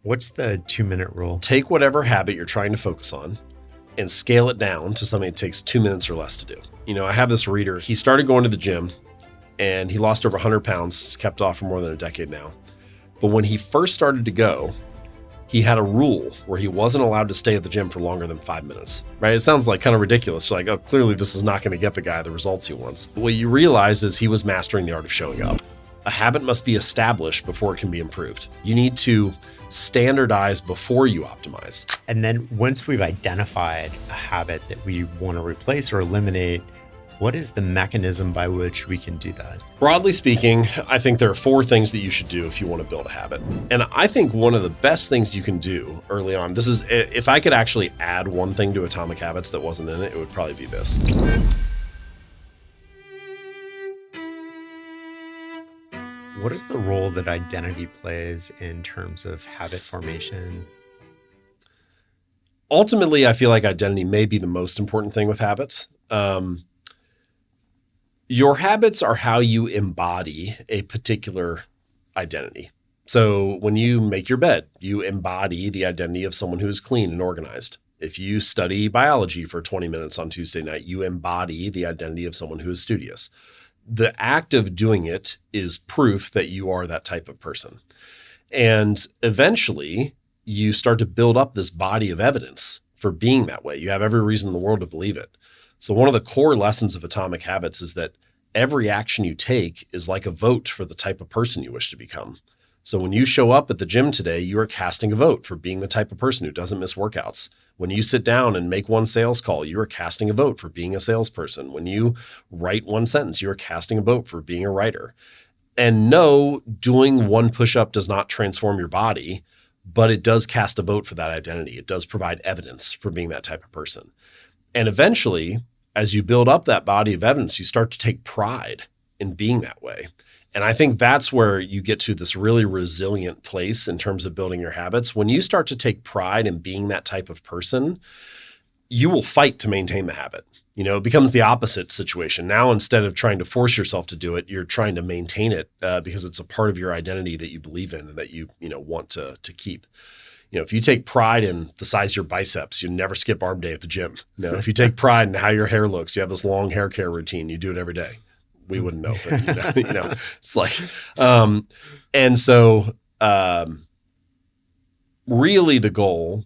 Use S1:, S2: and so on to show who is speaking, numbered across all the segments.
S1: What's the 2-minute rule?
S2: Take whatever habit you're trying to focus on and scale it down to something that takes 2 minutes or less to do. I have this reader. He started going to the gym and he lost over 100 pounds. He's kept off for more than a decade now. But when he first started to go, he had a rule where he wasn't allowed to stay at the gym for longer than 5 minutes, right? It sounds like kind of ridiculous. You're like, oh, clearly this is not going to get the guy the results he wants. But what you realize is he was mastering the art of showing up. A habit must be established before it can be improved. You need to standardize before you optimize.
S1: And then once we've identified a habit that we want to replace or eliminate, what is the mechanism by which we can do that?
S2: Broadly speaking, I think there are 4 things that you should do if you want to build a habit. And I think one of the best things you can do early on, this is, if I could actually add one thing to Atomic Habits that wasn't in it, it would probably be this.
S1: What is the role that identity plays in terms of habit formation?
S2: Ultimately, I feel like identity may be the most important thing with habits. Your habits are how you embody a particular identity. So when you make your bed, you embody the identity of someone who is clean and organized. If you study biology for 20 minutes on Tuesday night, you embody the identity of someone who is studious. The act of doing it is proof that you are that type of person. And eventually you start to build up this body of evidence for being that way. You have every reason in the world to believe it. So one of the core lessons of Atomic Habits is that every action you take is like a vote for the type of person you wish to become. So when you show up at the gym today, you are casting a vote for being the type of person who doesn't miss workouts. When you sit down and make one sales call, you are casting a vote for being a salesperson. When you write one sentence, you are casting a vote for being a writer. And no, doing one push-up does not transform your body, but it does cast a vote for that identity. It does provide evidence for being that type of person. And eventually, as you build up that body of evidence, you start to take pride in being that way. And I think that's where you get to this really resilient place in terms of building your habits. When you start to take pride in being that type of person, you will fight to maintain the habit. It becomes the opposite situation. Now, instead of trying to force yourself to do it, you're trying to maintain it because it's a part of your identity that you believe in and that you want to keep. If you take pride in the size of your biceps, you never skip arm day at the gym. If you take pride in how your hair looks, you have this long hair care routine, you do it every day. We wouldn't know, but it's like, and so really the goal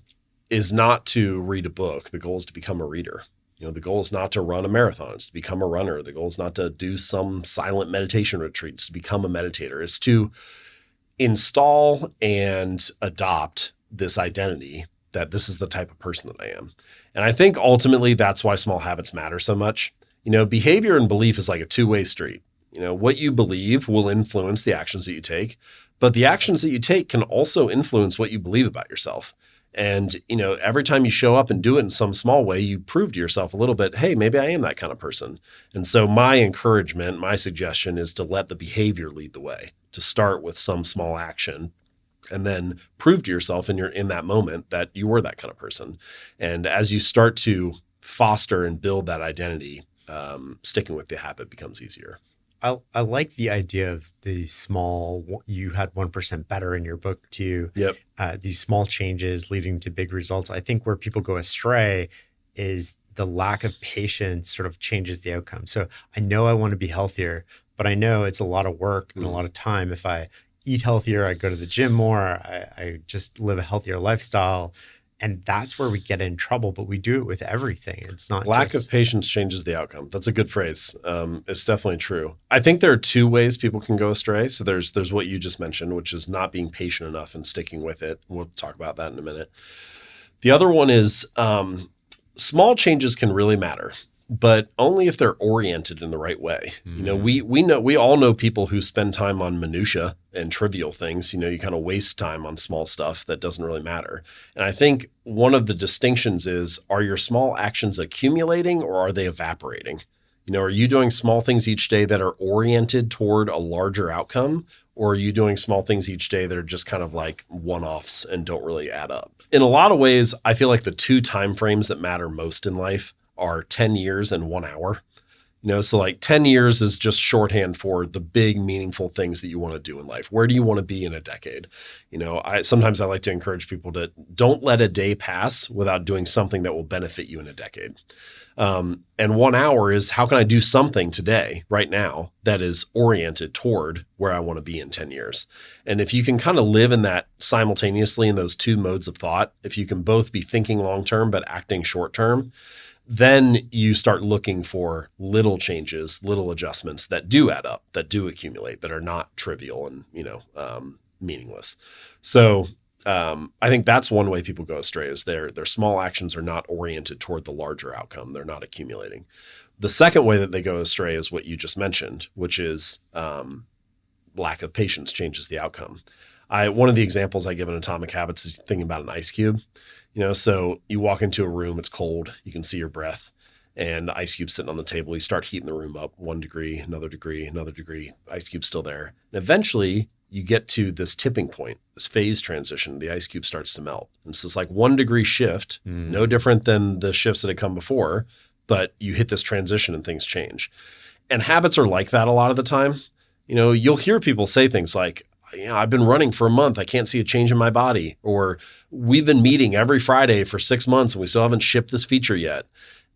S2: is not to read a book. The goal is to become a reader. The goal is not to run a marathon. It's to become a runner. The goal is not to do some silent meditation retreats, to become a meditator. It's to install and adopt this identity that this is the type of person that I am. And I think ultimately that's why small habits matter so much. Behavior and belief is like a two-way street. What you believe will influence the actions that you take, but the actions that you take can also influence what you believe about yourself. And, every time you show up and do it in some small way, you prove to yourself a little bit, hey, maybe I am that kind of person. And so my encouragement, my suggestion is to let the behavior lead the way, to start with some small action and then prove to yourself in that moment that you were that kind of person. And as you start to foster and build that identity, sticking with the habit becomes easier.
S1: I like the idea of the small, you had 1% better in your book too.
S2: Yep.
S1: These small changes leading to big results. I think where people go astray is the lack of patience sort of changes the outcome. So I know I want to be healthier, but I know it's a lot of work and a lot of time. If I eat healthier, I go to the gym more, I just live a healthier lifestyle. And that's where we get in trouble, but we do it with everything. It's not
S2: lack of patience changes the outcome. That's a good phrase. It's definitely true. I think there are 2 ways people can go astray. So there's what you just mentioned, which is not being patient enough and sticking with it. We'll talk about that in a minute. The other one is small changes can really matter, but only if they're oriented in the right way. Mm-hmm. We all know people who spend time on minutia and trivial things. You kind of waste time on small stuff that doesn't really matter. And I think one of the distinctions is, are your small actions accumulating or are they evaporating? Are you doing small things each day that are oriented toward a larger outcome? Or are you doing small things each day that are just kind of like one-offs and don't really add up? In a lot of ways, I feel like the 2 time frames that matter most in life are 10 years and 1 hour. So like 10 years is just shorthand for the big, meaningful things that you want to do in life. Where do you want to be in a decade? Sometimes I like to encourage people to don't let a day pass without doing something that will benefit you in a decade. And 1 hour is how can I do something today, right now, that is oriented toward where I want to be in 10 years. And if you can kind of live in that simultaneously in those two modes of thought, if you can both be thinking long-term but acting short-term, then you start looking for little changes, little adjustments that do add up, that do accumulate, that are not trivial and, meaningless. So I think that's one way people go astray is their small actions are not oriented toward the larger outcome. They're not accumulating. The second way that they go astray is what you just mentioned, which is lack of patience changes the outcome. One of the examples I give in Atomic Habits is thinking about an ice cube. So you walk into a room, it's cold, you can see your breath, and the ice cube's sitting on the table. You start heating the room up 1 degree, another degree, another degree, ice cube's still there. And eventually you get to this tipping point, this phase transition, the ice cube starts to melt. And so it's like 1 degree shift, no different than the shifts that had come before, but you hit this transition and things change. And habits are like that a lot of the time. You'll hear people say things like, I've been running for a month. I can't see a change in my body. Or we've been meeting every Friday for 6 months and we still haven't shipped this feature yet.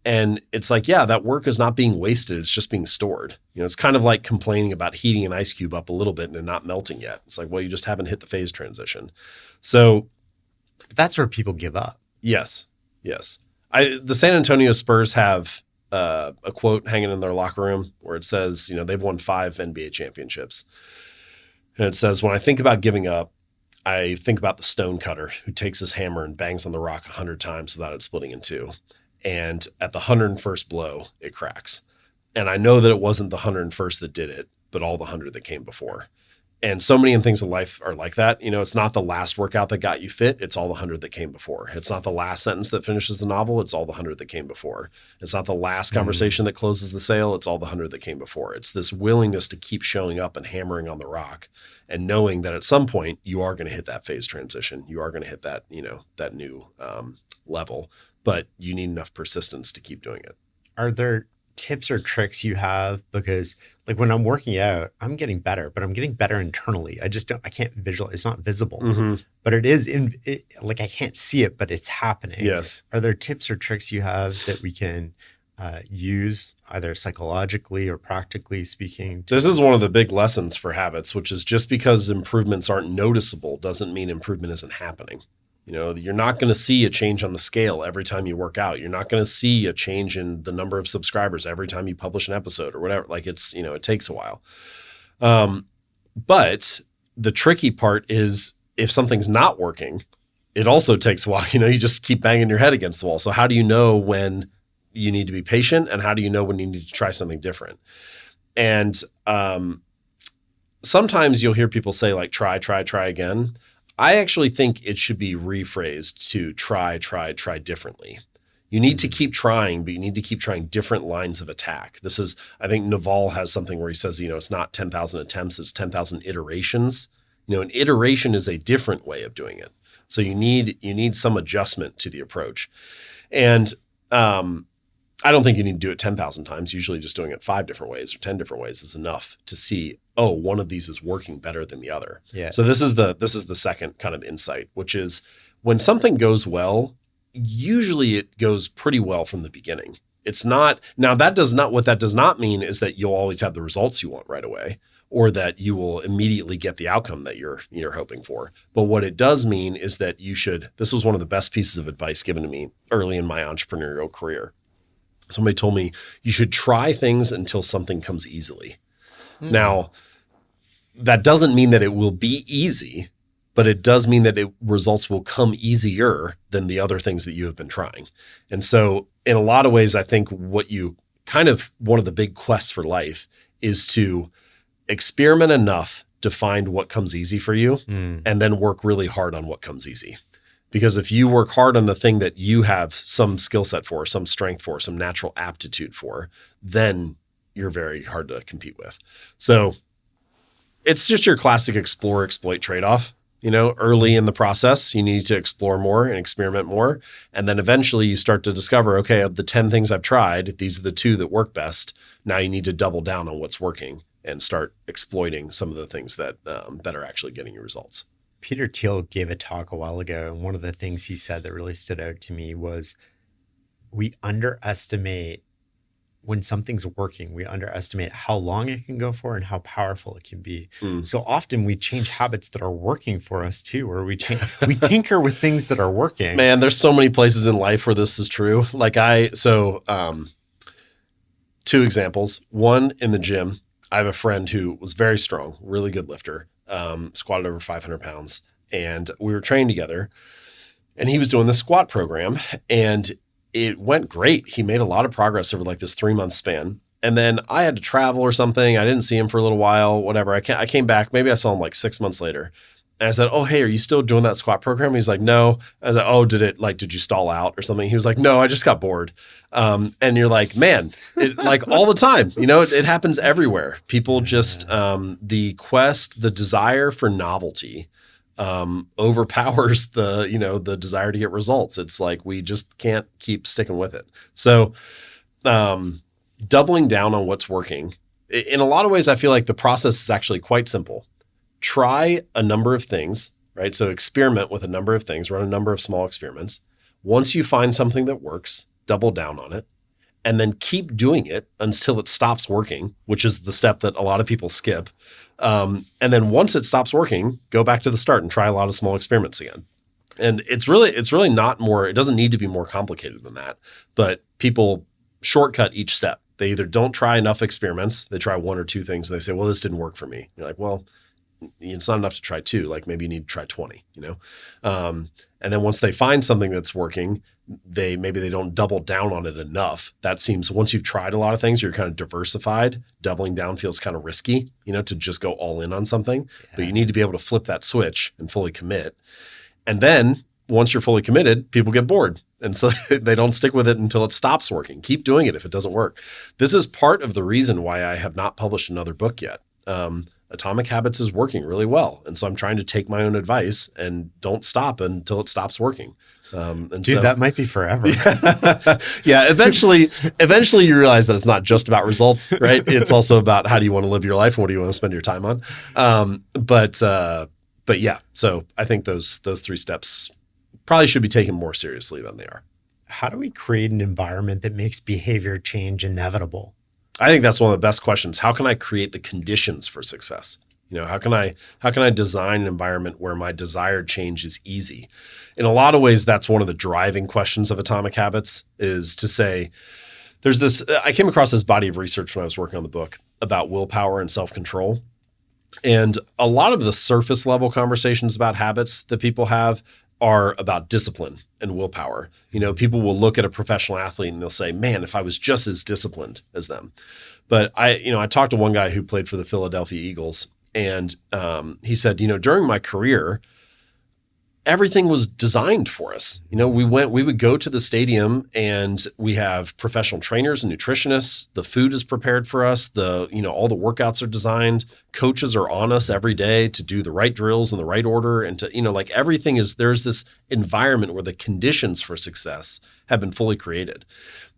S2: And it's like, yeah, that work is not being wasted. It's just being stored. It's kind of like complaining about heating an ice cube up a little bit and not melting yet. It's like, well, you just haven't hit the phase transition. So
S1: that's where people give up.
S2: Yes. The San Antonio Spurs have a quote hanging in their locker room where it says, they've won 5 NBA championships. And it says, when I think about giving up, I think about the stone cutter who takes his hammer and bangs on the rock 100 times without it splitting in two. And at the 101st blow, it cracks. And I know that it wasn't the 101st that did it, but all the 100 that came before. And so many things in life are like that. It's not the last workout that got you fit. It's all the 100 that came before. It's not the last sentence that finishes the novel. It's all the 100 that came before. It's not the last conversation that closes the sale. It's all the 100 that came before. It's this willingness to keep showing up and hammering on the rock and knowing that at some point you are going to hit that phase transition. You are going to hit that, that new level, but you need enough persistence to keep doing it.
S1: Are there tips or tricks you have? Because like when I'm working out, I'm getting better, but I'm getting better internally. I can't visualize. It's not visible, but it is like I can't see it, but it's happening.
S2: Yes.
S1: Are there tips or tricks you have that we can use either psychologically or practically speaking?
S2: This is one of the big lessons for habits, which is just because improvements aren't noticeable doesn't mean improvement isn't happening. You're not going to see a change on the scale every time you work out. You're not going to see a change in the number of subscribers every time you publish an episode or whatever. Like it's, it takes a while. But the tricky part is if something's not working, it also takes a while. You just keep banging your head against the wall. So how do you know when you need to be patient and how do you know when you need to try something different? And sometimes you'll hear people say like, try again. I actually think it should be rephrased to try differently. You need to keep trying, but you need to keep trying different lines of attack. This is, I think Naval has something where he says, it's not 10,000 attempts, it's 10,000 iterations. An iteration is a different way of doing it. So you need some adjustment to the approach. And I don't think you need to do it 10,000 times. Usually just doing it 5 different ways or 10 different ways is enough to see, oh, one of these is working better than the other.
S1: Yeah.
S2: So this is the second kind of insight, which is when something goes well, usually it goes pretty well from the beginning. It's not, now what that does not mean is that you'll always have the results you want right away or that you will immediately get the outcome that you're hoping for. But what it does mean is that this was one of the best pieces of advice given to me early in my entrepreneurial career. Somebody told me you should try things until something comes easily. Now, that doesn't mean that it will be easy, but it does mean that results will come easier than the other things that you have been trying. And so in a lot of ways, I think one of the big quests for life is to experiment enough to find what comes easy for you and then work really hard on what comes easy. Because if you work hard on the thing that you have some skill set for, some strength for, some natural aptitude for, then you're very hard to compete with. So it's just your classic explore, exploit trade-off. Early in the process, you need to explore more and experiment more. And then eventually you start to discover, okay, of the 10 things I've tried, these are the 2 that work best. Now you need to double down on what's working and start exploiting some of the things that are actually getting you results.
S1: Peter Thiel gave a talk a while ago, and one of the things he said that really stood out to me was we underestimate when something's working, we underestimate how long it can go for and how powerful it can be. So often we change habits that are working for us too, or we tinker with things that are working.
S2: Man, there's so many places in life where this is true. Like two examples. One, in the gym, I have a friend who was very strong, really good lifter, squatted over 500 pounds. And we were training together, and he was doing the squat program, and it went great. He made a lot of progress over like this 3-month span. And then I had to travel or something. I didn't see him for a little while, whatever. I came back. Maybe I saw him like 6 months later. And I said, "Oh, hey, are you still doing that squat program?" He's like, "No." I was like, "Oh, did you stall out or something?" He was like, "No, I just got bored." And you're like, man, like all the time, it happens everywhere. People just, the desire for novelty overpowers the desire to get results. It's like we just can't keep sticking with it. So doubling down on what's working. In a lot of ways, I feel like the process is actually quite simple. Try a number of things, right? So experiment with a number of things, run a number of small experiments. Once you find something that works, double down on it, and then keep doing it until it stops working, which is the step that a lot of people skip. And then once it stops working, go back to the start and try a lot of small experiments again. And it's really not more, it doesn't need to be more complicated than that, but people shortcut each step. They either don't try enough experiments, they try 1 or 2 things, and they say, well, this didn't work for me. You're like, well, it's not enough to try 2. Like maybe you need to try 20, and then once they find something that's working, maybe they don't double down on it enough. That seems, once you've tried a lot of things, you're kind of diversified. Doubling down feels kind of risky, to just go all in on something. Yeah. But you need to be able to flip that switch and fully commit. And then once you're fully committed, people get bored. And so they don't stick with it until it stops working. Keep doing it if it doesn't work. This is part of the reason why I have not published another book yet. Atomic Habits is working really well. And so I'm trying to take my own advice and don't stop until it stops working.
S1: That might be forever.
S2: Yeah. Eventually you realize that it's not just about results, right? It's also about how do you want to live your life and what do you want to spend your time on. But yeah, so I think those 3 steps probably should be taken more seriously than they are.
S1: How do we create an environment that makes behavior change inevitable?
S2: I think that's one of the best questions. How can I create the conditions for success? How can I design an environment where my desired change is easy? In a lot of ways, that's one of the driving questions of Atomic Habits, is to say, I came across this body of research when I was working on the book about willpower and self-control. And a lot of the surface level conversations about habits that people have are about discipline and willpower. People will look at a professional athlete and they'll say, man, if I was just as disciplined as them. But I talked to one guy who played for the Philadelphia Eagles, and he said, during my career, everything was designed for us. We would go to the stadium and we have professional trainers and nutritionists. The food is prepared for us. All the workouts are designed. Coaches are on us every day to do the right drills in the right order. And to, everything there's this environment where the conditions for success have been fully created.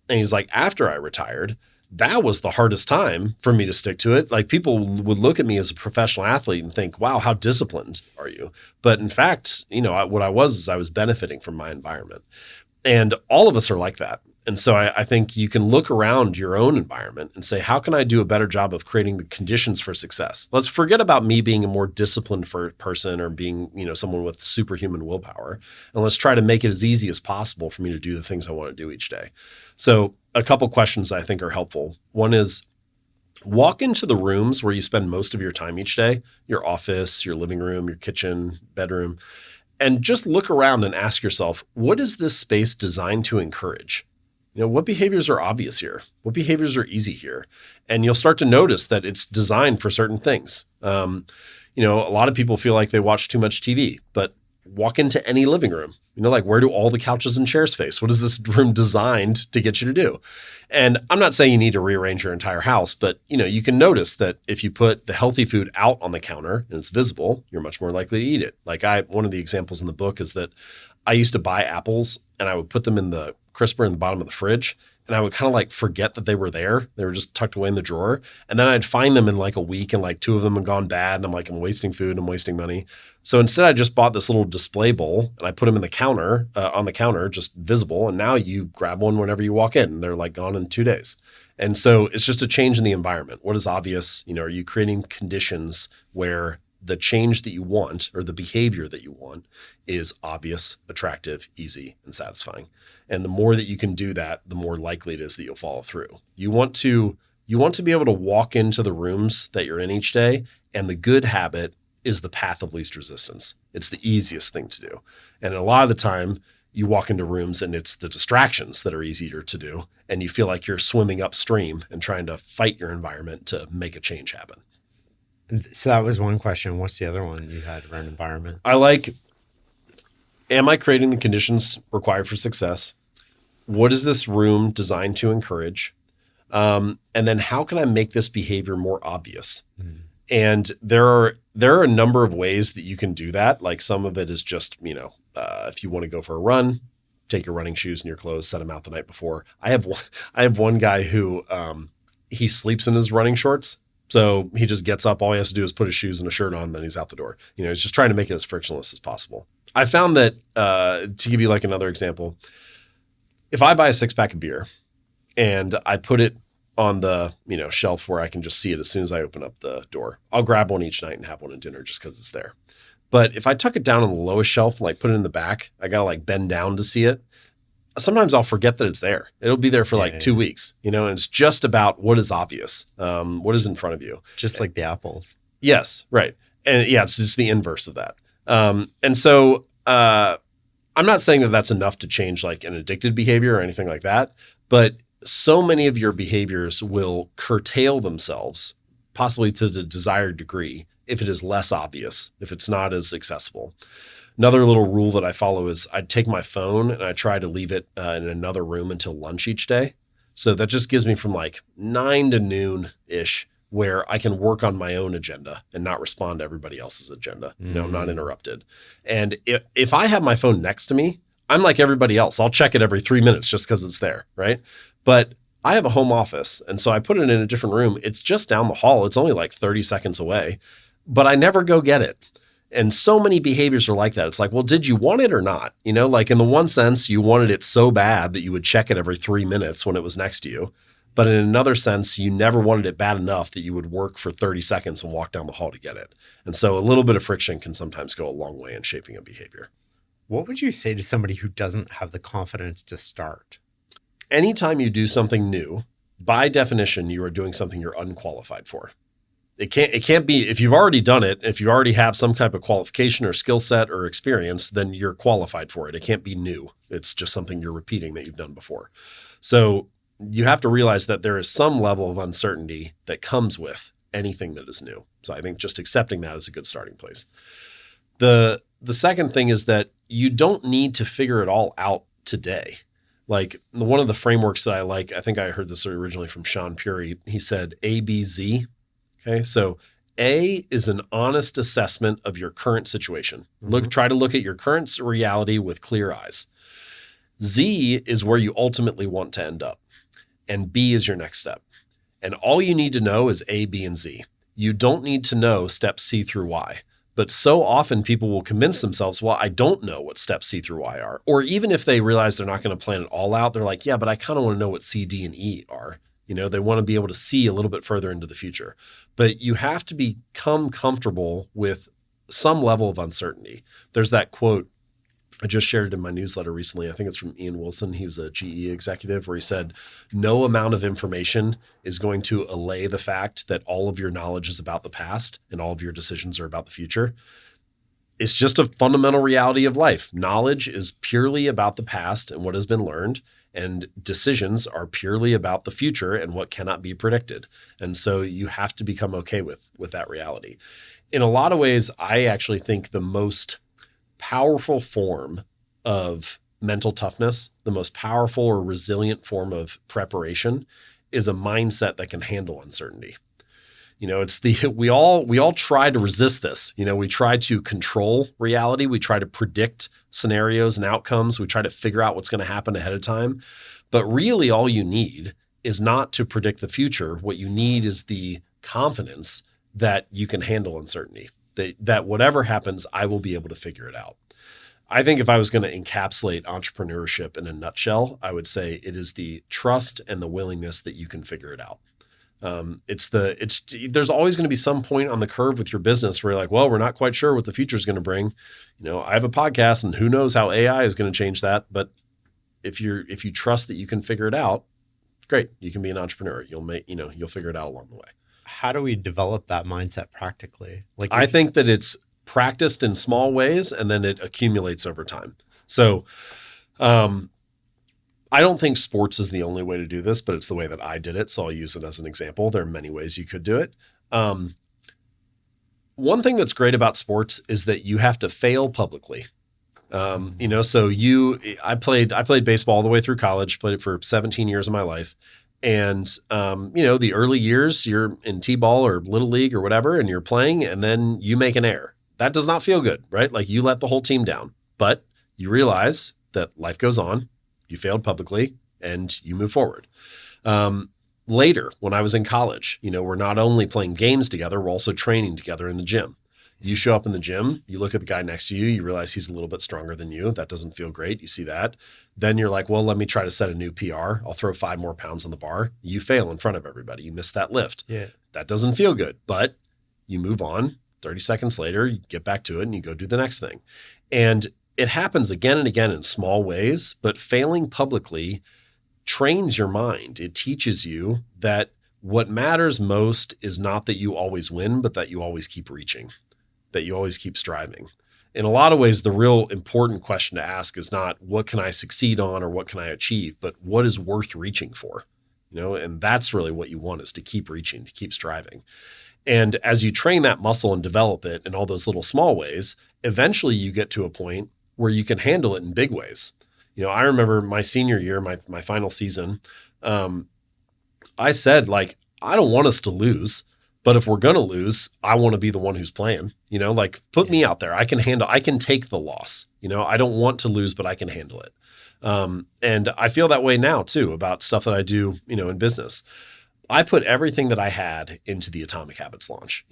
S2: And he's like, after I retired, that was the hardest time for me to stick to it. Like, people would look at me as a professional athlete and think, wow, how disciplined are you? But in fact, what I was benefiting from my environment. And all of us are like that. And so I think you can look around your own environment and say, how can I do a better job of creating the conditions for success? Let's forget about me being a more disciplined person or being, someone with superhuman willpower. And let's try to make it as easy as possible for me to do the things I want to do each day. So a couple questions I think are helpful. One is, walk into the rooms where you spend most of your time each day, your office, your living room, your kitchen, bedroom, and just look around and ask yourself, what is this space designed to encourage? What behaviors are obvious here? What behaviors are easy here? And you'll start to notice that it's designed for certain things. A lot of people feel like they watch too much TV, but walk into any living room. Where do all the couches and chairs face? What is this room designed to get you to do? And I'm not saying you need to rearrange your entire house, but you can notice that if you put the healthy food out on the counter and it's visible, you're much more likely to eat it. One of the examples in the book is that I used to buy apples and I would put them in the crisper in the bottom of the fridge. and I would kind of like forget that they were there. They were just tucked away in the drawer. And then I'd find them in like a week and like 2 of them had gone bad. And I'm like, I'm wasting food. I'm wasting money. So instead I just bought this little display bowl and I put them in the counter, on the counter, just visible. And now you grab one whenever you walk in and they're like gone in 2 days. And so it's just a change in the environment. What is obvious? Are you creating conditions where the change that you want or the behavior that you want is obvious, attractive, easy, and satisfying. And the more that you can do that, the more likely it is that you'll follow through. You want to be able to walk into the rooms that you're in each day, and the good habit is the path of least resistance. It's the easiest thing to do. And a lot of the time you walk into rooms and it's the distractions that are easier to do, and you feel like you're swimming upstream and trying to fight your environment to make a change happen.
S1: So that was one question. What's the other one you had around environment?
S2: Am I creating the conditions required for success? What is this room designed to encourage? And then how can I make this behavior more obvious? And there are a number of ways that you can do that. Like some of it is just, if you want to go for a run, take your running shoes and your clothes, set them out the night before. I have one guy who he sleeps in his running shorts. So he just gets up. All he has to do is put his shoes and a shirt on, then he's out the door. He's just trying to make it as frictionless as possible. I found that, to give you like another example, if I buy a 6-pack of beer and I put it on the shelf where I can just see it as soon as I open up the door, I'll grab one each night and have one at dinner just because it's there. But if I tuck it down on the lowest shelf and like put it in the back, I got to like bend down to see it. Sometimes I'll forget that it's there. It'll be there for like 2 weeks, and it's just about what is obvious, what is in front of you.
S1: Just like the apples.
S2: Yes, right. And yeah, it's just the inverse of that. And so I'm not saying that that's enough to change like an addicted behavior or anything like that, but so many of your behaviors will curtail themselves, possibly to the desired degree, if it is less obvious, if it's not as accessible. Another little rule that I follow is I take my phone and I try to leave it in another room until lunch each day. So that just gives me from like 9 to noon-ish where I can work on my own agenda and not respond to everybody else's agenda. I'm not interrupted. And if I have my phone next to me, I'm like everybody else. I'll check it every 3 minutes just because it's there, right? But I have a home office, and so I put it in a different room. It's just down the hall. It's only like 30 seconds away, but I never go get it. And so many behaviors are like that. It's like, well, did you want it or not? Like in the one sense, you wanted it so bad that you would check it every 3 minutes when it was next to you. But in another sense, you never wanted it bad enough that you would work for 30 seconds and walk down the hall to get it. And so a little bit of friction can sometimes go a long way in shaping a behavior.
S1: What would you say to somebody who doesn't have the confidence to start?
S2: Anytime you do something new, by definition, you are doing something you're unqualified for. It can't be, if you've already done it, if you already have some type of qualification or skill set or experience, then you're qualified for it. It can't be new. It's just something you're repeating that you've done before. So you have to realize that there is some level of uncertainty that comes with anything that is new. So I think just accepting that is a good starting place. The second thing is that you don't need to figure it all out today. Like one of the frameworks that I like, I think I heard this originally from Sean Puri. He said ABZ. Okay, so A is an honest assessment of your current situation. Try to look at your current reality with clear eyes. Z is where you ultimately want to end up. And B is your next step. And all you need to know is A, B, and Z. You don't need to know steps C through Y. But so often people will convince themselves, well, I don't know what steps C through Y are. Or even if they realize they're not going to plan it all out, they're like, yeah, but I kind of want to know what C, D, and E are. They want to be able to see a little bit further into the future. But you have to become comfortable with some level of uncertainty. There's that quote, I just shared it in my newsletter recently. I think it's from Ian Wilson. He was a GE executive where he said, no amount of information is going to allay the fact that all of your knowledge is about the past and all of your decisions are about the future. It's just a fundamental reality of life. Knowledge is purely about the past and what has been learned. And decisions are purely about the future and what cannot be predicted. And so you have to become okay with that reality. In a lot of ways, I actually think the most powerful form of mental toughness, the most powerful or resilient form of preparation is a mindset that can handle uncertainty. We all try to resist this. We try to control reality. We try to predict scenarios and outcomes. We try to figure out what's going to happen ahead of time. But really all you need is not to predict the future. What you need is the confidence that you can handle uncertainty, that whatever happens, I will be able to figure it out. I think if I was going to encapsulate entrepreneurship in a nutshell, I would say it is the trust and the willingness that you can figure it out. There's always going to be some point on the curve with your business where you're like, well, we're not quite sure what the future is going to bring. I have a podcast and who knows how AI is going to change that. But if you trust that you can figure it out, great. You can be an entrepreneur. You'll figure it out along the way.
S1: How do we develop that mindset practically?
S2: I think that it's practiced in small ways and then it accumulates over time. So, I don't think sports is the only way to do this, but it's the way that I did it. So I'll use it as an example. There are many ways you could do it. One thing that's great about sports is that you have to fail publicly. I played baseball all the way through college, played it for 17 years of my life. And, the early years you're in T-ball or little league or whatever, and you're playing and then you make an error. That does not feel good, right? Like you let the whole team down, but you realize that life goes on. You failed publicly and you move forward. Later, when I was in college, we're not only playing games together, we're also training together in the gym. You show up in the gym, you look at the guy next to you, you realize he's a little bit stronger than you. That doesn't feel great. You see that. Then you're like, well, let me try to set a new PR. I'll throw 5 more pounds on the bar. You fail in front of everybody. You miss that lift.
S1: Yeah.
S2: That doesn't feel good, but you move on. 30 seconds later, you get back to it and you go do the next thing. And it happens again and again in small ways, but failing publicly trains your mind. It teaches you that what matters most is not that you always win, but that you always keep reaching, that you always keep striving. In a lot of ways, the real important question to ask is not what can I succeed on or what can I achieve, but what is worth reaching for, and that's really what you want, is to keep reaching, to keep striving. And as you train that muscle and develop it in all those little small ways, eventually you get to a point where you can handle it in big ways. I remember my senior year, my final season, I said, I don't want us to lose, but if we're going to lose, I want to be the one who's playing, put me out there. I can take the loss. I don't want to lose, but I can handle it. And I feel that way now too, about stuff that I do, in business. I put everything that I had into the Atomic Habits launch.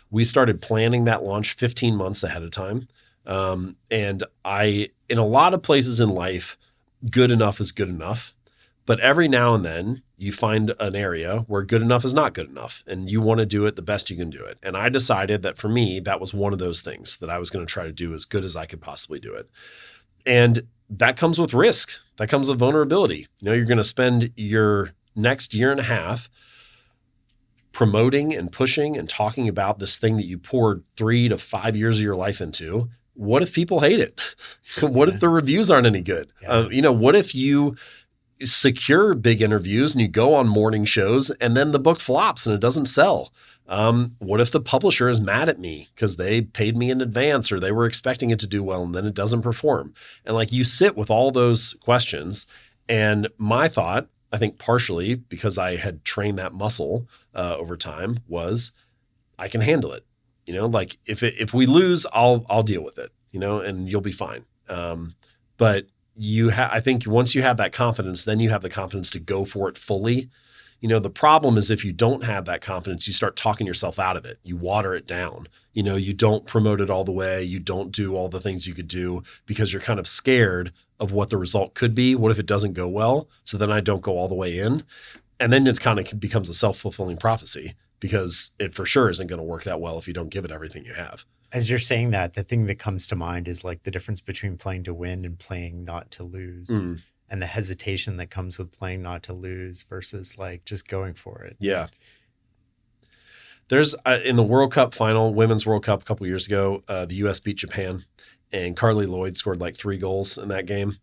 S2: We started planning that launch 15 months ahead of time. And in a lot of places in life, good enough is good enough. But every now and then you find an area where good enough is not good enough and you want to do it the best you can do it. And I decided that for me, that was one of those things that I was going to try to do as good as I could possibly do it. And that comes with risk. That comes with vulnerability. You're going to spend your next year and a half promoting and pushing and talking about this thing that you poured 3 to 5 years of your life into. What if people hate it? What if the reviews aren't any good?
S1: Yeah.
S2: What if you secure big interviews and you go on morning shows and then the book flops and it doesn't sell? What if the publisher is mad at me because they paid me in advance or they were expecting it to do well and then it doesn't perform? And you sit with all those questions. And my thought, I think partially because I had trained that muscle over time, was I can handle it. If we lose, I'll deal with it, and you'll be fine. But I think once you have that confidence, then you have the confidence to go for it fully. The problem is if you don't have that confidence, you start talking yourself out of it. You water it down. You don't promote it all the way. You don't do all the things you could do because you're kind of scared of what the result could be. What if it doesn't go well? So then I don't go all the way in. And then it kind of becomes a self-fulfilling prophecy because it for sure isn't going to work that well if you don't give it everything you have.
S1: As you're saying that, the thing that comes to mind is the difference between playing to win and playing not to lose. And the hesitation that comes with playing not to lose versus just going for it.
S2: Yeah. There's in the World Cup final, Women's World Cup a couple of years ago, the U.S. beat Japan and Carly Lloyd scored 3 goals in that game.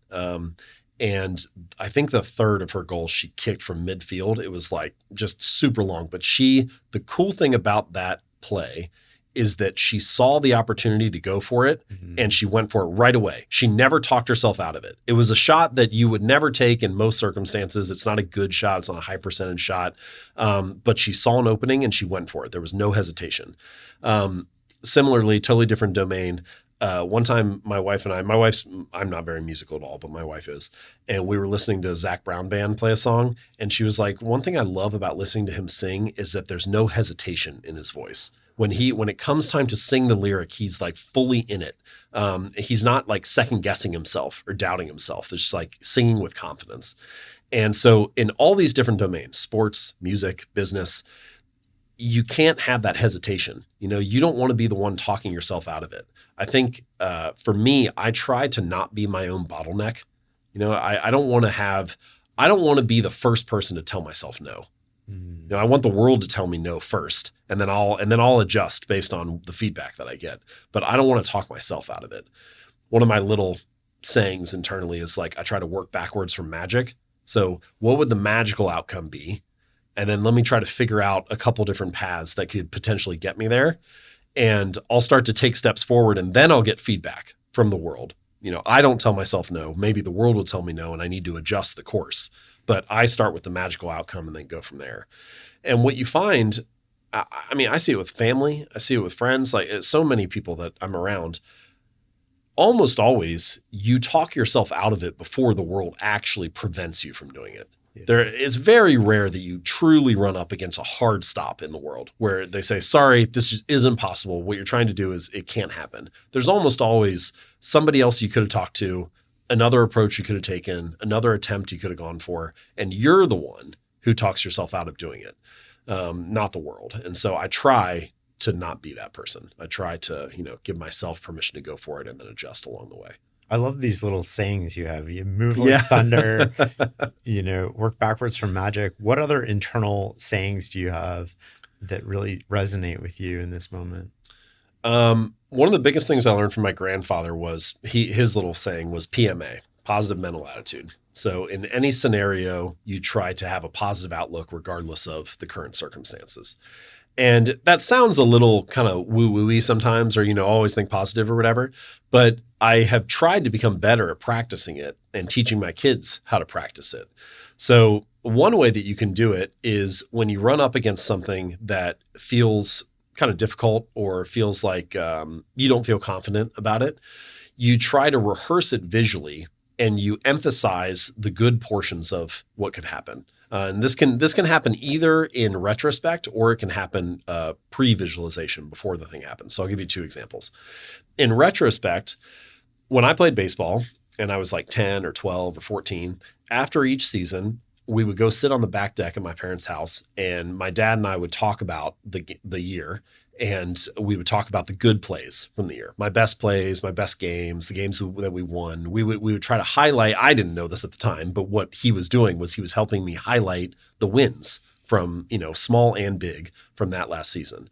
S2: And I think the third of her goals she kicked from midfield. It was just super long. But the cool thing about that play is that she saw the opportunity to go for it and she went for it right away. She never talked herself out of it. It was a shot that you would never take in most circumstances. It's not a good shot. It's not a high percentage shot. But she saw an opening and she went for it. There was no hesitation. Similarly, totally different domain. One time my wife's, I'm not very musical at all, but my wife is. And we were listening to Zach Brown Band play a song. And she was like, one thing I love about listening to him sing is that there's no hesitation in his voice. When it comes time to sing the lyric, he's like fully in it. He's not like second guessing himself or doubting himself. It's just like singing with confidence. And so in all these different domains, sports, music, business, you can't have that hesitation. You don't want to be the one talking yourself out of it. I think for me, I try to not be my own bottleneck. I don't want to be the first person to tell myself no. I want the world to tell me no first, and then I'll adjust based on the feedback that I get. But I don't want to talk myself out of it. One of my little sayings internally is like, I try to work backwards from magic. So what would the magical outcome be? And then let me try to figure out a couple different paths that could potentially get me there. And I'll start to take steps forward, and then I'll get feedback from the world. I don't tell myself no. Maybe the world will tell me no, and I need to adjust the course. But I start with the magical outcome and then go from there. And what you find, I see it with family. I see it with friends, like so many people that I'm around. Almost always, you talk yourself out of it before the world actually prevents you from doing it. Yeah. It's very rare that you truly run up against a hard stop in the world where they say, sorry, this just isn't possible. What you're trying to do it can't happen. There's almost always somebody else you could have talked to, another approach you could have taken, another attempt you could have gone for, and you're the one who talks yourself out of doing it, not the world. And so I try to not be that person. I try to, give myself permission to go for it and then adjust along the way.
S1: I love these little sayings you have. You move like thunder, work backwards from magic. What other internal sayings do you have that really resonate with you in this moment?
S2: One of the biggest things I learned from my grandfather was his little saying was PMA, positive mental attitude. So in any scenario, you try to have a positive outlook regardless of the current circumstances. And that sounds a little kind of woo-woo-y sometimes, or, always think positive or whatever. But I have tried to become better at practicing it and teaching my kids how to practice it. So one way that you can do it is when you run up against something that feels kind of difficult or feels like you don't feel confident about it, you try to rehearse it visually and you emphasize the good portions of what could happen. And this can happen either in retrospect or it can happen pre-visualization before the thing happens. So I'll give you two examples. In retrospect, when I played baseball and I was like 10 or 12 or 14, after each season, we would go sit on the back deck at my parents' house and my dad and I would talk about the year. And we would talk about the good plays from the year, my best plays, my best games, the games that we won. We would try to highlight. I didn't know this at the time, but what he was doing was he was helping me highlight the wins from, small and big from that last season.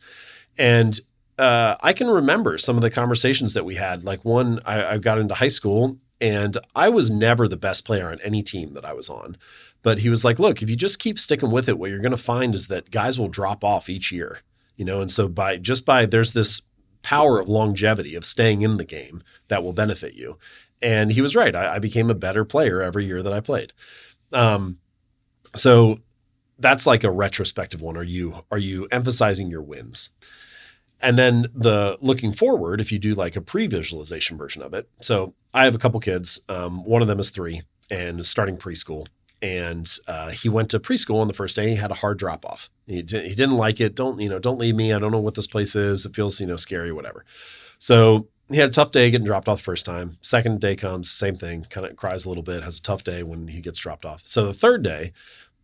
S2: And I can remember some of the conversations that we had. Like one, I got into high school and I was never the best player on any team that I was on. But he was like, look, if you just keep sticking with it, what you're going to find is that guys will drop off each year. And so there's this power of longevity of staying in the game that will benefit you. And he was right. I became a better player every year that I played. So that's like a retrospective one. Are you emphasizing your wins? And then the looking forward, if you do like a pre-visualization version of it. So I have a couple kids. One of them is 3 and is starting preschool. And he went to preschool on the first day. He had a hard drop off. He didn't like it. Don't leave me. I don't know what this place is. It feels, scary, whatever. So he had a tough day getting dropped off the first time. Second day comes, same thing, kind of cries a little bit, has a tough day when he gets dropped off. So the third day,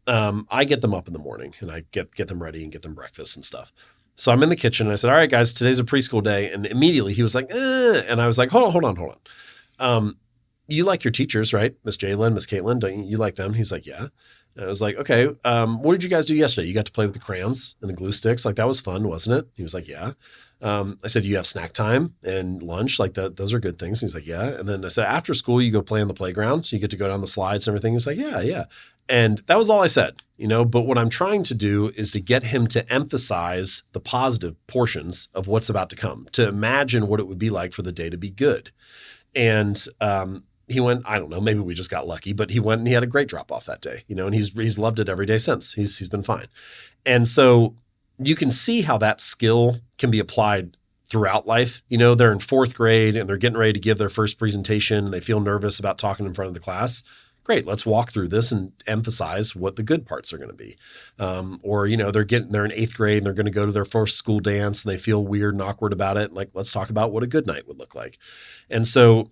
S2: I get them up in the morning and I get them ready and get them breakfast and stuff. So I'm in the kitchen and I said, all right, guys, today's a preschool day. And immediately he was like, and I was like, hold on. You like your teachers, right? Miss Jalen, Miss Caitlin, don't you like them? He's like, yeah. And I was like, okay, what did you guys do yesterday? You got to play with the crayons and the glue sticks. Like that was fun, wasn't it? He was like, yeah. I said, you have snack time and lunch. Like that, those are good things. He's like, yeah. And then I said, after school, you go play on the playground. So you get to go down the slides and everything. He's like, yeah. And that was all I said, but what I'm trying to do is to get him to emphasize the positive portions of what's about to come, to imagine what it would be like for the day to be good. And, he went, I don't know, maybe we just got lucky, but he went and he had a great drop off that day, and he's loved it every day since. He's been fine. And so you can see how that skill can be applied throughout life. You know, they're in fourth grade and they're getting ready to give their first presentation. And they feel nervous about talking in front of the class. Great, let's walk through this and emphasize what the good parts are going to be. Or, you know, they're in eighth grade and they're going to go to their first school dance and they feel weird and awkward about it. Like, let's talk about what a good night would look like. And so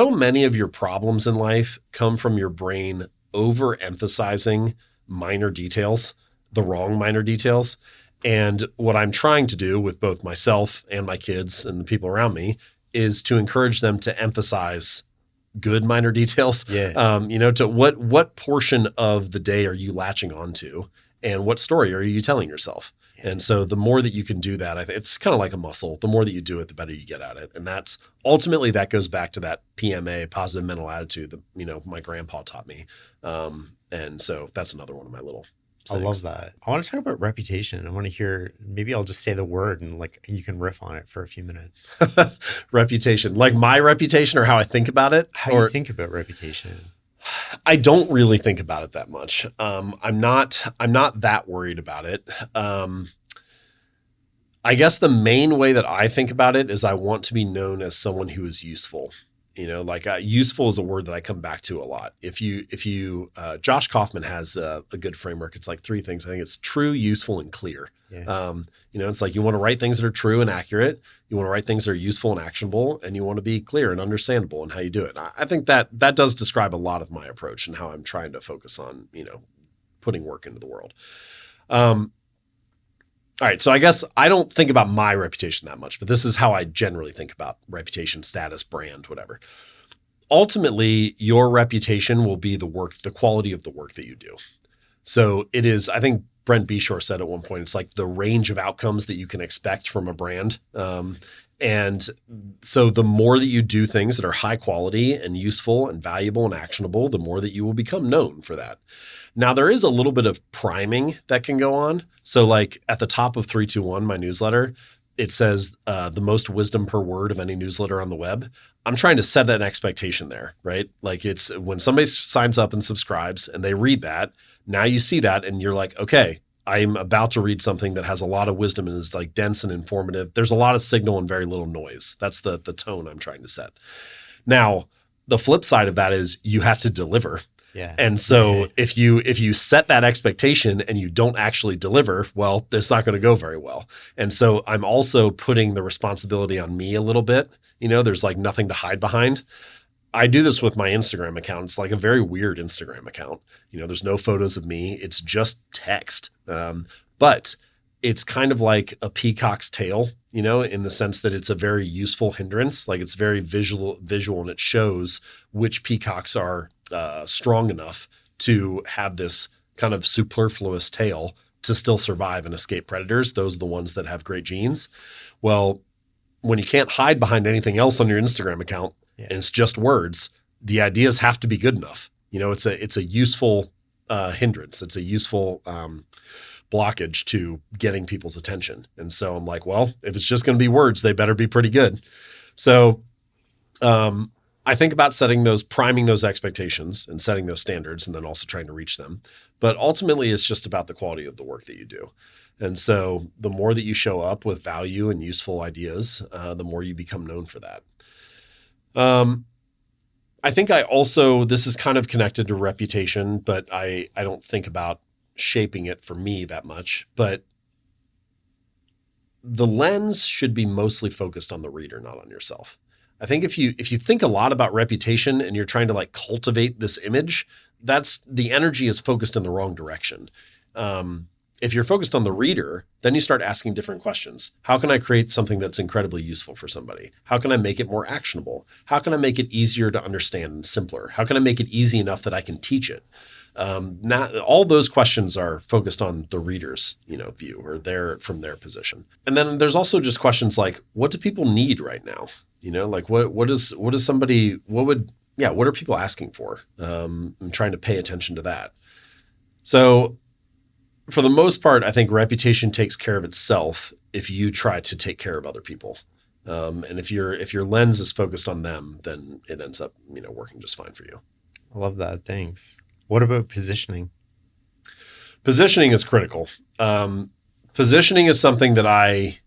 S2: many of your problems in life come from your brain overemphasizing minor details, the wrong minor details. And what I'm trying to do with both myself and my kids and the people around me is to encourage them to emphasize good minor details.
S1: Yeah.
S2: You know, to what portion of the day are you latching onto and what story are you telling yourself? Yeah. And so the more that you can do that, I think it's kind of like a muscle. The more that you do it, the better you get at it. And that's ultimately that goes back to that PMA, positive mental attitude, that, you know, my grandpa taught me. And so that's another one of my little
S1: I love that. I want to talk about reputation. I want to hear, maybe I'll just say the word and like you can riff on it for a few minutes.
S2: Reputation, like my reputation or how I think about it?
S1: How you think about reputation?
S2: I don't really think about it that much. I'm not that worried about it. I guess the main way that I think about it is I want to be known as someone who is useful. You know, like useful is a word that I come back to a lot. If you Josh Kaufman has a good framework. It's like three things. I think it's true, useful, and clear. Yeah. You know, it's like you want to write things that are true and accurate. You want to write things that are useful and actionable, and you want to be clear and understandable in how you do it. I think that does describe a lot of my approach and how I'm trying to focus on, you know, putting work into the world. All right, so I guess I don't think about my reputation that much, but this is how I generally think about reputation, status, brand, whatever. Ultimately, your reputation will be the quality of the work that you do. So it is, I think Brent Beshore said at one point, it's like the range of outcomes that you can expect from a brand. And so the more that you do things that are high quality and useful and valuable and actionable, the more that you will become known for that. Now, there is a little bit of priming that can go on. So like at the top of 321, my newsletter, it says the most wisdom per word of any newsletter on the web. I'm trying to set an expectation there, right? Like it's when somebody signs up and subscribes and they read that, now you see that and you're like, okay, I'm about to read something that has a lot of wisdom and is like dense and informative. There's a lot of signal and very little noise. That's the tone I'm trying to set. Now, the flip side of that is you have to deliver.
S1: Yeah.
S2: And so if you set that expectation and you don't actually deliver, well, it's not going to go very well. And so I'm also putting the responsibility on me a little bit. You know, there's like nothing to hide behind. I do this with my Instagram account. It's like a very weird Instagram account. You know, there's no photos of me. It's just text. But it's kind of like a peacock's tail, you know, in the sense that it's a very useful hindrance. Like it's very visual, and it shows which peacocks are strong enough to have this kind of superfluous tail to still survive and escape predators. Those are the ones that have great genes. Well, when you can't hide behind anything else on your Instagram account and it's just words, the ideas have to be good enough. You know, it's a useful hindrance. It's a useful blockage to getting people's attention. And so I'm like, well, if it's just going to be words, they better be pretty good. So I think about priming those expectations and setting those standards and then also trying to reach them. But ultimately, it's just about the quality of the work that you do. And so the more that you show up with value and useful ideas, the more you become known for that. I think this is kind of connected to reputation, but I don't think about shaping it for me that much. But the lens should be mostly focused on the reader, not on yourself. I think if you think a lot about reputation and you're trying to like cultivate this image, that's the energy is focused in the wrong direction. If you're focused on the reader, then you start asking different questions. How can I create something that's incredibly useful for somebody? How can I make it more actionable? How can I make it easier to understand and simpler? How can I make it easy enough that I can teach it? Not all those questions are focused on the reader's, view or from their position. And then there's also just questions like, what do people need right now? Like what are people asking for? I'm trying to pay attention to that. So for the most part, I think reputation takes care of itself if you try to take care of other people. And if your lens is focused on them, then it ends up, working just fine for you.
S1: I love that. Thanks. What about positioning?
S2: Positioning is critical. Positioning is something that I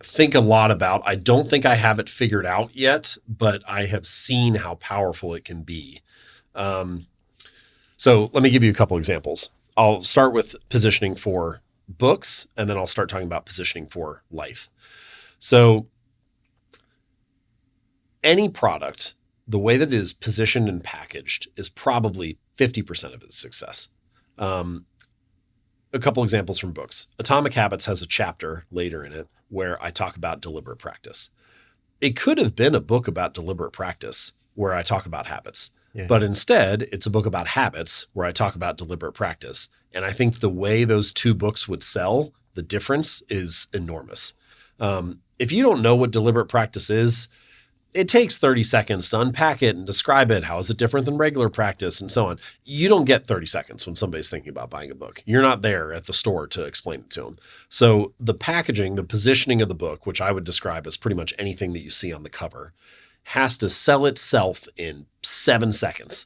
S2: think a lot about. I don't think I have it figured out yet, but I have seen how powerful it can be. So let me give you a couple examples. I'll start with positioning for books, and then I'll start talking about positioning for life. So any product, the way that it is positioned and packaged is probably 50% of its success. A couple examples from books. Atomic Habits has a chapter later in it where I talk about deliberate practice. It could have been a book about deliberate practice where I talk about habits, but instead it's a book about habits where I talk about deliberate practice. And I think the way those two books would sell, the difference is enormous. If you don't know what deliberate practice is, it takes 30 seconds to unpack it and describe it. How is it different than regular practice and so on? You don't get 30 seconds when somebody's thinking about buying a book. You're not there at the store to explain it to them. So the packaging, the positioning of the book, which I would describe as pretty much anything that you see on the cover, has to sell itself in 7 seconds,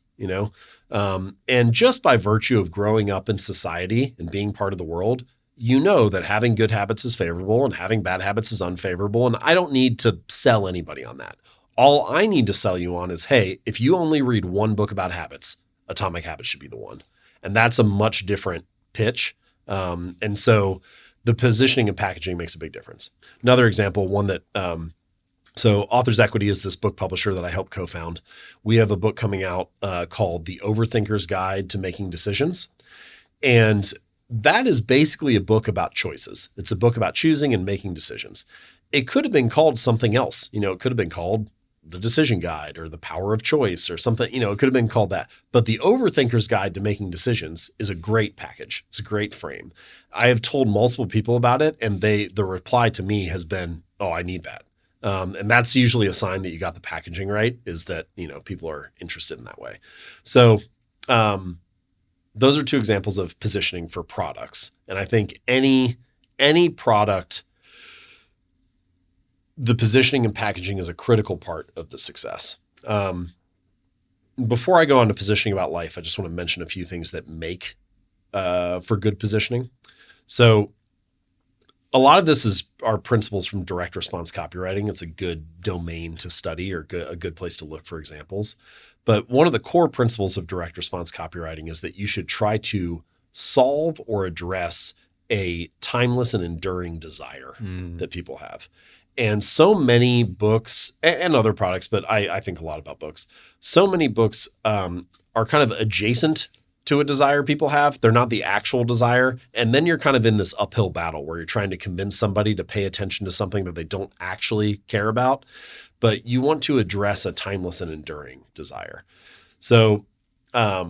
S2: and just by virtue of growing up in society and being part of the world, you know that having good habits is favorable and having bad habits is unfavorable. And I don't need to sell anybody on that. All I need to sell you on is, hey, if you only read one book about habits, Atomic Habits should be the one. And that's a much different pitch. And so the positioning and packaging makes a big difference. Another example, one that, so Authors Equity is this book publisher that I helped co-found. We have a book coming out called The Overthinker's Guide to Making Decisions. And that is basically a book about choices. It's a book about choosing and making decisions. It could have been called something else. It could have been called The Decision Guide or The Power of Choice or something. It could have been called that. But The Overthinker's Guide to Making Decisions is a great package. It's a great frame. I have told multiple people about it, and the reply to me has been, oh, I need that. And that's usually a sign that you got the packaging right, is that, people are interested in that way. So those are two examples of positioning for products. And I think any product, the positioning and packaging is a critical part of the success. Before I go on to positioning about life, I just want to mention a few things that make for good positioning. So a lot of this are principles from direct response copywriting. It's a good domain to study or a good place to look for examples. But one of the core principles of direct response copywriting is that you should try to solve or address a timeless and enduring desire that people have. And so many books and other products, but I think a lot about books. So many books are kind of adjacent to a desire people have. They're not the actual desire. And then you're kind of in this uphill battle where you're trying to convince somebody to pay attention to something that they don't actually care about. But you want to address a timeless and enduring desire. So a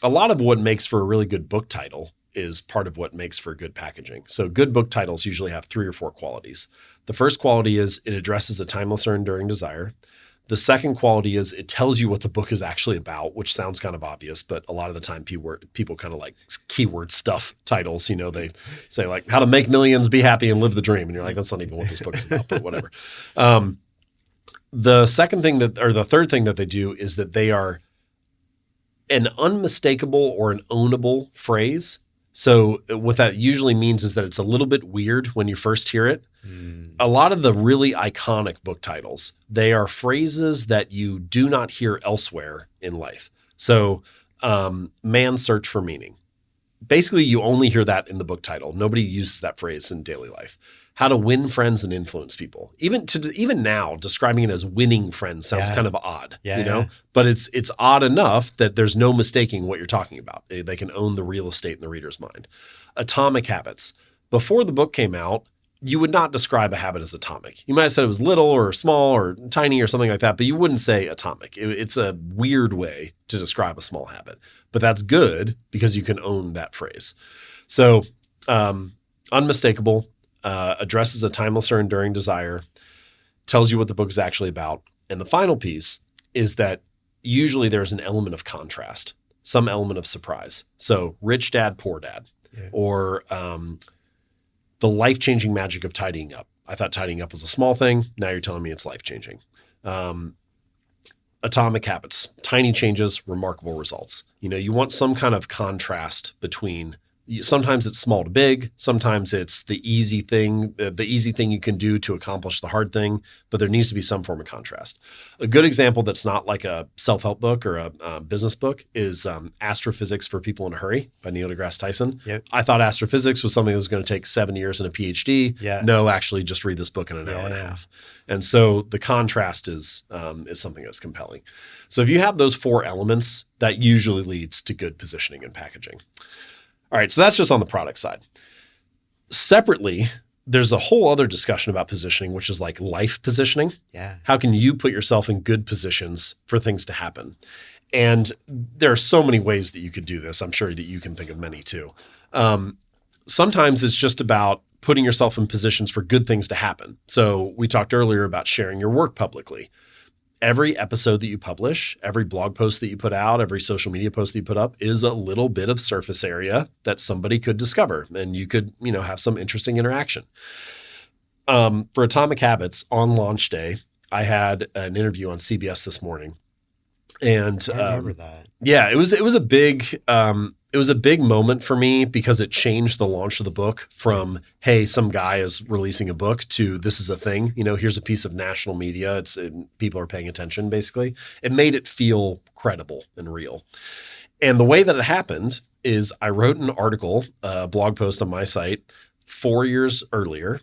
S2: lot of what makes for a really good book title is part of what makes for good packaging. So good book titles usually have 3 or 4 qualities. The first quality is it addresses a timeless or enduring desire. The second quality is it tells you what the book is actually about, which sounds kind of obvious, but a lot of the time people kind of like keyword stuff titles. They say like how to make millions, be happy, and live the dream. And you're like, that's not even what this book is about, but whatever. The third thing that they do is that they are an unmistakable or an ownable phrase. So what that usually means is that it's a little bit weird when you first hear it. A lot of the really iconic book titles, they are phrases that you do not hear elsewhere in life. So Man's Search for Meaning. Basically, you only hear that in the book title. Nobody uses that phrase in daily life. How to Win Friends and Influence People. Even now, describing it as winning friends sounds kind of odd, But it's odd enough that there's no mistaking what you're talking about. They can own the real estate in the reader's mind. Atomic Habits. Before the book came out, you would not describe a habit as atomic. You might have said it was little or small or tiny or something like that, but you wouldn't say atomic. It's a weird way to describe a small habit, but that's good because you can own that phrase. So unmistakable, addresses a timeless or enduring desire, tells you what the book is actually about. And the final piece is that usually there's an element of contrast, some element of surprise. So Rich Dad, Poor Dad, or the life-changing magic of tidying up. I thought tidying up was a small thing. Now you're telling me it's life-changing. Atomic Habits, tiny changes, remarkable results. You want some kind of contrast between Sometimes it's small to big. Sometimes it's the easy thing you can do to accomplish the hard thing, but there needs to be some form of contrast. A good example that's not like a self-help book or a business book is Astrophysics for People in a Hurry by Neil deGrasse Tyson.
S1: Yep.
S2: I thought astrophysics was something that was going to take 7 years and a PhD.
S1: Yeah.
S2: No, actually just read this book in an hour and a half. And so the contrast is something that's compelling. So if you have those 4 elements, that usually leads to good positioning and packaging. All right, so that's just on the product side. Separately, there's a whole other discussion about positioning, which is like life positioning.
S1: Yeah.
S2: How can you put yourself in good positions for things to happen? And there are so many ways that you could do this. I'm sure that you can think of many too. Sometimes it's just about putting yourself in positions for good things to happen. So we talked earlier about sharing your work publicly. Every episode that you publish, every blog post that you put out, every social media post that you put up is a little bit of surface area that somebody could discover, and you could, have some interesting interaction. For Atomic Habits on launch day, I had an interview on CBS this morning, and
S1: I remember that.
S2: Yeah, it was a big moment for me because it changed the launch of the book from, hey, some guy is releasing a book to this is a thing. Here's a piece of national media. People are paying attention, basically. It made it feel credible and real. And the way that it happened is I wrote an article, a blog post on my site 4 years earlier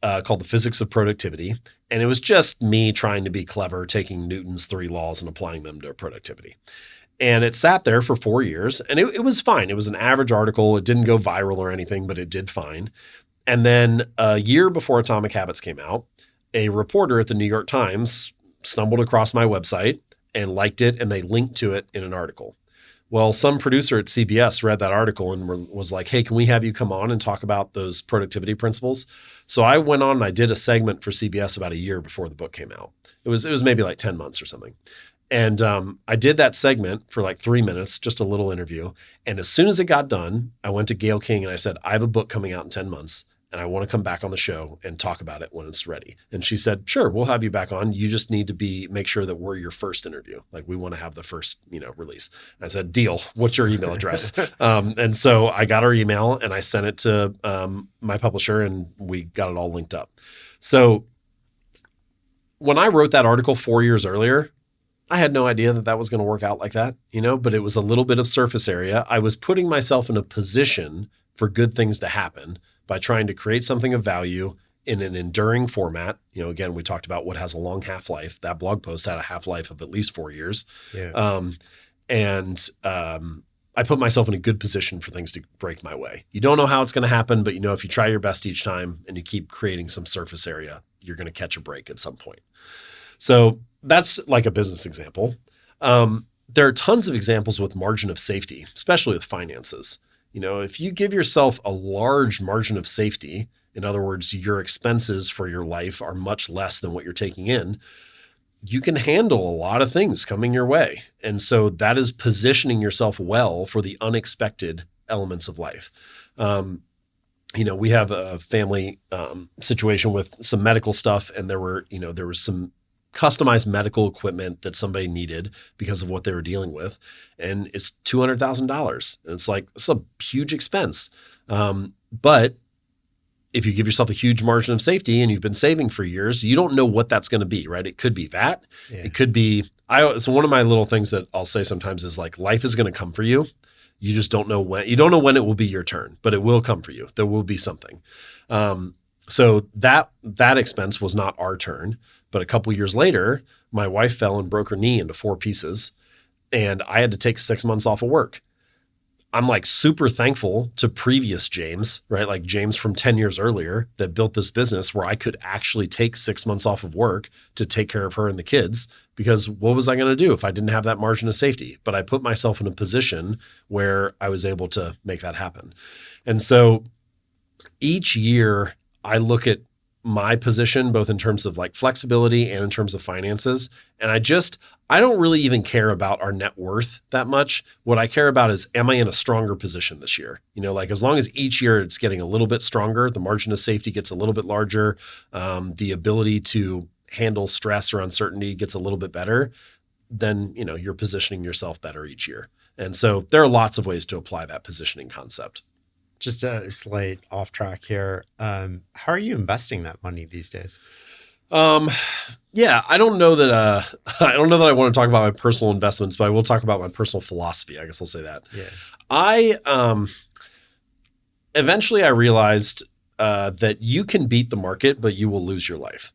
S2: called The Physics of Productivity. And it was just me trying to be clever, taking Newton's 3 laws and applying them to productivity. And it sat there for 4 years, and it was fine. It was an average article. It didn't go viral or anything, but it did fine. And then a year before Atomic Habits came out, a reporter at the New York Times stumbled across my website and liked it, and they linked to it in an article. Well, some producer at CBS read that article and was like, hey, can we have you come on and talk about those productivity principles? So I went on and I did a segment for CBS about a year before the book came out. It was maybe like 10 months or something. And I did that segment for like 3 minutes, just a little interview. And as soon as it got done, I went to Gayle King and I said, I have a book coming out in 10 months and I want to come back on the show and talk about it when it's ready. And she said, sure, we'll have you back on. You just need to make sure that we're your first interview. Like we want to have the first, release. And I said, deal. What's your email address? And so I got her email and I sent it to my publisher and we got it all linked up. So when I wrote that article 4 years earlier, I had no idea that was going to work out like that, but it was a little bit of surface area. I was putting myself in a position for good things to happen by trying to create something of value in an enduring format. Again, we talked about what has a long half-life. That blog post had a half-life of at least 4 years.
S1: Yeah.
S2: I put myself in a good position for things to break my way. You don't know how it's going to happen, but if you try your best each time and you keep creating some surface area, you're going to catch a break at some point. So that's like a business example. There are tons of examples with margin of safety, especially with finances. If you give yourself a large margin of safety, in other words, your expenses for your life are much less than what you're taking in, you can handle a lot of things coming your way. And so that is positioning yourself well for the unexpected elements of life. We have a family situation with some medical stuff, and there was some customized medical equipment that somebody needed because of what they were dealing with. And it's $200,000. And it's like, it's a huge expense. But if you give yourself a huge margin of safety and you've been saving for years, you don't know what that's going to be, right? It could be that. Yeah. It could be, so one of my little things that I'll say sometimes is like, life is going to come for you. You just don't know when. You don't know when it will be your turn, but it will come for you. There will be something. So that expense was not our turn. But a couple years later, my wife fell and broke her knee into 4 pieces, and I had to take 6 months off of work. I'm like super thankful to previous James, right? Like James from 10 years earlier that built this business where I could actually take 6 months off of work to take care of her and the kids, because what was I going to do if I didn't have that margin of safety? But I put myself in a position where I was able to make that happen. And so each year I look at my position, both in terms of like flexibility and in terms of finances. And I don't really even care about our net worth that much. What I care about is, am I in a stronger position this year? Like as long as each year it's getting a little bit stronger, the margin of safety gets a little bit larger, the ability to handle stress or uncertainty gets a little bit better, then, you're positioning yourself better each year. And so there are lots of ways to apply that positioning concept.
S1: Just a slight off track here. How are you investing that money these days?
S2: Yeah, I don't know that I don't know that I want to talk about my personal investments, but I will talk about my personal philosophy. I guess I'll say that.
S1: Yeah.
S2: I eventually I realized that you can beat the market, but you will lose your life.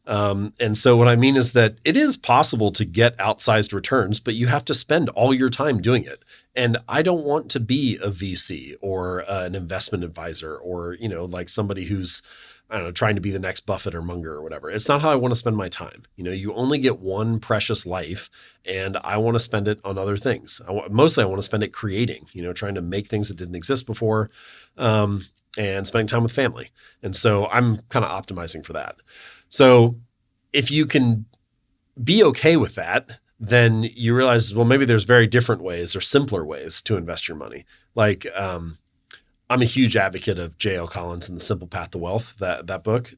S2: And so what I mean is that it is possible to get outsized returns, but you have to spend all your time doing it. And I don't want to be a VC or an investment advisor or, you know, like somebody who's, I don't know, trying to be the next Buffett or Munger or whatever. It's not how I want to spend my time. You know, you only get one precious life, and I want to spend it on other things. Mostly I want to spend it creating, you know, trying to make things that didn't exist before, and spending time with family. And so I'm kind of optimizing for that. So if you can be okay with that, then you realize, well, maybe there's very different ways or simpler ways to invest your money. Like, I'm a huge advocate of J.L. Collins and The Simple Path to Wealth, that book.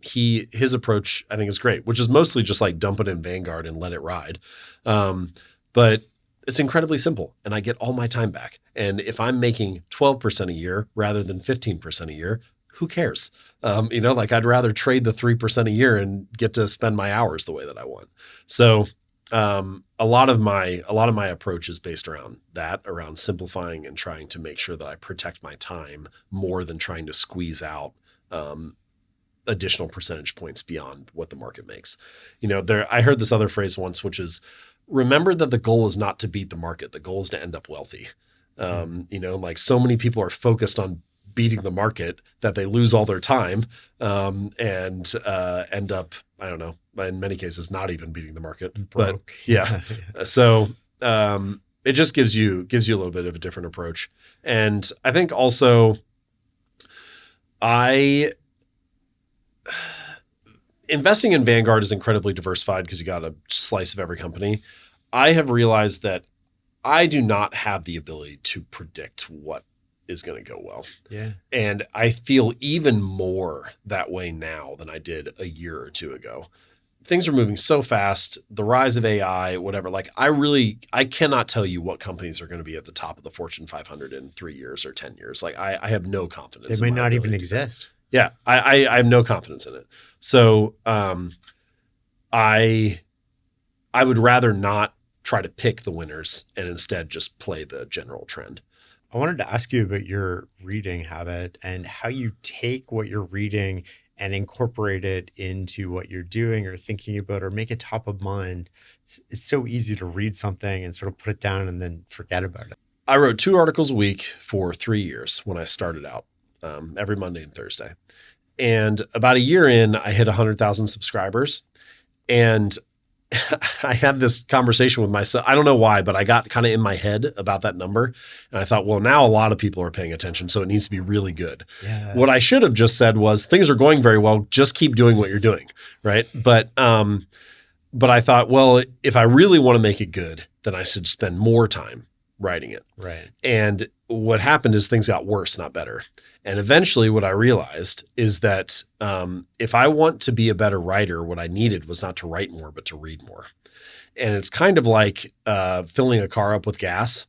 S2: His approach, I think, is great, which is mostly just like dump it in Vanguard and let it ride. But it's incredibly simple, and I get all my time back. And if I'm making 12% a year rather than 15% a year, who cares? You know, like I'd rather trade the 3% a year and get to spend my hours the way that I want. So a lot of my approach is based around that, around simplifying and trying to make sure that I protect my time more than trying to squeeze out additional percentage points beyond what the market makes. You know, I heard this other phrase once, which is, remember that the goal is not to beat the market. The goal is to end up wealthy. You know, like so many people are focused on beating the market that they lose all their time and end up, I don't know, in many cases, not even beating the market.
S1: Broke.
S2: But yeah. So it just gives you a little bit of a different approach. And I think also investing in Vanguard is incredibly diversified because you got a slice of every company. I have realized that I do not have the ability to predict what is going to go well.
S1: Yeah.
S2: And I feel even more that way now than I did a year or two ago. Things are moving so fast, the rise of AI, whatever. Like I cannot tell you what companies are going to be at the top of the Fortune 500 in 3 years or 10 years. Like I have no confidence.
S1: They may not even exist.
S2: Yeah. I have no confidence in it. So I would rather not try to pick the winners and instead just play the general trend.
S1: I wanted to ask you about your reading habit and how you take what you're reading and incorporate it into what you're doing or thinking about or make it top of mind. It's so easy to read something and sort of put it down and then forget about it.
S2: I wrote 2 articles a week for 3 years when I started out, every Monday and Thursday. And about a year in, I hit 100,000 subscribers. And I had this conversation with myself. I don't know why, but I got kind of in my head about that number. And I thought, well, now a lot of people are paying attention, so it needs to be really good.
S1: Yeah.
S2: What I should have just said was, things are going very well. Just keep doing what you're doing, right? But I thought, well, if I really want to make it good, then I should spend more time writing it.
S1: Right.
S2: And what happened is things got worse, not better. And eventually what I realized is that if I want to be a better writer, what I needed was not to write more, but to read more. And it's kind of like filling a car up with gas.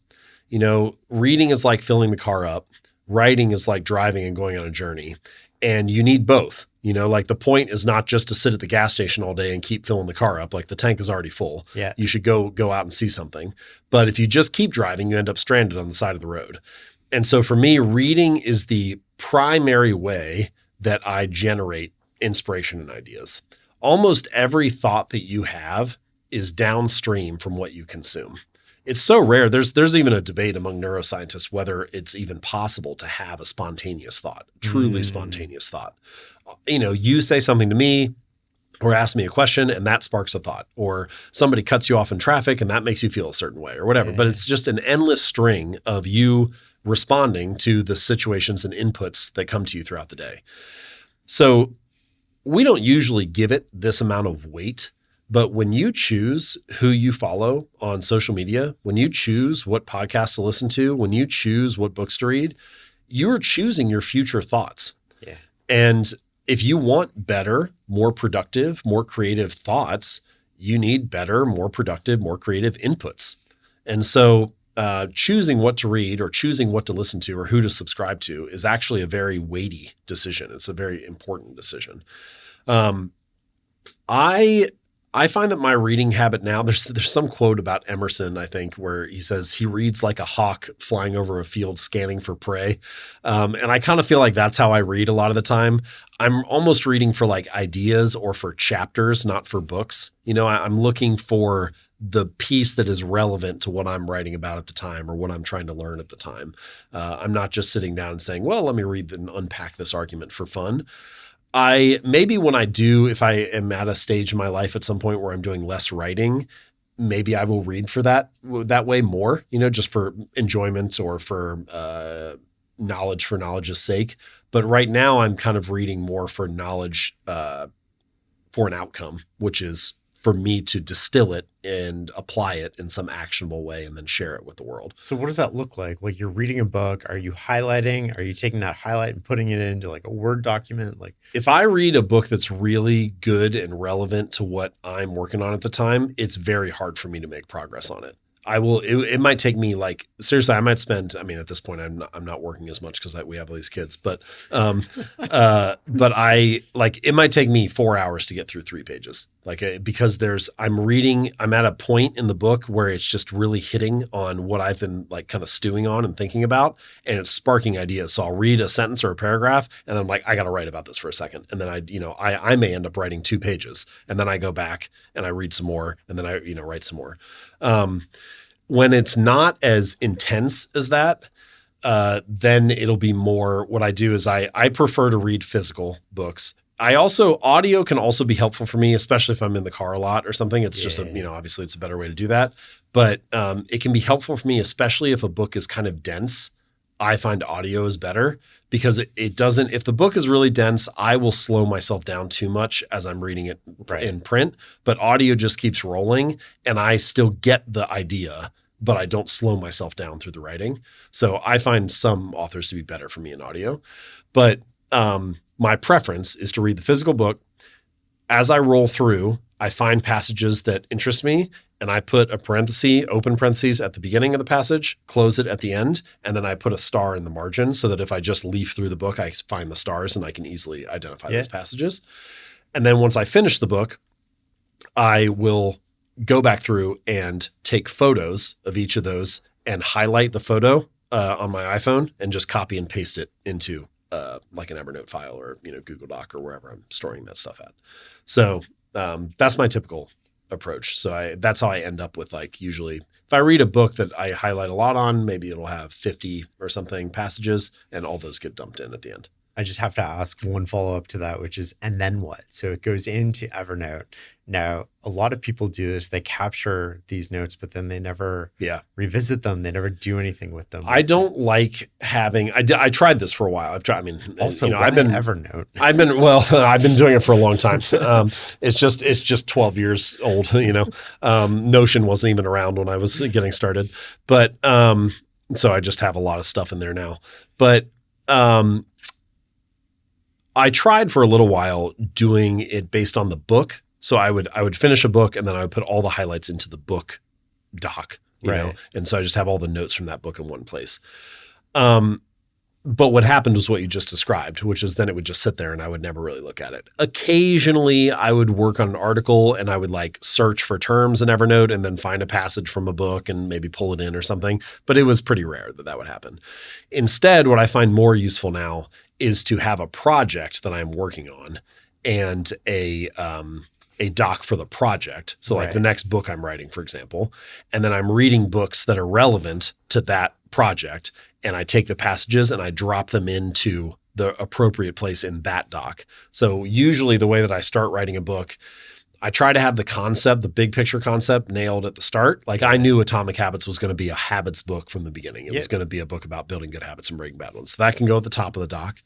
S2: You know, reading is like filling the car up. Writing is like driving and going on a journey. And you need both. You know, like the point is not just to sit at the gas station all day and keep filling the car up. Like the tank is already full.
S1: Yeah.
S2: You should go out and see something. But if you just keep driving, you end up stranded on the side of the road. And so for me, reading is the primary way that I generate inspiration and ideas. Almost every thought that you have is downstream from what you consume. It's so rare. There's even a debate among neuroscientists whether it's even possible to have a spontaneous thought, truly spontaneous thought. You know, you say something to me or ask me a question and that sparks a thought, or somebody cuts you off in traffic and that makes you feel a certain way or whatever.
S1: Yeah.
S2: But it's just an endless string of you responding to the situations and inputs that come to you throughout the day. So we don't usually give it this amount of weight, but when you choose who you follow on social media, when you choose what podcasts to listen to, when you choose what books to read, you are choosing your future thoughts.
S1: Yeah.
S2: And if you want better, more productive, more creative thoughts, you need better, more productive, more creative inputs. And so choosing what to read or choosing what to listen to or who to subscribe to is actually a very weighty decision. It's a very important decision. I find that my reading habit now, there's some quote about Emerson, I think, where he says he reads like a hawk flying over a field scanning for prey. And I kind of feel like that's how I read a lot of the time. I'm almost reading for like ideas or for chapters, not for books. I'm looking for the piece that is relevant to what I'm writing about at the time or what I'm trying to learn at the time. I'm not just sitting down and saying, well, let me read and unpack this argument for fun. If I am at a stage in my life at some point where I'm doing less writing, maybe I will read for that way more, just for enjoyment or for knowledge's sake. But right now I'm kind of reading more for knowledge for an outcome, which is for me to distill it and apply it in some actionable way and then share it with the world.
S1: So what does that look like? Like you're reading a book, are you highlighting? Are you taking that highlight and putting it into like a Word document? Like
S2: if I read a book that's really good and relevant to what I'm working on at the time, it's very hard for me to make progress on it. It might take me like, seriously, I might spend, at this point, I'm not working as much because we have all these kids, but it might take me 4 hours to get through 3 pages. Because I'm at a point in the book where it's just really hitting on what I've been like kind of stewing on and thinking about, and it's sparking ideas. So I'll read a sentence or a paragraph and then I'm like, I got to write about this for a second. And then I may end up writing 2 pages and then I go back and I read some more and then I, write some more. When it's not as intense as that, then it'll be more what I do is I prefer to read physical books. Audio can also be helpful for me, especially if I'm in the car a lot or something. It's just, obviously it's a better way to do that. But it can be helpful for me, especially if a book is kind of dense. I find audio is better because it doesn't, if the book is really dense, I will slow myself down too much as I'm reading it in print, but audio just keeps rolling and I still get the idea, but I don't slow myself down through the writing. So I find some authors to be better for me in audio, but my preference is to read the physical book. As I roll through, I find passages that interest me and I put a open parentheses at the beginning of the passage, close it at the end, and then I put a star in the margin so that if I just leaf through the book, I find the stars and I can easily identify those passages. And then once I finish the book, I will go back through and take photos of each of those and highlight the photo on my iPhone and just copy and paste it into like an Evernote file or Google Doc or wherever I'm storing that stuff at. So that's my typical approach. So that's how I end up with usually if I read a book that I highlight a lot on, maybe it'll have 50 or something passages and all those get dumped in at the end.
S1: I just have to ask one follow-up to that, which is, and then what? So it goes into Evernote. Now, a lot of people do this. They capture these notes, but then they never revisit them. They never do anything with them.
S2: I don't like having, I tried this for a while. I've been
S1: Evernote.
S2: I've been doing it for a long time. It's just 12 years old, Notion wasn't even around when I was getting started, but so I just have a lot of stuff in there now, but I tried for a little while doing it based on the book. So I would finish a book and then I would put all the highlights into the book doc, you know? And so I just have all the notes from that book in one place. But what happened was what you just described, which is then it would just sit there and I would never really look at it. Occasionally I would work on an article and I would search for terms in Evernote and then find a passage from a book and maybe pull it in or something. But it was pretty rare that would happen. Instead, what I find more useful now is to have a project that I'm working on and a doc for the project. So the next book I'm writing, for example, and then I'm reading books that are relevant to that project. And I take the passages and I drop them into the appropriate place in that doc. So usually the way that I start writing a book, I try to have the big picture concept nailed at the start. I knew Atomic Habits was going to be a habits book from the beginning. It was going to be a book about building good habits and breaking bad ones. So that can go at the top of the doc.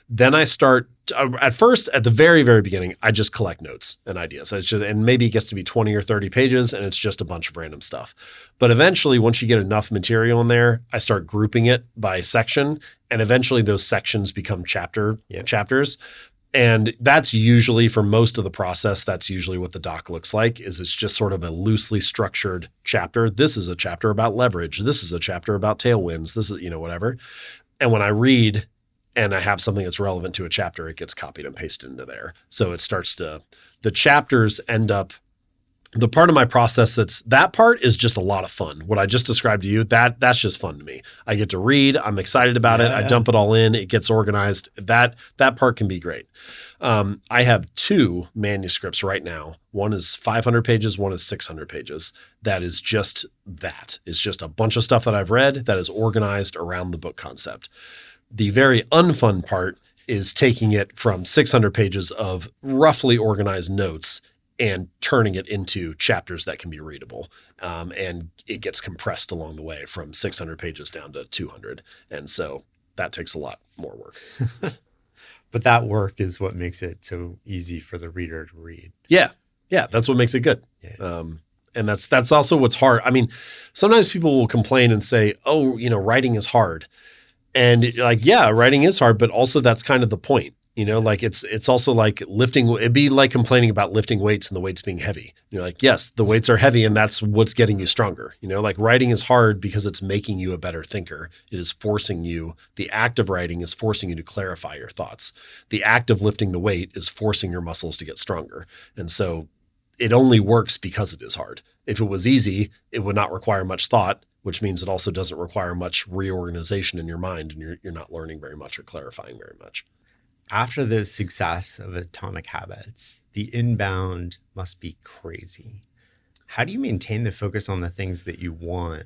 S2: Then I start at the very, very beginning, I just collect notes and ideas. And maybe it gets to be 20 or 30 pages and it's just a bunch of random stuff. But eventually, once you get enough material in there, I start grouping it by section. And eventually those sections become chapters. And that's usually, for most of the process, that's usually what the doc looks like, is it's just sort of a loosely structured chapter. This is a chapter about leverage. This is a chapter about tailwinds. This is, whatever. And when I read and I have something that's relevant to a chapter, it gets copied and pasted into there. So it starts to, the chapters end up, the part of my process that part is just a lot of fun. What I just described to you, that's just fun to me. I get to read, I'm excited about it. I dump it all in, it gets organized. That part can be great. I have 2 manuscripts right now. One is 500 pages, one is 600 pages. That is just that. It's just a bunch of stuff that I've read that is organized around the book concept. The very unfun part is taking it from 600 pages of roughly organized notes and turning it into chapters that can be readable. And it gets compressed along the way from 600 pages down to 200. And so that takes a lot more work.
S1: But that work is what makes it so easy for the reader to read.
S2: Yeah. Yeah. That's what makes it good.
S1: Yeah.
S2: And that's also what's hard. I mean, sometimes people will complain and say, oh, writing is hard. And like, yeah, writing is hard, but also that's kind of the point. Like it's also like lifting. It'd be like complaining about lifting weights and the weights being heavy. You're like, yes, the weights are heavy and that's what's getting you stronger. Like writing is hard because it's making you a better thinker. It is forcing you. The act of writing is forcing you to clarify your thoughts. The act of lifting the weight is forcing your muscles to get stronger. And so it only works because it is hard. If it was easy, it would not require much thought, which means it also doesn't require much reorganization in your mind, and you're not learning very much or clarifying very much.
S1: After the success of Atomic Habits, the inbound must be crazy. How do you maintain the focus on the things that you want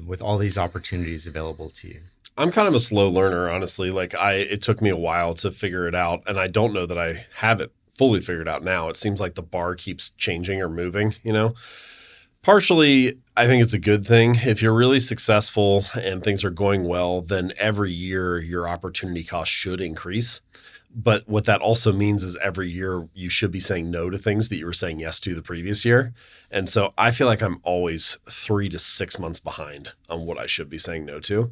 S1: with all these opportunities available to you?
S2: I'm kind of a slow learner, honestly. Like it took me a while to figure it out, and I don't know that I have it fully figured out now. It seems like the bar keeps changing or moving, Partially, I think it's a good thing. If you're really successful and things are going well, then every year your opportunity cost should increase. But what that also means is every year you should be saying no to things that you were saying yes to the previous year. And so I feel like I'm always 3 to 6 months behind on what I should be saying no to.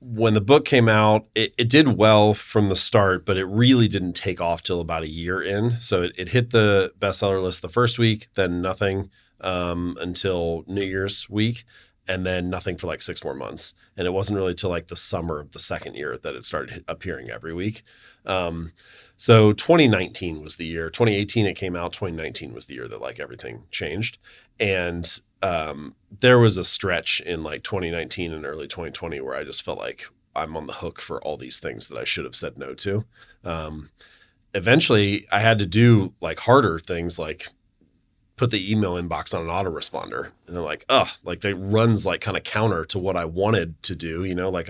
S2: When the book came out, it did well from the start, but it really didn't take off till about a year in. So it hit the bestseller list the first week, then nothing until New Year's week, and then nothing for like 6 more months. And it wasn't really till like the summer of the second year that it started appearing every week. So 2019 was the year. 2018 it came out. 2019 was the year that like everything changed. And there was a stretch in like 2019 and early 2020 where I just felt like I'm on the hook for all these things that I should have said no to. Eventually I had to do like harder things, like put the email inbox on an autoresponder, and they're like, like that runs like kind of counter to what I wanted to do. Like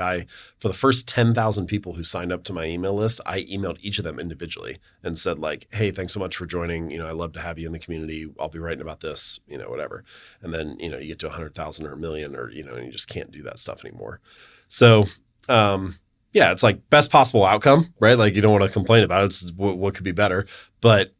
S2: for the first 10,000 people who signed up to my email list, I emailed each of them individually and said like, hey, thanks so much for joining. I'd love to have you in the community. I'll be writing about this, whatever. And then, you get to 100,000 or a million or, and you just can't do that stuff anymore. So, yeah, it's like best possible outcome, right? Like you don't want to complain about it. It's what could be better. But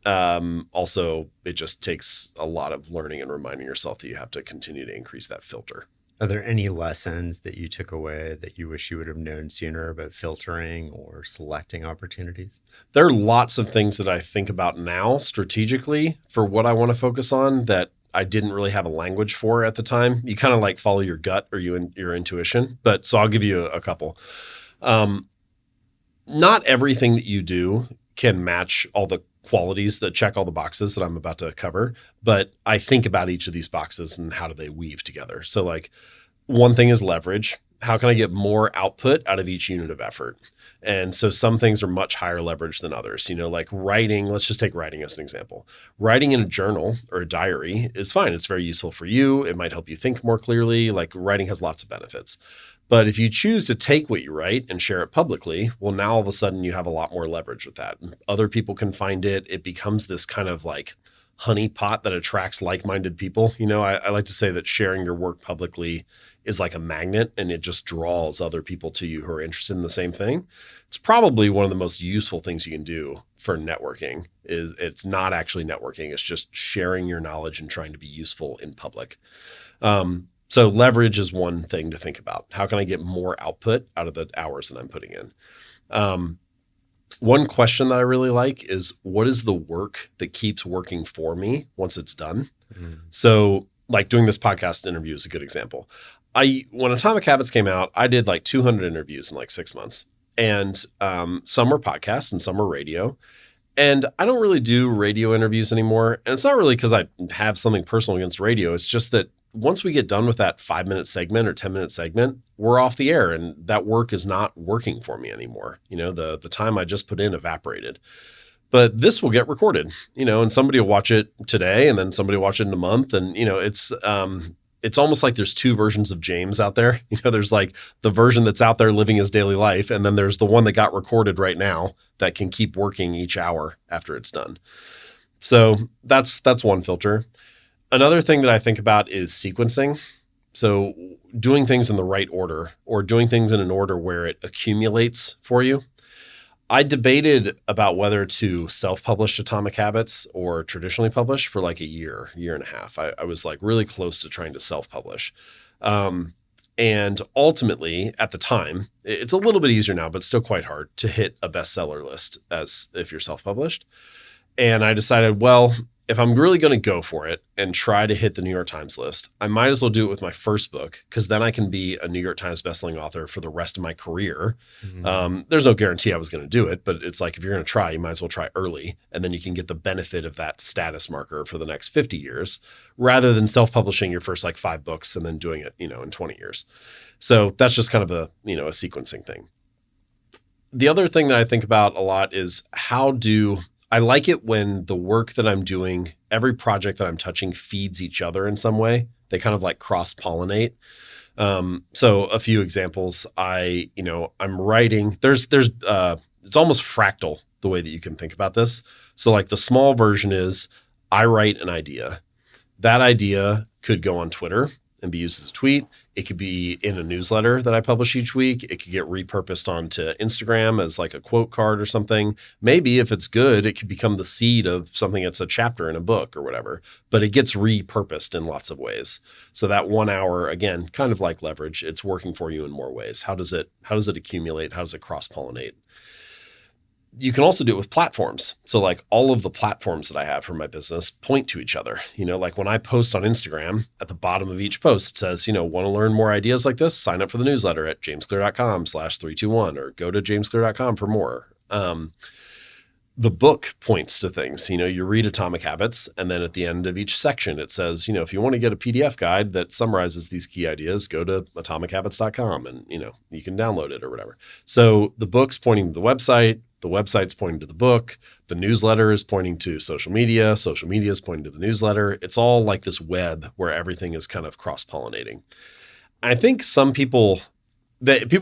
S2: also it just takes a lot of learning and reminding yourself that you have to continue to increase that filter.
S1: Are there any lessons that you took away that you wish you would have known sooner about filtering or selecting opportunities?
S2: There are lots of things that I think about now strategically for what I want to focus on that I didn't really have a language for at the time. You kind of like follow your gut or your intuition. But so I'll give you a couple. Not everything that you do can match all the qualities that check all the boxes that I'm about to cover, but I think about each of these boxes and how do they weave together. So like one thing is leverage. How can I get more output out of each unit of effort? And so some things are much higher leverage than others, like writing. Let's just take writing as an example. Writing in a journal or a diary is fine. It's very useful for you. It might help you think more clearly. Like writing has lots of benefits. But if you choose to take what you write and share it publicly, well, now all of a sudden you have a lot more leverage with that. Other people can find it. It becomes this kind of like honey pot that attracts like-minded people. I like to say that sharing your work publicly is like a magnet, and it just draws other people to you who are interested in the same thing. It's probably one of the most useful things you can do for networking. It's not actually networking. It's just sharing your knowledge and trying to be useful in public. So leverage is one thing to think about. How can I get more output out of the hours that I'm putting in? One question that I really like is, what is the work that keeps working for me once it's done?
S1: Mm.
S2: So like doing this podcast interview is a good example. When Atomic Habits came out, I did like 200 interviews in like 6 months. And some were podcasts and some were radio. And I don't really do radio interviews anymore. And it's not really because I have something personal against radio. It's just that once we get done with that 5-minute segment or 10-minute segment, we're off the air and that work is not working for me anymore. The time I just put in evaporated. But this will get recorded, and somebody will watch it today and then somebody will watch it in a month. And, it's almost like there's two versions of James out there. There's like the version that's out there living his daily life. And then there's the one that got recorded right now that can keep working each hour after it's done. So that's one filter. Another thing that I think about is sequencing. So doing things in the right order or doing things in an order where it accumulates for you. I debated about whether to self-publish Atomic Habits or traditionally publish for like a year and a half. I was like really close to trying to self-publish. And ultimately at the time, it's a little bit easier now, but still quite hard to hit a bestseller list as if you're self-published. And I decided, well, if I'm really going to go for it and try to hit the New York Times list, I might as well do it with my first book because then I can be a New York Times bestselling author for the rest of my career. Mm-hmm. There's no guarantee I was going to do it, but it's like if you're going to try, you might as well try early. And then you can get the benefit of that status marker for the next 50 years rather than self-publishing your first like 5 books and then doing it, in 20 years. So that's just kind of a sequencing thing. The other thing that I think about a lot is I like it when the work that I'm doing, every project that I'm touching feeds each other in some way. They kind of like cross-pollinate. So a few examples, I'm writing, it's almost fractal the way that you can think about this. So like the small version is I write an idea. That idea could go on Twitter and be used as a tweet. It could be in a newsletter that I publish each week. It could get repurposed onto Instagram as like a quote card or something. Maybe if it's good, it could become the seed of something that's a chapter in a book or whatever, but it gets repurposed in lots of ways. So that 1 hour, again, kind of like leverage, it's working for you in more ways. How does it accumulate? How does it cross-pollinate? You can also do it with platforms. So like all of the platforms that I have for my business point to each other. Like when I post on Instagram, at the bottom of each post, it says, want to learn more ideas like this? Sign up for the newsletter at jamesclear.com/321 or go to jamesclear.com for more. The book points to things. You read Atomic Habits, and then at the end of each section, it says, if you want to get a PDF guide that summarizes these key ideas, go to atomichabits.com and, you can download it or whatever. So the book's pointing to the website's pointing to the book, the newsletter is pointing to social media is pointing to the newsletter. It's all like this web where everything is kind of cross-pollinating. I think some people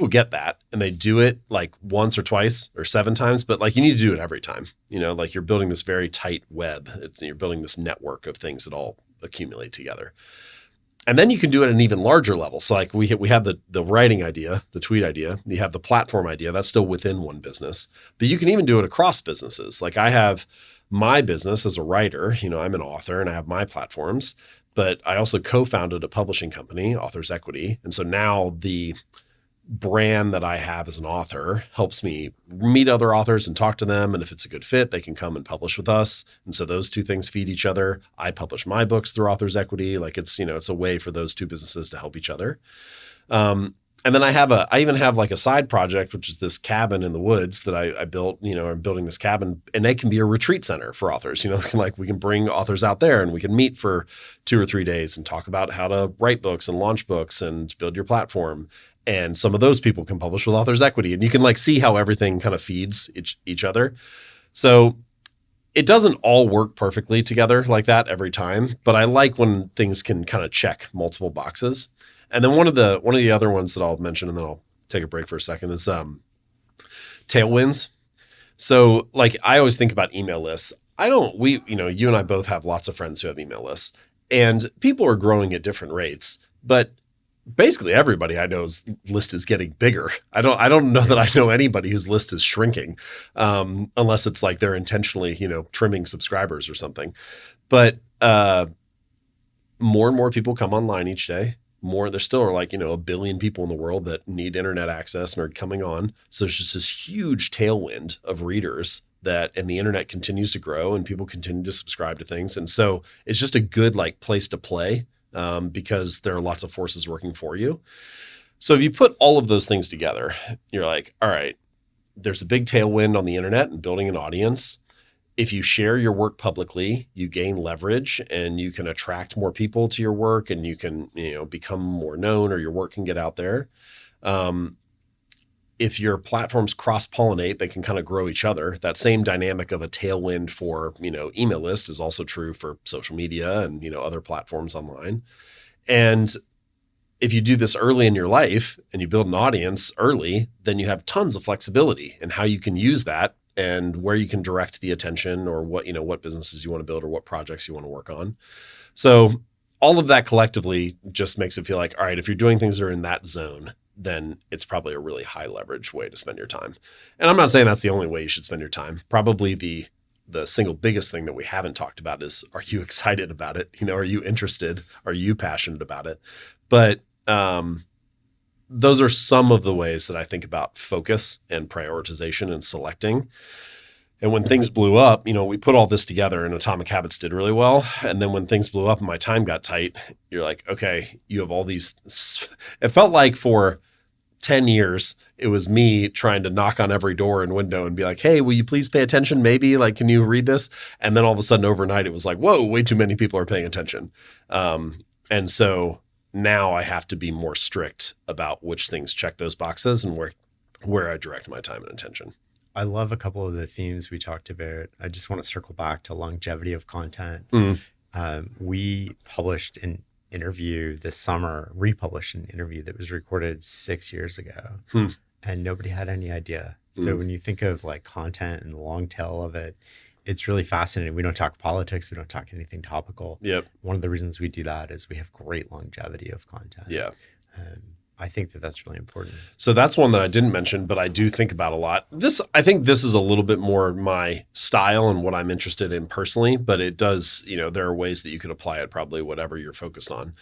S2: get that and they do it like once or twice or 7 times, but like you need to do it every time. Like you're building this very tight web. You're building this network of things that all accumulate together. And then you can do it at an even larger level. So like we have the writing idea, the tweet idea, you have the platform idea, that's still within one business, but you can even do it across businesses. Like I have my business as a writer, I'm an author and I have my platforms, but I also co-founded a publishing company, Authors Equity. And so now the brand that I have as an author helps me meet other authors and talk to them. And if it's a good fit, they can come and publish with us. And so those two things feed each other. I publish my books through Authors Equity. Like it's a way for those two businesses to help each other. And then I even have like a side project, which is this cabin in the woods that I built, I'm building this cabin, and it can be a retreat center for authors. We can bring authors out there and we can meet for 2 or 3 days and talk about how to write books and launch books and build your platform. And some of those people can publish with Authors Equity, and you can like see how everything kind of feeds each other. So it doesn't all work perfectly together like that every time, but I like when things can kind of check multiple boxes. And then one of the other ones that I'll mention, and then I'll take a break for a second, is tailwinds. So like I always think about email lists. You and I both have lots of friends who have email lists, and people are growing at different rates, but basically everybody I know's list is getting bigger. I don't know that I know anybody whose list is shrinking, unless it's like they're intentionally, trimming subscribers or something. But more and more people come online each day. there still are like, 1 billion people in the world that need internet access and are coming on. So there's just this huge tailwind of readers and the internet continues to grow and people continue to subscribe to things. And so it's just a good like place to play because there are lots of forces working for you. So if you put all of those things together, you're like, all right, there's a big tailwind on the internet and building an audience. If you share your work publicly, you gain leverage and you can attract more people to your work and you can, become more known or your work can get out there. If your platforms cross-pollinate, they can kind of grow each other. That same dynamic of a tailwind for, email list is also true for social media and, other platforms online. And if you do this early in your life and you build an audience early, then you have tons of flexibility in how you can use that and where you can direct the attention or what businesses you want to build or what projects you want to work on. So all of that collectively just makes it feel like, all right, if you're doing things that are in that zone, then it's probably a really high leverage way to spend your time. And I'm not saying that's the only way you should spend your time. Probably the single biggest thing that we haven't talked about is, are you excited about it? Are you interested? Are you passionate about it? But those are some of the ways that I think about focus and prioritization and selecting. And when things blew up, we put all this together and Atomic Habits did really well. And then when things blew up and my time got tight, you're like, okay, you have all these. It felt like for 10 years, it was me trying to knock on every door and window and be like, hey, will you please pay attention? Maybe like, can you read this? And then all of a sudden overnight, it was like, whoa, way too many people are paying attention. And so now I have to be more strict about which things check those boxes and where I direct my time and attention.
S1: I love a couple of the themes we talked about. I just want to circle back to longevity of content. We published an interview this summer, republished an interview that was recorded 6 years ago, and nobody had any idea. So when you think of like content and the long tail of it, it's really fascinating. We don't talk politics. We don't talk anything topical.
S2: Yep.
S1: One of the reasons we do that is we have great longevity of content.
S2: Yeah.
S1: I think that that's really important.
S2: So that's one that I didn't mention, but I do think about a lot. I think this is a little bit more my style and what I'm interested in personally, but it does, there are ways that you could apply it probably whatever you're focused on,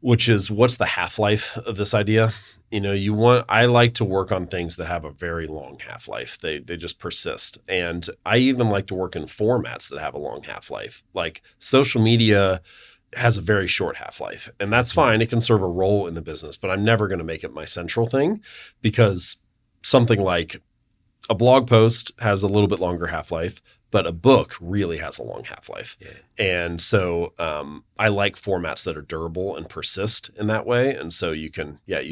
S2: which is what's the half-life of this idea? I like to work on things that have a very long half-life. They just persist. And I even like to work in formats that have a long half-life. Like social media has a very short half-life, and that's fine. It can serve a role in the business, but I'm never going to make it my central thing because something like a blog post has a little bit longer half-life, but a book really has a long half-life. Yeah. And so I like formats that are durable and persist in that way. And so you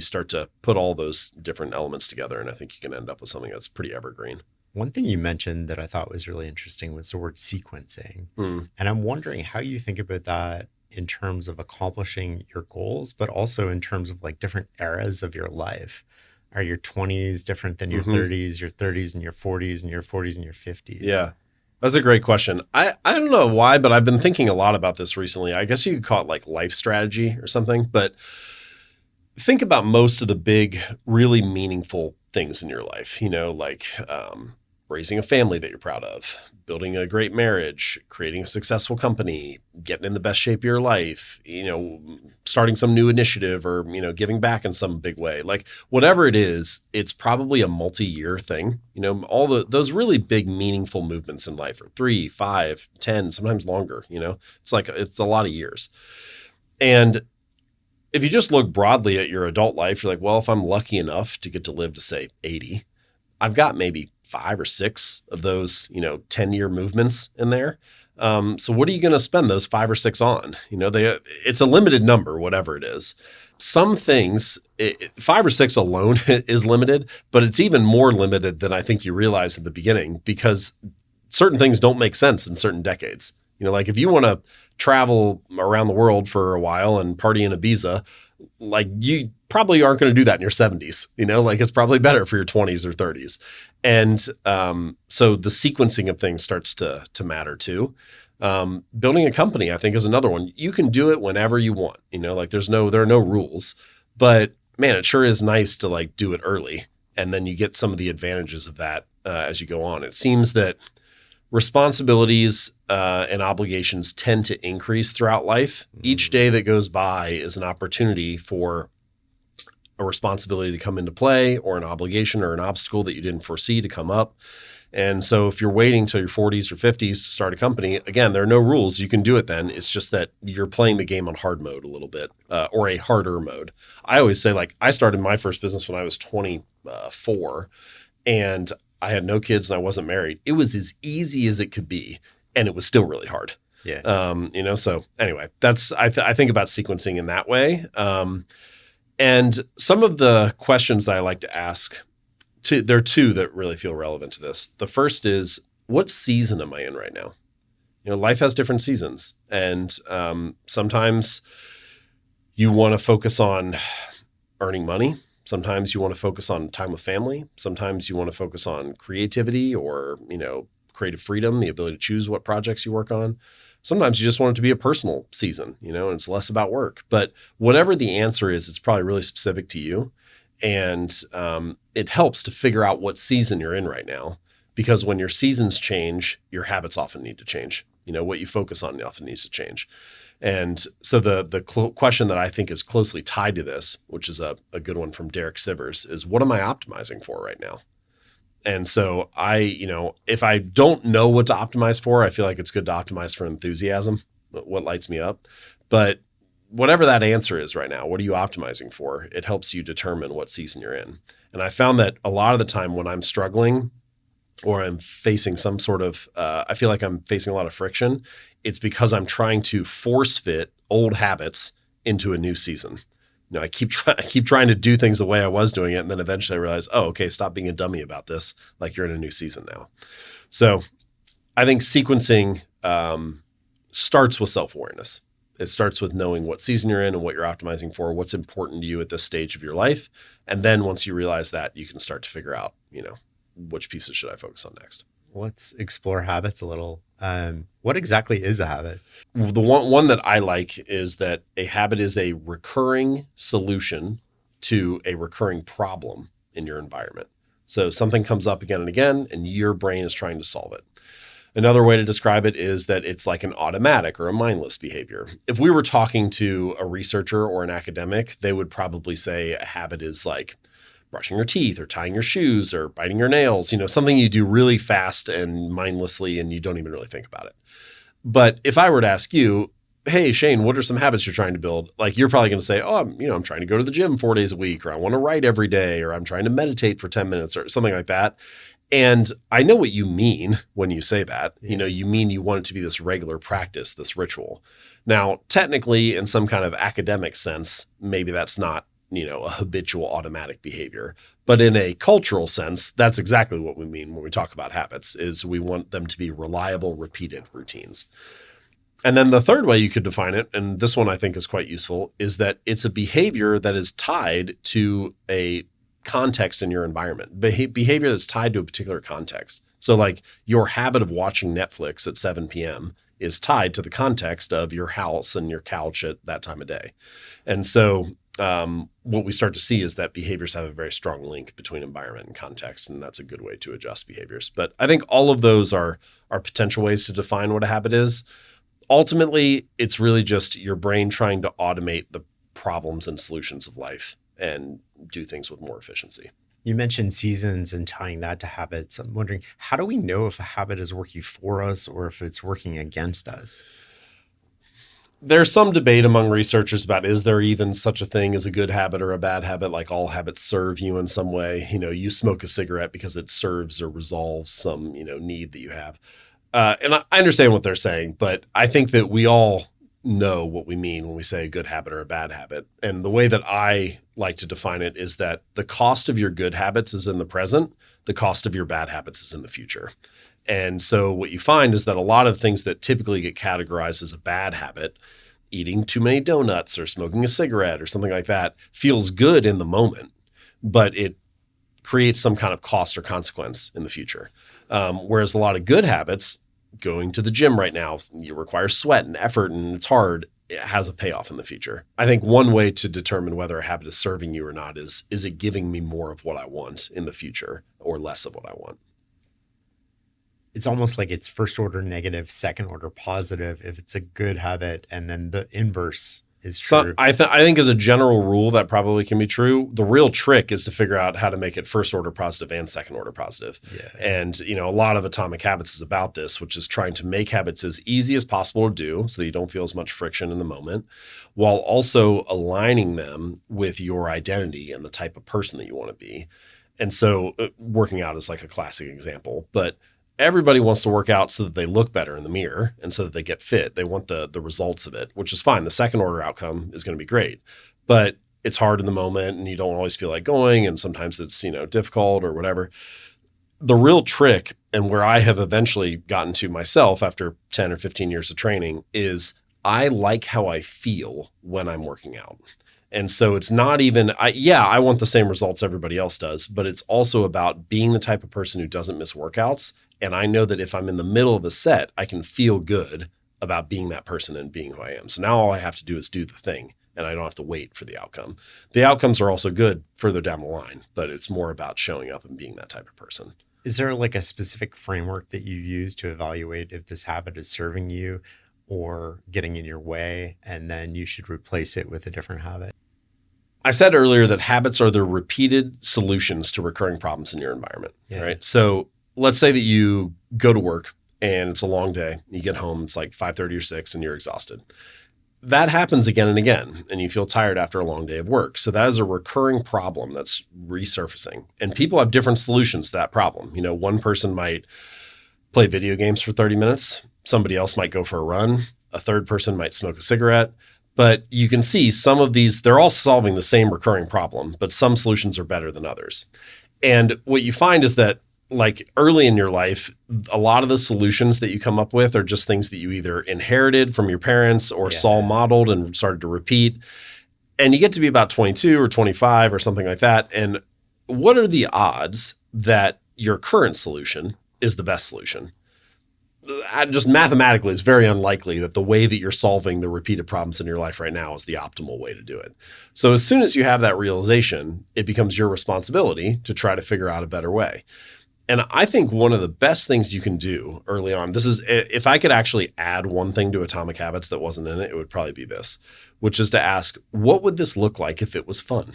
S2: start to put all those different elements together, and I think you can end up with something that's pretty evergreen.
S1: One thing you mentioned that I thought was really interesting was the word sequencing. And I'm wondering how you think about that in terms of accomplishing your goals, but also in terms of like different eras of your life. Are your 20s different than your 30s, your 30s and your 40s, and your 40s and your 50s?
S2: Yeah, that's a great question. I don't know why, but I've been thinking a lot about this recently. I guess you could call it like life strategy or something, but think about most of the big, really meaningful things in your life, like raising a family that you're proud of, building a great marriage, creating a successful company, getting in the best shape of your life, starting some new initiative or, giving back in some big way. Like whatever it is, it's probably a multi-year thing. All those really big, meaningful movements in life are 3, 5, 10, sometimes longer, it's a lot of years. And if you just look broadly at your adult life, you're like, well, if I'm lucky enough to get to live to say 80, I've got maybe 5 or 6 of those, 10-year movements in there. So what are you going to spend those 5 or 6 on? It's a limited number, whatever it is. Some things, 5 or 6 alone is limited, but it's even more limited than I think you realize in the beginning because certain things don't make sense in certain decades. Like if you want to travel around the world for a while and party in Ibiza, like you probably aren't going to do that in your 70s, like it's probably better for your 20s or 30s. And so the sequencing of things starts to matter too. Building a company, I think, is another one. You can do it whenever you want, like there are no rules, but man, it sure is nice to like do it early. And then you get some of the advantages of that as you go on. It seems that responsibilities and obligations tend to increase throughout life. Each day that goes by is an opportunity for a responsibility to come into play, or an obligation or an obstacle that you didn't foresee to come up. And so if you're waiting till your 40s or 50s to start a company, again, there are no rules. You can do it then. It's just that you're playing the game on hard mode a little bit, or a harder mode. I always say, like, I started my first business when I was 24, and I had no kids and I wasn't married. It was as easy as it could be, and it was still really hard.
S1: Yeah.
S2: So anyway, that's, I think about sequencing in that way. And some of the questions that I like to ask, there are two that really feel relevant to this. The first is, what season am I in right now? Life has different seasons, and sometimes you want to focus on earning money. Sometimes you want to focus on time with family. Sometimes you want to focus on creativity or, creative freedom, the ability to choose what projects you work on. Sometimes you just want it to be a personal season, and it's less about work. But whatever the answer is, it's probably really specific to you. And it helps to figure out what season you're in right now, because when your seasons change, your habits often need to change. What you focus on often needs to change. And so the question that I think is closely tied to this, which is a good one from Derek Sivers, is, what am I optimizing for right now? And so if I don't know what to optimize for, I feel like it's good to optimize for enthusiasm, what lights me up. But whatever that answer is right now, what are you optimizing for? It helps you determine what season you're in. And I found that a lot of the time when I'm struggling, or I'm facing some sort of, I feel like I'm facing a lot of friction, it's because I'm trying to force fit old habits into a new season. I keep trying to do things the way I was doing it. And then eventually I realize, oh, okay, stop being a dummy about this. Like, you're in a new season now. So I think sequencing starts with self-awareness. It starts with knowing what season you're in and what you're optimizing for, what's important to you at this stage of your life. And then once you realize that, you can start to figure out, which pieces should I focus on next?
S1: Let's explore habits a little. What exactly is a habit?
S2: The one that I like is that a habit is a recurring solution to a recurring problem in your environment. So something comes up again and again, and your brain is trying to solve it. Another way to describe it is that it's like an automatic or a mindless behavior. If we were talking to a researcher or an academic, they would probably say a habit is like brushing your teeth or tying your shoes or biting your nails, something you do really fast and mindlessly and you don't even really think about it. But if I were to ask you, hey, Shane, what are some habits you're trying to build? Like, you're probably going to say, oh, I'm trying to go to the gym 4 days a week, or I want to write every day, or I'm trying to meditate for 10 minutes or something like that. And I know what you mean when you say that. You mean you want it to be this regular practice, this ritual. Now, technically, in some kind of academic sense, maybe that's not, a habitual automatic behavior. But in a cultural sense, that's exactly what we mean when we talk about habits, is we want them to be reliable, repeated routines. And then the third way you could define it, and this one I think is quite useful, is that it's a behavior that is tied to a context in your environment, behavior that's tied to a particular context. So like your habit of watching Netflix at 7 p.m. is tied to the context of your house and your couch at that time of day. And so what we start to see is that behaviors have a very strong link between environment and context, and that's a good way to adjust behaviors. But I think all of those are potential ways to define what a habit is. Ultimately, it's really just your brain trying to automate the problems and solutions of life and do things with more efficiency.
S1: You mentioned seasons and tying that to habits. I'm wondering, how do we know if a habit is working for us or if it's working against us?
S2: There's some debate among researchers about, is there even such a thing as a good habit or a bad habit? Like, all habits serve you in some way. You smoke a cigarette because it serves or resolves some, need that you have. And I understand what they're saying, but I think that we all know what we mean when we say a good habit or a bad habit. And the way that I like to define it is that the cost of your good habits is in the present, the cost of your bad habits is in the future. And so what you find is that a lot of things that typically get categorized as a bad habit, eating too many donuts or smoking a cigarette or something like that, feels good in the moment, but it creates some kind of cost or consequence in the future. Whereas a lot of good habits, going to the gym right now, you require sweat and effort and it's hard, it has a payoff in the future. I think one way to determine whether a habit is serving you or not is it giving me more of what I want in the future or less of what I want?
S1: it's almost like it's first order negative, second order positive if it's a good habit, and then the inverse is
S2: So
S1: true.
S2: I think as a general rule that probably can be true. The real trick is to figure out how to make it first order positive and second order positive.
S1: Yeah.
S2: And a lot of Atomic Habits is about this, which is trying to make habits as easy as possible to do so that you don't feel as much friction in the moment, while also aligning them with your identity and the type of person that you want to be. And so working out is like a classic example, but everybody wants to work out so that they look better in the mirror and so that they get fit. They want the results of it, which is fine. The second order outcome is going to be great, but it's hard in the moment and you don't always feel like going. And sometimes it's, difficult or whatever. The real trick, and where I have eventually gotten to myself after 10 or 15 years of training, is I like how I feel when I'm working out. And so it's not even, I want the same results everybody else does, but it's also about being the type of person who doesn't miss workouts. And I know that if I'm in the middle of a set, I can feel good about being that person and being who I am. So now all I have to do is do the thing and I don't have to wait for the outcome. The outcomes are also good further down the line, but it's more about showing up and being that type of person.
S1: Is there like a specific framework that you use to evaluate if this habit is serving you or getting in your way, and then you should replace it with a different habit?
S2: I said earlier that habits are the repeated solutions to recurring problems in your environment, right? So let's say that you go to work and it's a long day. You get home, it's like 5:30 or 6 and you're exhausted. That happens again and again, and you feel tired after a long day of work. So that is a recurring problem that's resurfacing. And people have different solutions to that problem. One person might play video games for 30 minutes. Somebody else might go for a run. A third person might smoke a cigarette. But you can see some of these, they're all solving the same recurring problem, but some solutions are better than others. And what you find is that, like early in your life, a lot of the solutions that you come up with are just things that you either inherited from your parents or saw modeled and started to repeat. And you get to be about 22 or 25 or something like that. And what are the odds that your current solution is the best solution? Just mathematically, it's very unlikely that the way that you're solving the repeated problems in your life right now is the optimal way to do it. So as soon as you have that realization, it becomes your responsibility to try to figure out a better way. And I think one of the best things you can do early on, this is, if I could actually add one thing to Atomic Habits that wasn't in it, it would probably be this, which is to ask, what would this look like if it was fun?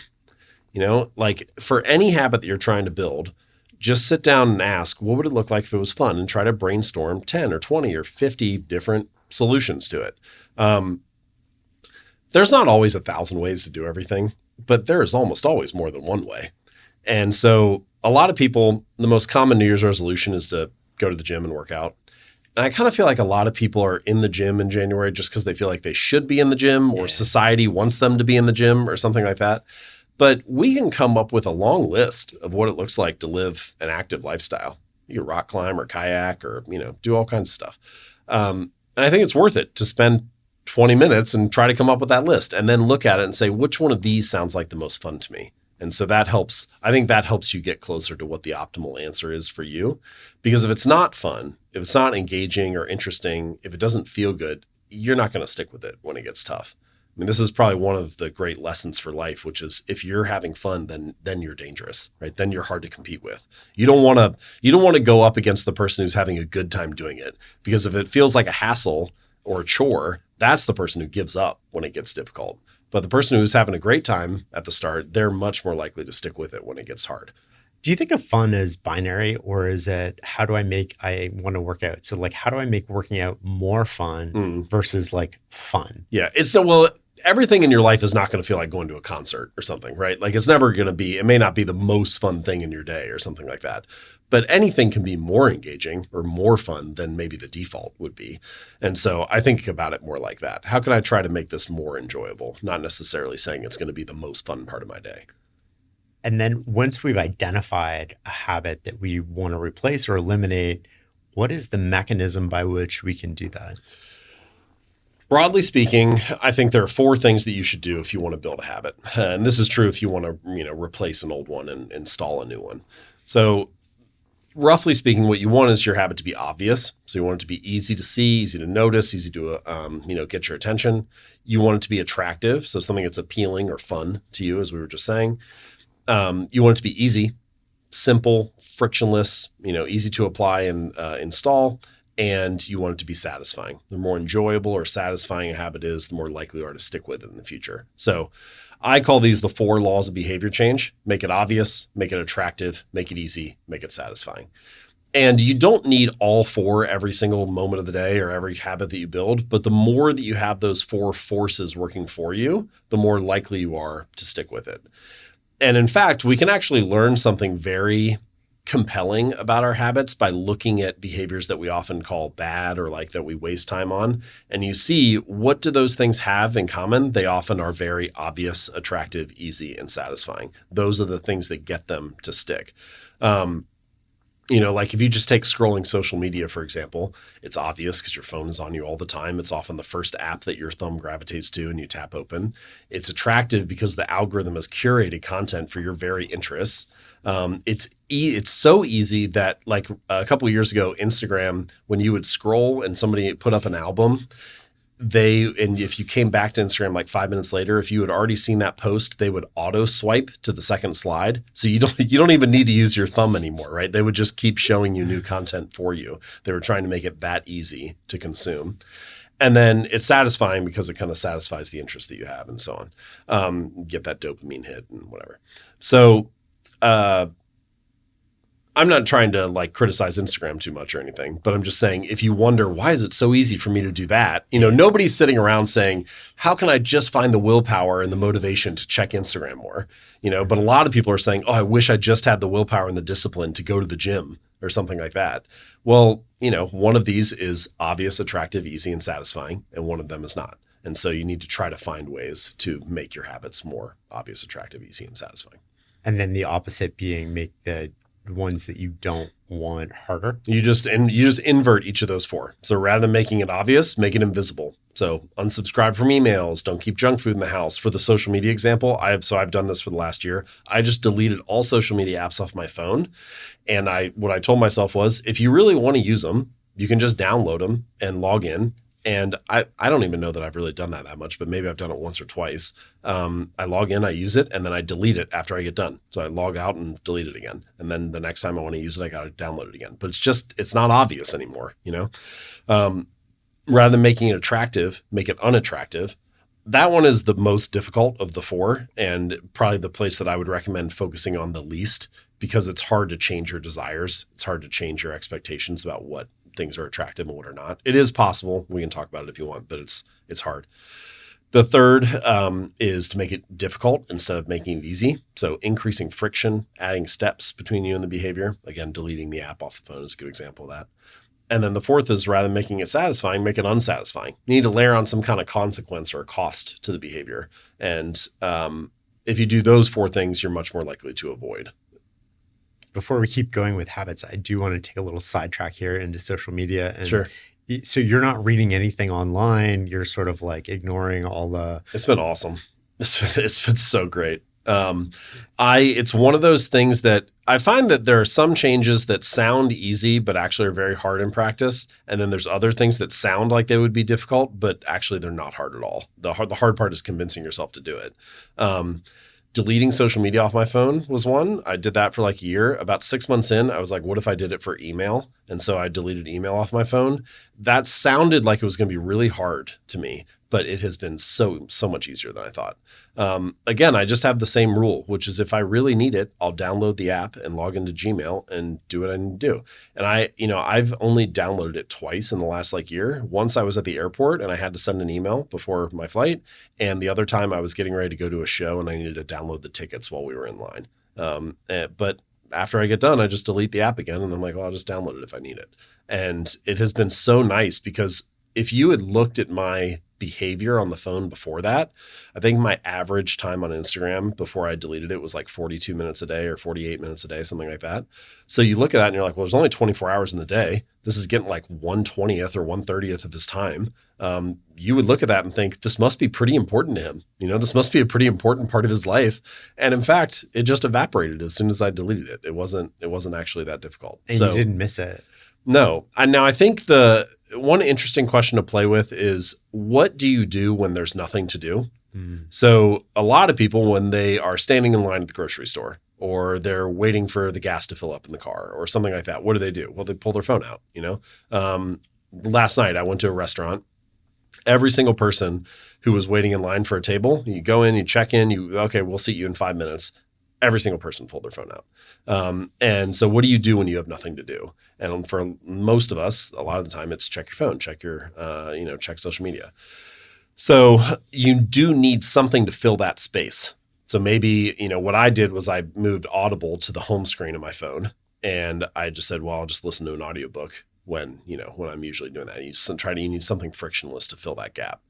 S2: Like for any habit that you're trying to build, just sit down and ask, what would it look like if it was fun? And try to brainstorm 10 or 20 or 50 different solutions to it. There's not always 1,000 ways to do everything, but there is almost always more than one way. And so a lot of people, the most common New Year's resolution is to go to the gym and work out. And I kind of feel like a lot of people are in the gym in January just because they feel like they should be in the gym or society wants them to be in the gym or something like that. But we can come up with a long list of what it looks like to live an active lifestyle. You can rock climb or kayak or, do all kinds of stuff. And I think it's worth it to spend 20 minutes and try to come up with that list and then look at it and say, which one of these sounds like the most fun to me? And so that helps. I think that helps you get closer to what the optimal answer is for you. Because if it's not fun, if it's not engaging or interesting, if it doesn't feel good, you're not going to stick with it when it gets tough. I mean, this is probably one of the great lessons for life, which is if you're having fun, then you're dangerous, right? Then you're hard to compete with. You don't want to go up against the person who's having a good time doing it, because if it feels like a hassle or a chore, that's the person who gives up when it gets difficult. But the person who's having a great time at the start, they're much more likely to stick with it when it gets hard.
S1: Do you think of fun as binary, or is it I want to work out? So like, how do I make working out more fun versus like fun?
S2: Yeah. Everything in your life is not going to feel like going to a concert or something, right? Like it may not be the most fun thing in your day or something like that, but anything can be more engaging or more fun than maybe the default would be. And so I think about it more like that. How can I try to make this more enjoyable? Not necessarily saying it's going to be the most fun part of my day.
S1: And then once we've identified a habit that we want to replace or eliminate, what is the mechanism by which we can do that?
S2: Broadly speaking, I think there are 4 things that you should do if you want to build a habit. And this is true if you want to, replace an old one and install a new one. So roughly speaking, what you want is your habit to be obvious. So you want it to be easy to see, easy to notice, easy to, get your attention. You want it to be attractive. So something that's appealing or fun to you, as we were just saying. You want it to be easy. simple, frictionless, easy to apply and install, and you want it to be satisfying. The more enjoyable or satisfying a habit is, the more likely you are to stick with it in the future. So I call these the 4 laws of behavior change. Make it obvious, make it attractive, make it easy, make it satisfying. And you don't need all 4 every single moment of the day or every habit that you build, but the more that you have those 4 forces working for you, the more likely you are to stick with it. And in fact, we can actually learn something very compelling about our habits by looking at behaviors that we often call bad or like that we waste time on. And you see, what do those things have in common? They often are very obvious, attractive, easy, and satisfying. Those are the things that get them to stick. Like if you just take scrolling social media, for example, it's obvious because your phone is on you all the time. It's often the first app that your thumb gravitates to and you tap open. It's attractive because the algorithm has curated content for your very interests. It's so easy that like a couple of years ago, Instagram, when you would scroll and somebody put up an album, and if you came back to Instagram like 5 minutes later, if you had already seen that post, they would auto swipe to the second slide. So you don't even need to use your thumb anymore, right? They would just keep showing you new content for you. They were trying to make it that easy to consume. And then it's satisfying because it kind of satisfies the interest that you have and so on. Get that dopamine hit and whatever. So I'm not trying to like criticize Instagram too much or anything, but I'm just saying, if you wonder, why is it so easy for me to do that? Nobody's sitting around saying, how can I just find the willpower and the motivation to check Instagram more? But a lot of people are saying, oh, I wish I just had the willpower and the discipline to go to the gym or something like that. Well, one of these is obvious, attractive, easy, and satisfying, and one of them is not. And so you need to try to find ways to make your habits more obvious, attractive, easy, and satisfying.
S1: And then the opposite being make the ones that you don't want harder.
S2: You just invert each of those 4. So rather than making it obvious, make it invisible. So unsubscribe from emails, don't keep junk food in the house. For the social media example, I've done this for the last year. I just deleted all social media apps off my phone. And what I told myself was, if you really want to use them, you can just download them and log in. And I don't even know that I've really done that much, but maybe I've done it once or twice. I log in, I use it, and then I delete it after I get done. So I log out and delete it again. And then the next time I want to use it, I got to download it again. But it's not obvious anymore, Rather than making it attractive, make it unattractive. That one is the most difficult of the 4 and probably the place that I would recommend focusing on the least, because it's hard to change your desires. It's hard to change your expectations about what things are attractive and what are not. It is possible. We can talk about it if you want, but it's hard. The third is to make it difficult instead of making it easy. So increasing friction, adding steps between you and the behavior. Again, deleting the app off the phone is a good example of that. And then the fourth is, rather than making it satisfying, make it unsatisfying. You need to layer on some kind of consequence or cost to the behavior. And if you do those 4 things, you're much more likely to avoid.
S1: Before we keep going with habits, I do want to take a little sidetrack here into social media. And
S2: sure.
S1: So you're not reading anything online. You're sort of like ignoring all the...
S2: It's been awesome. It's been so great. It's one of those things that I find that there are some changes that sound easy, but actually are very hard in practice. And then there's other things that sound like they would be difficult, but actually they're not hard at all. The hard part is convincing yourself to do it. Deleting social media off my phone was one. I did that for like a year. About 6 months in, I was like, what if I did it for email? And so I deleted email off my phone. That sounded like it was going to be really hard to me, but it has been so much easier than I thought. Again, I just have the same rule, which is if I really need it, I'll download the app and log into Gmail and do what I need to do. And I've only downloaded it twice in the last year. Once I was at the airport and I had to send an email before my flight. And the other time I was getting ready to go to a show and I needed to download the tickets while we were in line. But after I get done, I just delete the app again. And I'm like, well, I'll just download it if I need it. And it has been so nice, because if you had looked at my behavior on the phone before that, I think my average time on Instagram before I deleted it was 42 minutes a day or 48 minutes a day, something like that. So you look at that and you're like, well, there's only 24 hours in the day. This is getting 1/20th or 1/30th of his time. You would look at that and think, this must be pretty important to him. This must be a pretty important part of his life. And in fact, it just evaporated as soon as I deleted it. It wasn't actually that difficult.
S1: And you didn't miss it.
S2: No. Now I think the one interesting question to play with is, what do you do when there's nothing to do? So a lot of people, when they are standing in line at the grocery store or they're waiting for the gas to fill up in the car or something like that. What do? Well, they pull their phone out, Last night I went to a restaurant. Every single person who was waiting in line for a table, you go in, you check in, okay, we'll seat you in 5 minutes. Every single person pulled their phone out. And so what do you do when you have nothing to do? And for most of us, a lot of the time it's check your phone, check your, check social media. So you do need something to fill that space. So maybe, what I did was I moved Audible to the home screen of my phone. And I just said, well, I'll just listen to an audiobook when I'm usually doing that. You need something frictionless to fill that gap.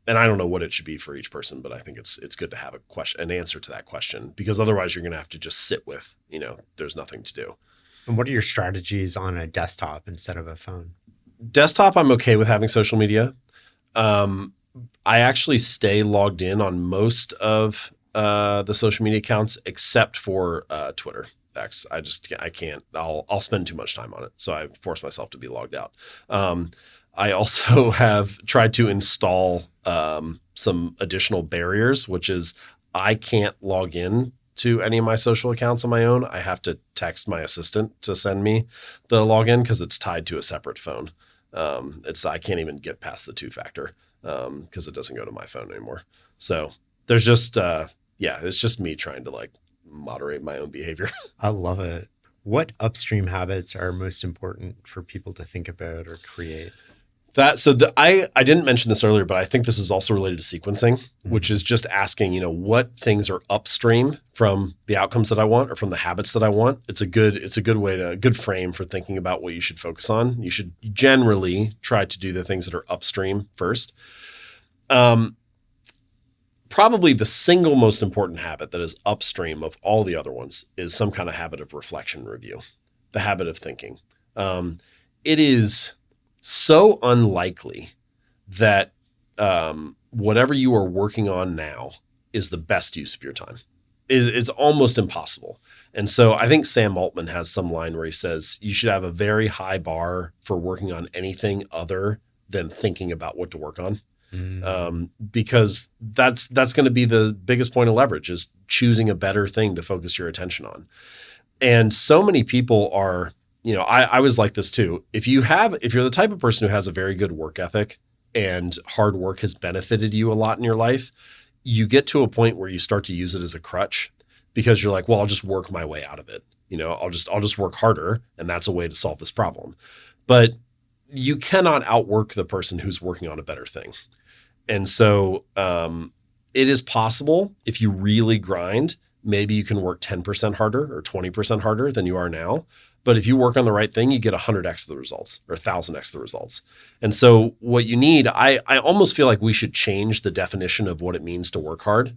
S2: And I don't know what it should be for each person, but I think it's good to have an answer to that question, because otherwise you're going to have to just sit with, there's nothing to do.
S1: And what are your strategies on a desktop instead of a phone?
S2: Desktop, I'm okay with having social media. I actually stay logged in on most of the social media accounts except for Twitter. X. I can't. I'll spend too much time on it, so I force myself to be logged out. I also have tried to install some additional barriers, which is I can't log in to any of my social accounts on my own. I have to text my assistant to send me the login because it's tied to a separate phone. I can't even get past the 2-factor because it doesn't go to my phone anymore. So there's just it's just me trying to moderate my own behavior.
S1: I love it. What upstream habits are most important for people to think about or create?
S2: I didn't mention this earlier, but I think this is also related to sequencing, which is just asking, what things are upstream from the outcomes that I want or from the habits that I want. It's a good frame for thinking about what you should focus on. You should generally try to do the things that are upstream first. Probably the single most important habit that is upstream of all the other ones is some kind of habit of reflection review, the habit of thinking. It is so unlikely that whatever you are working on now is the best use of your time. It's almost impossible. And so I think Sam Altman has some line where he says you should have a very high bar for working on anything other than thinking about what to work on. Because that's going to be the biggest point of leverage, is choosing a better thing to focus your attention on. And so many people are, I was like this too. If you're the type of person who has a very good work ethic and hard work has benefited you a lot in your life, you get to a point where you start to use it as a crutch because you're like, well, I'll just work my way out of it. I'll just work harder, and that's a way to solve this problem. But you cannot outwork the person who's working on a better thing. And so it is possible, if you really grind, maybe you can work 10% harder or 20% harder than you are now. But if you work on the right thing, you get 100x the results or 1000x the results. And so what you need, I almost feel like we should change the definition of what it means to work hard.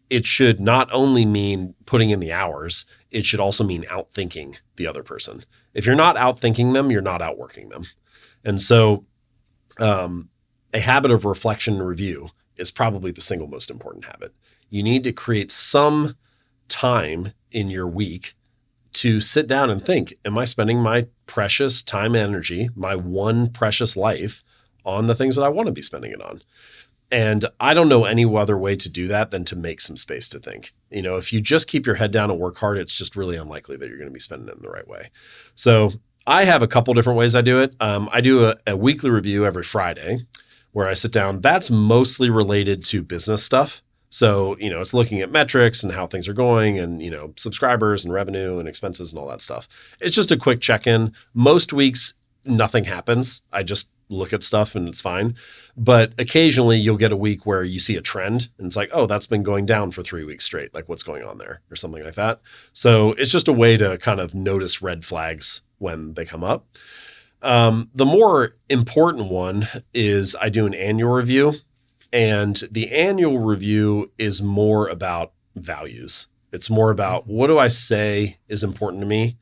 S2: It should not only mean putting in the hours, it should also mean outthinking the other person. If you're not outthinking them, you're not outworking them. And so a habit of reflection and review is probably the single most important habit. You need to create some time in your week to sit down and think, am I spending my precious time and energy, my one precious life, on the things that I want to be spending it on? And I don't know any other way to do that than to make some space to think. If you just keep your head down and work hard, it's just really unlikely that you're going to be spending it in the right way. So I have a couple different ways I do it. I do a weekly review every Friday where I sit down. That's mostly related to business stuff. So, it's looking at metrics and how things are going and, subscribers and revenue and expenses and all that stuff. It's just a quick check-in. Most weeks, nothing happens. I just look at stuff and it's fine. But occasionally you'll get a week where you see a trend and it's like, oh, that's been going down for 3 weeks straight. Like, what's going on there or something like that. So it's just a way to kind of notice red flags when they come up. The more important one is I do an annual review, and the annual review is more about values. It's more about, what do I say is important to me?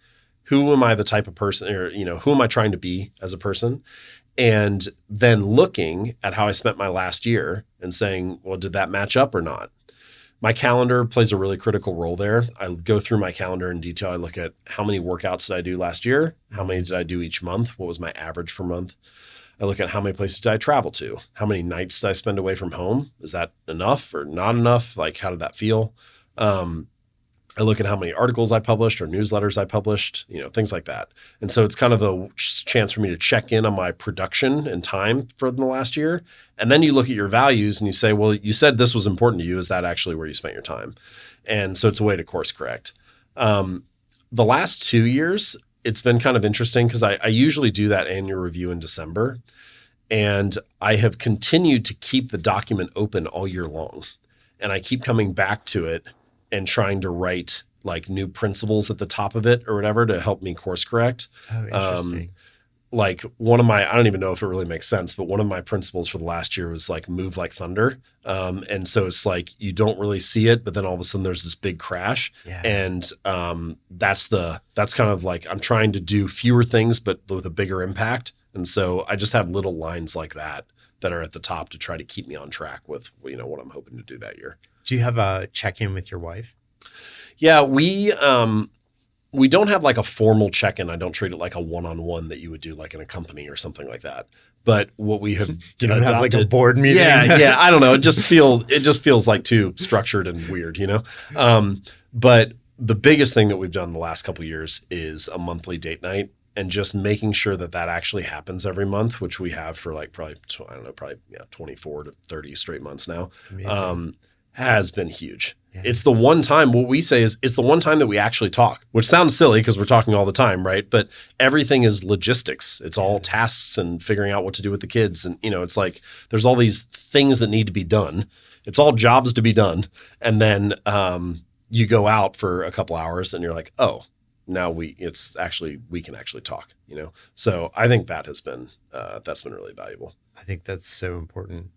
S2: Who am I the type of person, or, who am I trying to be as a person? And then looking at how I spent my last year and saying, well, did that match up or not? My calendar plays a really critical role there. I go through my calendar in detail. I look at how many workouts did I do last year? How many did I do each month? What was my average per month? I look at how many places did I travel to? How many nights did I spend away from home? Is that enough or not enough? Like, how did that feel? I look at how many articles I published or newsletters I published, things like that. And so it's kind of the chance for me to check in on my production and time for the last year. And then you look at your values and you say, well, you said this was important to you. Is that actually where you spent your time? And so it's a way to course correct. The last 2 years, it's been kind of interesting because I usually do that annual review in December. And I have continued to keep the document open all year long. And I keep coming back to it and trying to write like new principles at the top of it or whatever to help me course correct.
S1: Oh, interesting.
S2: Like one of my, I don't even know if it really makes sense, but one of my principles for the last year was like move like thunder. And so it's like, you don't really see it, but then all of a sudden there's this big crash.
S1: Yeah.
S2: And that's kind of like, I'm trying to do fewer things, but with a bigger impact. And so I just have little lines like that are at the top to try to keep me on track with, what I'm hoping to do that year.
S1: Do you have a check-in with your wife?
S2: Yeah, we don't have like a formal check-in. I don't treat it like a one-on-one that you would do like in a company or something like that. But what we have
S1: you don't have like a board meeting?
S2: Yeah. I don't know. It just feels like too structured and weird, But the biggest thing that we've done the last couple of years is a monthly date night. And just making sure that actually happens every month, which we have for like probably 24 to 30 straight months now, has been huge. Yeah. It's the one time, what we say is it's the one time that we actually talk, which sounds silly because we're talking all the time, right? But everything is logistics. It's all tasks and figuring out what to do with the kids. And, it's like there's all these things that need to be done. It's all jobs to be done. And then you go out for a couple hours and you're like, oh, now we can actually talk, So I think that's been really valuable.
S1: I think that's so important.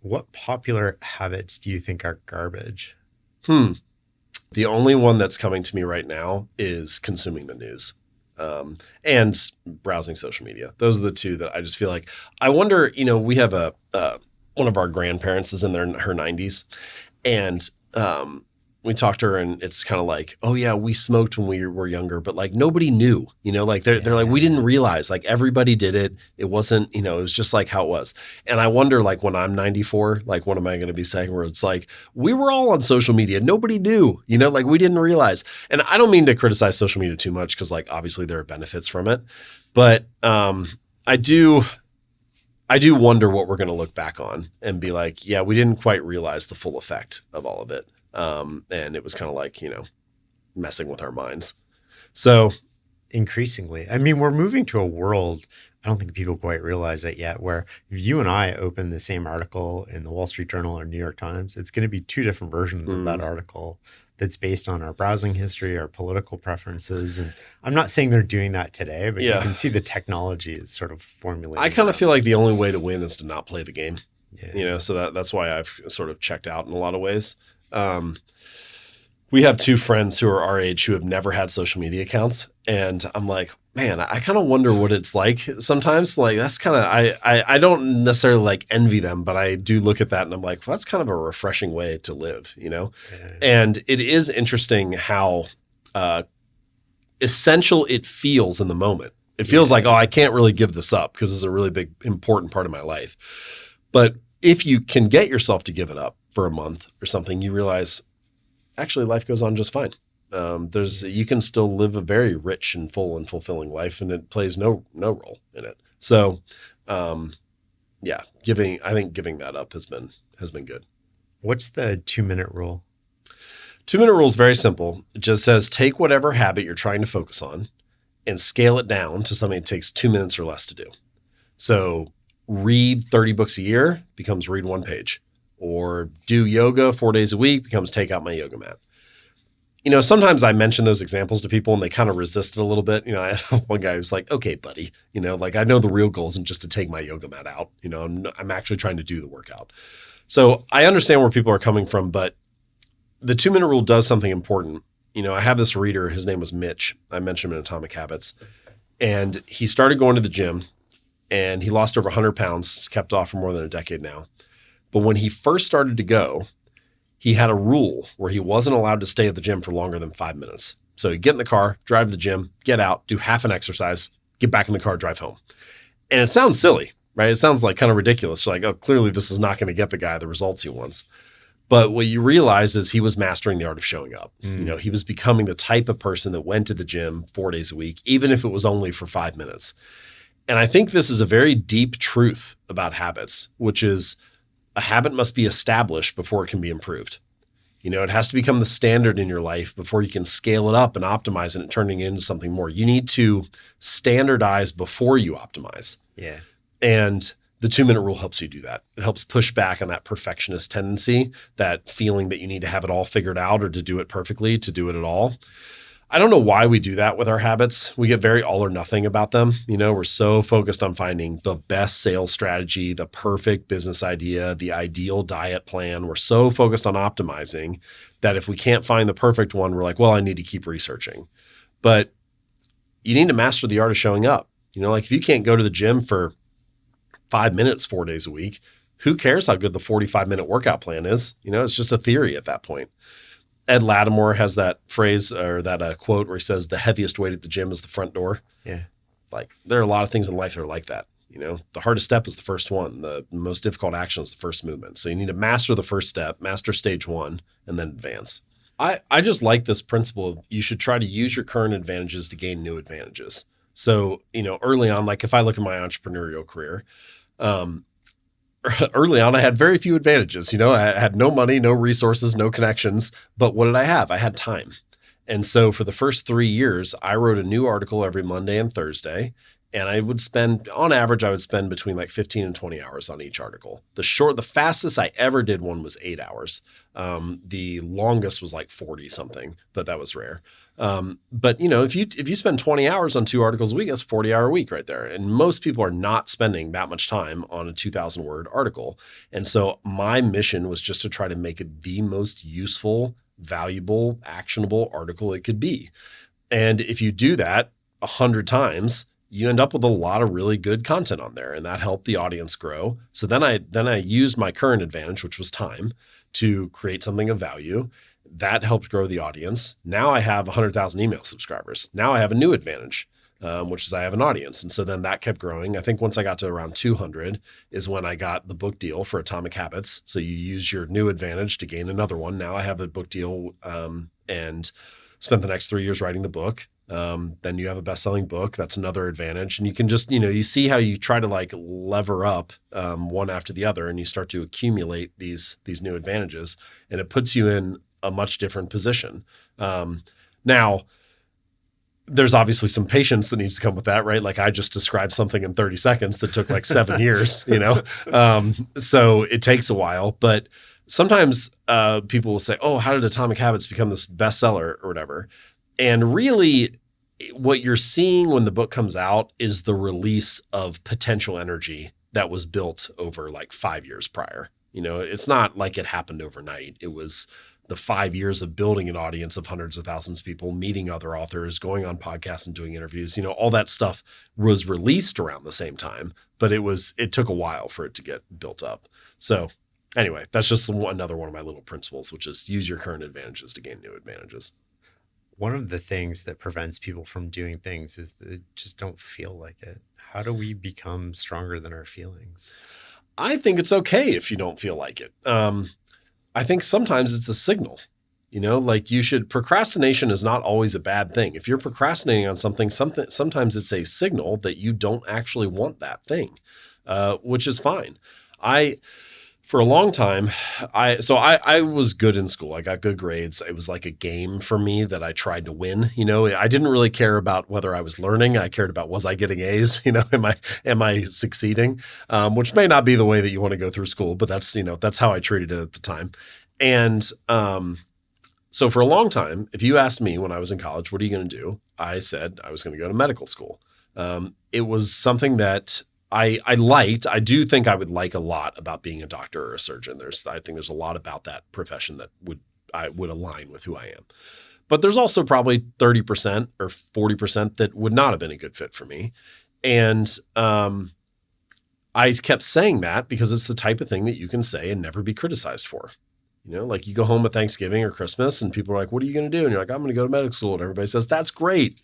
S1: What popular habits do you think are garbage?
S2: The only one that's coming to me right now is consuming the news, and browsing social media. Those are the two that I just feel like, I wonder, we have one of our grandparents is in her 90s, and we talked to her and it's kind of like, oh yeah, we smoked when we were younger, but like nobody knew, like they're like, we didn't realize, like everybody did it. It wasn't, it was just like how it was. And I wonder, like when I'm 94, like what am I going to be saying where it's like, we were all on social media. Nobody knew, like we didn't realize. And I don't mean to criticize social media too much because like obviously there are benefits from it, but I do wonder what we're going to look back on and be like, yeah, we didn't quite realize the full effect of all of it. And it was kind of like, messing with our minds. So
S1: increasingly, I mean, we're moving to a world, I don't think people quite realize that yet, where if you and I open the same article in the Wall Street Journal or New York Times, it's going to be two different versions of that article that's based on our browsing history, our political preferences. And I'm not saying they're doing that today, but you can see the technology is sort of formulating.
S2: I kind of feel like the only way to win is to not play the game, so that's why I've sort of checked out in a lot of ways. We have two friends who are our age who have never had social media accounts. And I'm like, man, I kind of wonder what it's like sometimes. Like that's kind of, I don't necessarily like envy them, but I do look at that and I'm like, well, that's kind of a refreshing way to live, And it is interesting how essential it feels in the moment. It feels like, oh, I can't really give this up because it's a really big, important part of my life. But if you can get yourself to give it up for a month or something, you realize actually life goes on just fine. You can still live a very rich and full and fulfilling life, and it plays no role in it. So, I think giving that up has been good.
S1: What's the 2-minute rule?
S2: 2-minute rule is very simple. It just says take whatever habit you're trying to focus on and scale it down to something that takes 2 minutes or less to do. So read 30 books a year becomes read 1 page. Or do yoga 4 days a week becomes take out my yoga mat. Sometimes I mention those examples to people and they kind of resist it a little bit. I had one guy who's like, okay, buddy, like I know the real goal isn't just to take my yoga mat out. I'm actually trying to do the workout. So I understand where people are coming from, but the 2-minute rule does something important. I have this reader, his name was Mitch. I mentioned him in Atomic Habits. And he started going to the gym and he lost over 100 pounds, kept off for more than a decade now. But when he first started to go, he had a rule where he wasn't allowed to stay at the gym for longer than 5 minutes. So he'd get in the car, drive to the gym, get out, do half an exercise, get back in the car, drive home. And it sounds silly, right? It sounds like kind of ridiculous. Like, oh, clearly this is not going to get the guy the results he wants. But what you realize is he was mastering the art of showing up.
S1: Mm.
S2: He was becoming the type of person that went to the gym 4 days a week, even if it was only for 5 minutes. And I think this is a very deep truth about habits, which is a habit must be established before it can be improved. It has to become the standard in your life before you can scale it up and optimize it and turning it into something more. You need to standardize before you optimize.
S1: Yeah.
S2: And the 2-minute rule helps you do that. It helps push back on that perfectionist tendency, that feeling that you need to have it all figured out or to do it perfectly, to do it at all. I don't know why we do that with our habits. We get very all or nothing about them. We're so focused on finding the best sales strategy, the perfect business idea, the ideal diet plan. We're so focused on optimizing that if we can't find the perfect one, we're like, well, I need to keep researching. But you need to master the art of showing up. Like if you can't go to the gym for 5 minutes 4 days a week, who cares how good the 45-minute workout plan is? It's just a theory at that point. Ed Lattimore has that phrase or that quote where he says the heaviest weight at the gym is the front door.
S1: Yeah.
S2: Like there are a lot of things in life that are like that. The hardest step is the first one. The most difficult action is the first movement. So you need to master the first step, master stage 1, and then advance. I just like this principle of you should try to use your current advantages to gain new advantages. So, early on, like if I look at my entrepreneurial career, early on, I had very few advantages. I had no money, no resources, no connections. But what did I have? I had time. And so for the first 3 years, I wrote a new article every Monday and Thursday. And on average, I would spend between like 15 and 20 hours on each article. The fastest I ever did one was 8 hours. The longest was like 40 something, but that was rare. But if you spend 20 hours on 2 articles a week, that's 40-hour week right there. And most people are not spending that much time on a 2,000 word article. And so my mission was just to try to make it the most useful, valuable, actionable article it could be. And if you do that 100 times, you end up with a lot of really good content on there, and that helped the audience grow. So then I used my current advantage, which was time, to create something of value. That helped grow the audience. Now I have 100,000 email subscribers. Now I have a new advantage, which is I have an audience. And so then that kept growing. I think once I got to around 200 is when I got the book deal for Atomic Habits. So you use your new advantage to gain another one. Now I have a book deal and spent the next 3 years writing the book. Then you have a best-selling book. That's another advantage. And you can just, you see how you try to like lever up one after the other, and you start to accumulate these new advantages, and it puts you in a much different position. Now, there's obviously some patience that needs to come with that, right? Like I just described something in 30 seconds that took like 7 years, so it takes a while. But sometimes people will say, oh, how did Atomic Habits become this bestseller or whatever? And really, what you're seeing when the book comes out is the release of potential energy that was built over like 5 years prior. It's not like it happened overnight. It was the 5 years of building an audience of hundreds of thousands of people, meeting other authors, going on podcasts and doing interviews. All that stuff was released around the same time, but it took a while for it to get built up. So anyway, that's just another one of my little principles, which is use your current advantages to gain new advantages.
S1: One of the things that prevents people from doing things is that they just don't feel like it. How do we become stronger than our feelings?
S2: I think it's okay if you don't feel like it. I think sometimes it's a signal, like procrastination is not always a bad thing. If you're procrastinating on something, sometimes it's a signal that you don't actually want that thing, which is fine. For a long time, I was good in school. I got good grades. It was like a game for me that I tried to win. I didn't really care about whether I was learning. I cared about, was I getting A's? Am I succeeding? Which may not be the way that you want to go through school, but that's how I treated it at the time. And so for a long time, if you asked me when I was in college, what are you going to do? I said I was going to go to medical school. It was something that I liked. I do think I would like a lot about being a doctor or a surgeon. I think there's a lot about that profession that would align with who I am. But there's also probably 30% or 40% that would not have been a good fit for me. And I kept saying that because it's the type of thing that you can say and never be criticized for. Like you go home at Thanksgiving or Christmas and people are like, what are you going to do? And you're like, I'm going to go to medical school. And everybody says, that's great.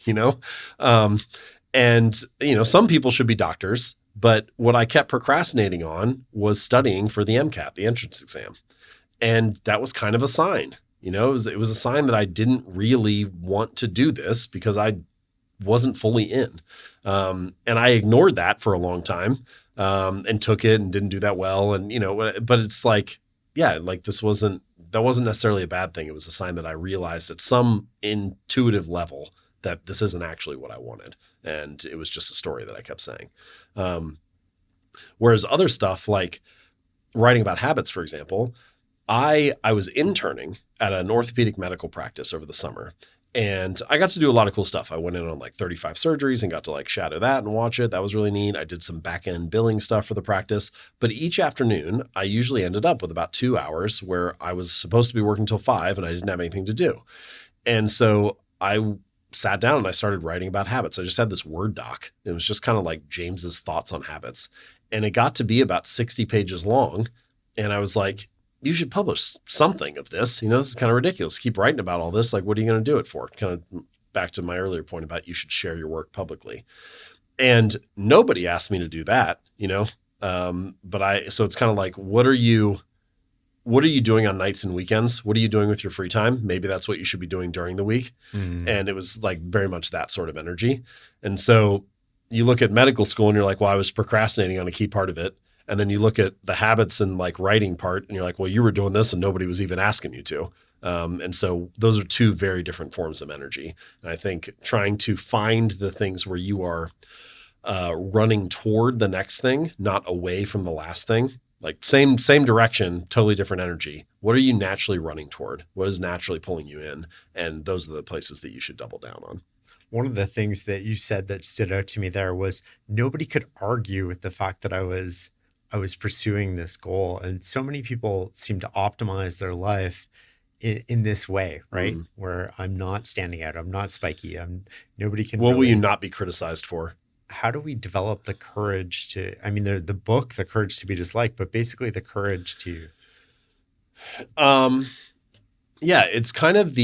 S2: And some people should be doctors. But what I kept procrastinating on was studying for the MCAT, the entrance exam. And that was kind of a sign, it was a sign that I didn't really want to do this because I wasn't fully in. And I ignored that for a long time, and took it and didn't do that well. And, but it's like, yeah, like that wasn't necessarily a bad thing. It was a sign that I realized at some intuitive level that this isn't actually what I wanted. And it was just a story that I kept saying. Whereas other stuff like writing about habits, for example, I was interning at an orthopedic medical practice over the summer. And I got to do a lot of cool stuff. I went in on like 35 surgeries and got to like shadow that and watch it. That was really neat. I did some back end billing stuff for the practice. But each afternoon, I usually ended up with about 2 hours where I was supposed to be working till 5 and I didn't have anything to do. And so I sat down and I started writing about habits. I just had this Word doc. It was just kind of like James's thoughts on habits. And it got to be about 60 pages long. And I was like, you should publish something of this. This is kind of ridiculous. Keep writing about all this. Like, what are you going to do it for? Kind of back to my earlier point about you should share your work publicly. And nobody asked me to do that, so it's kind of like, what are you doing on nights and weekends? What are you doing with your free time? Maybe that's what you should be doing during the week. And it was like very much that sort of energy. And so you look at medical school and you're like, well, I was procrastinating on a key part of it. And then you look at the habits and like writing part and you're like, well, you were doing this and nobody was even asking you to. And so those are two very different forms of energy. And I think trying to find the things where you are running toward the next thing, not away from the last thing, like same direction, totally different energy. What are you naturally running toward? What is naturally pulling you in? And those are the places that you should double down on.
S1: One of the things that you said that stood out to me there was nobody could argue with the fact that I was pursuing this goal. And so many people seem to optimize their life in this way, right? Where I'm not standing out. I'm not spiky. Nobody can.
S2: What will you not be criticized for?
S1: How do we develop the courage to, the book, The Courage to Be Disliked, but basically the courage to.
S2: Yeah, it's kind of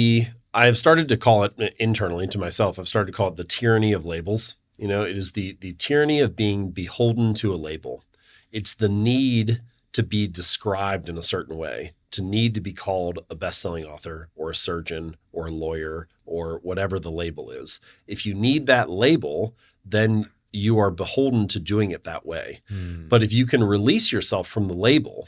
S2: I've started to call it internally to myself. I've started to call it the tyranny of labels. It is the tyranny of being beholden to a label. It's the need to be described in a certain way, to need to be called a best-selling author or a surgeon or a lawyer or whatever the label is. If you need that label, then you are beholden to doing it that way. But if you can release yourself from the label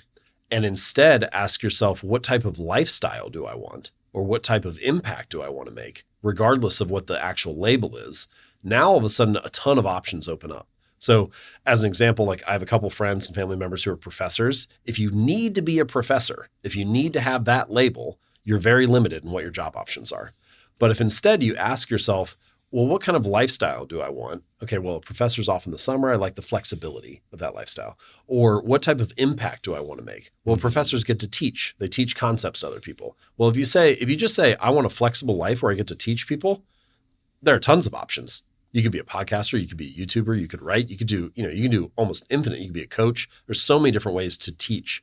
S2: and instead ask yourself, what type of lifestyle do I want? Or what type of impact do I want to make, regardless of what the actual label is? Now, all of a sudden, a ton of options open up. So as an example, like I have a couple friends and family members who are professors. If you need to be a professor, if you need to have that label, you're very limited in what your job options are. But if instead you ask yourself, well, what kind of lifestyle do I want? Okay, well, a professor's off in the summer. I like the flexibility of that lifestyle. Or what type of impact do I want to make? Well, professors get to teach. They teach concepts to other people. Well, if you just say, I want a flexible life where I get to teach people, there are tons of options. You could be a podcaster, you could be a YouTuber, you could write, you could do, you can do almost infinite. You could be a coach. There's so many different ways to teach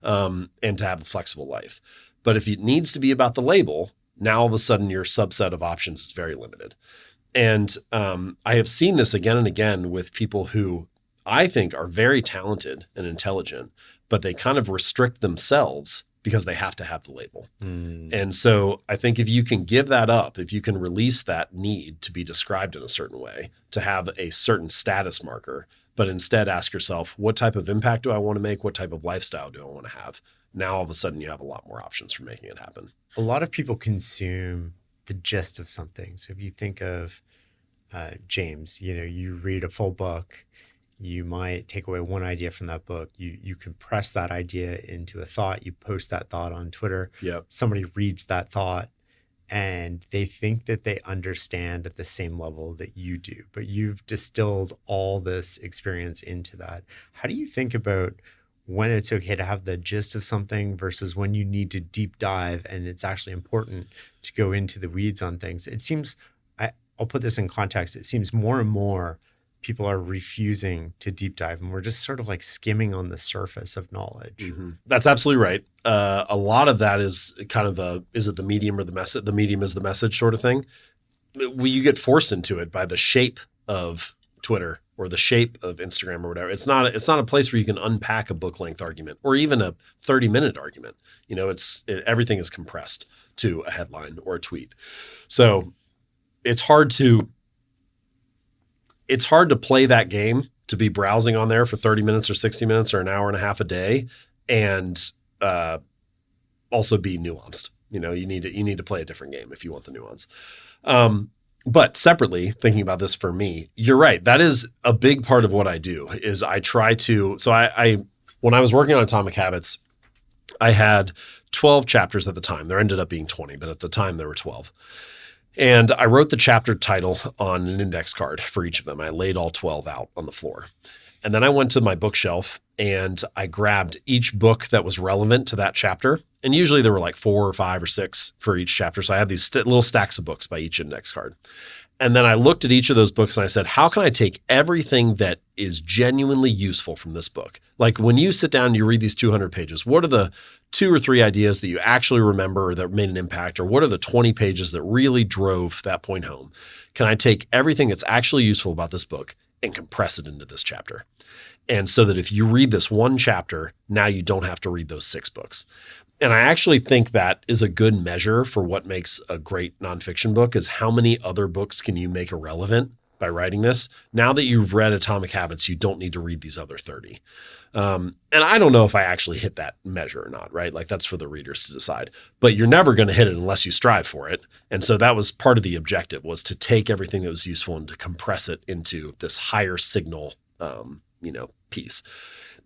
S2: and to have a flexible life. But if it needs to be about the label, now all of a sudden your subset of options is very limited. And I have seen this again and again with people who I think are very talented and intelligent, but they kind of restrict themselves because they have to have the label. And so I think if you can give that up, if you can release that need to be described in a certain way, to have a certain status marker, but instead ask yourself, what type of impact do I want to make? What type of lifestyle do I want to have? Now, all of a sudden, you have a lot more options for making it happen.
S1: A lot of people consume the gist of something. So if you think of James, you read a full book, you might take away one idea from that book. You compress that idea into a thought. You post that thought on Twitter.
S2: Yep.
S1: Somebody reads that thought and they think that they understand at the same level that you do, but you've distilled all this experience into that. How do you think about when it's okay to have the gist of something versus when you need to deep dive and it's actually important to go into the weeds on things? It seems, I'll put this in context, it seems more and more people are refusing to deep dive and we're just sort of like skimming on the surface of knowledge.
S2: Mm-hmm. That's absolutely right. A lot of that is kind of is it the medium or the message? The medium is the message sort of thing. You get forced into it by the shape of Twitter or the shape of Instagram or whatever. It's not a place where you can unpack a book length argument or even a 30-minute argument. Everything is compressed to a headline or a tweet. So it's hard to play that game, to be browsing on there for 30 minutes or 60 minutes or an hour and a half a day and also be nuanced. You need to play a different game if you want the nuance. But separately, thinking about this for me, you're right. That is a big part of what I do is I try to, so I when I was working on Atomic Habits, I had 12 chapters at the time. There ended up being 20, but at the time there were 12. And I wrote the chapter title on an index card for each of them. I laid all 12 out on the floor. And then I went to my bookshelf and I grabbed each book that was relevant to that chapter. And usually there were like 4 or 5 or 6 for each chapter. So I had these little stacks of books by each index card. And then I looked at each of those books and I said, how can I take everything that is genuinely useful from this book? Like when you sit down and you read these 200 pages, what are the 2 or 3 ideas that you actually remember or that made an impact? Or what are the 20 pages that really drove that point home? Can I take everything that's actually useful about this book and compress it into this chapter? And so that if you read this one chapter, now you don't have to read those 6 books. And I actually think that is a good measure for what makes a great nonfiction book is how many other books can you make irrelevant by writing this? Now that you've read Atomic Habits, you don't need to read these other 30. And I don't know if I actually hit that measure or not, right? Like that's for the readers to decide, but you're never going to hit it unless you strive for it. And so that was part of the objective, was to take everything that was useful and to compress it into this higher signal, piece.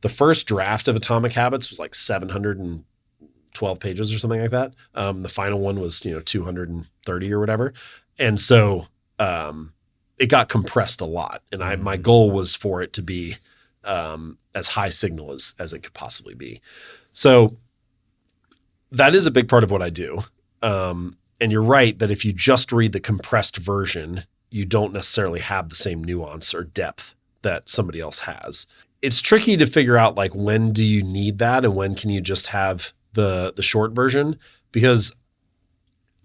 S2: The first draft of Atomic Habits was like 712 pages or something like that. The final one was, 230 or whatever. And so, it got compressed a lot. And my goal was for it to be, as high signal as it could possibly be. So that is a big part of what I do. And you're right that if you just read the compressed version, you don't necessarily have the same nuance or depth that somebody else has. It's tricky to figure out like when do you need that and when can you just have the short version? Because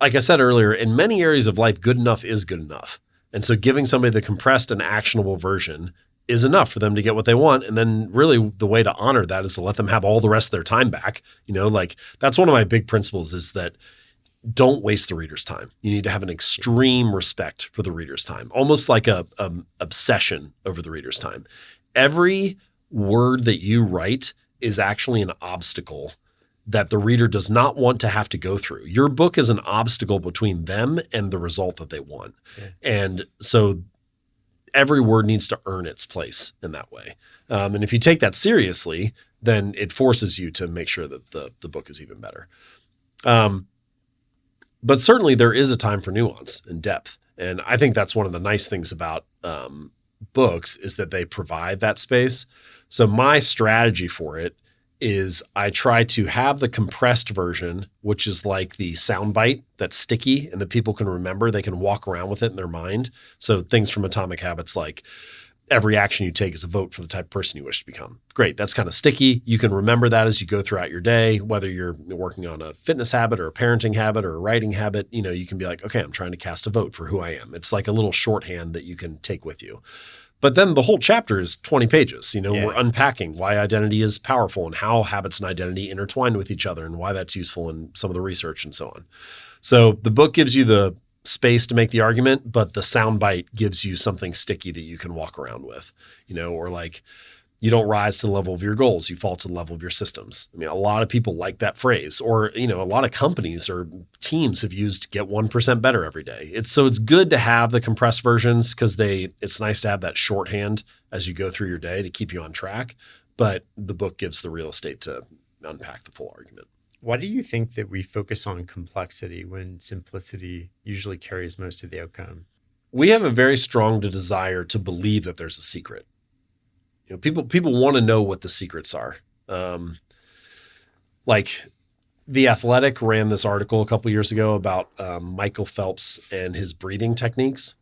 S2: like I said earlier, in many areas of life, good enough is good enough. And so giving somebody the compressed and actionable version is enough for them to get what they want. And then really the way to honor that is to let them have all the rest of their time back. That's one of my big principles is that don't waste the reader's time. You need to have an extreme respect for the reader's time, almost like a obsession over the reader's time. Every word that you write is actually an obstacle that the reader does not want to have to go through. Your book is an obstacle between them and the result that they want. Okay. And so every word needs to earn its place in that way. And if you take that seriously, then it forces you to make sure that the book is even better. But certainly there is a time for nuance and depth. And I think that's one of the nice things about books is that they provide that space. So my strategy for it is I try to have the compressed version, which is like the soundbite that's sticky and that people can remember. They can walk around with it in their mind. So things from Atomic Habits like every action you take is a vote for the type of person you wish to become. Great. That's kind of sticky. You can remember that as you go throughout your day, whether you're working on a fitness habit or a parenting habit or a writing habit, you can be like, okay, I'm trying to cast a vote for who I am. It's like a little shorthand that you can take with you. But then the whole chapter is 20 pages. We're unpacking why identity is powerful and how habits and identity intertwine with each other and why that's useful in some of the research and so on. So the book gives you the space to make the argument, but the soundbite gives you something sticky that you can walk around with, or like you don't rise to the level of your goals, you fall to the level of your systems. I mean, a lot of people like that phrase, or, a lot of companies or teams have used get 1% better every day. It's good to have the compressed versions because it's nice to have that shorthand as you go through your day to keep you on track. But the book gives the real estate to unpack the full argument.
S1: Why do you think that we focus on complexity when simplicity usually carries most of the outcome?
S2: We have a very strong desire to believe that there's a secret. People want to know what the secrets are. Like The Athletic ran this article a couple years ago about Michael Phelps and his breathing techniques.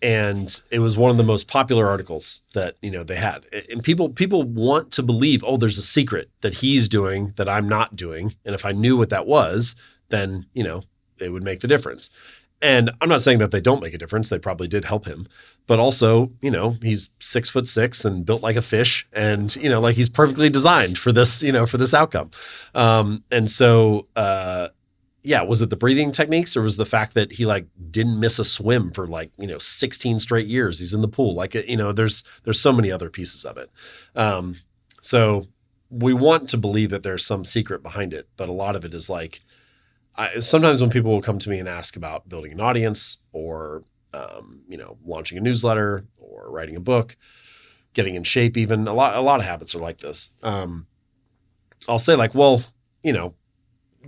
S2: And it was one of the most popular articles that, they had. And people want to believe, oh, there's a secret that he's doing that I'm not doing. And if I knew what that was, then, it would make the difference. And I'm not saying that they don't make a difference. They probably did help him, but also, he's 6'6" and built like a fish, and like he's perfectly designed for this, for this outcome. And so, was it the breathing techniques, or was the fact that he like didn't miss a swim for 16 straight years? He's in the pool, there's so many other pieces of it. So we want to believe that there's some secret behind it, but a lot of it is like, sometimes when people will come to me and ask about building an audience or, launching a newsletter or writing a book, getting in shape, even a lot of habits are like this. I'll say like, well,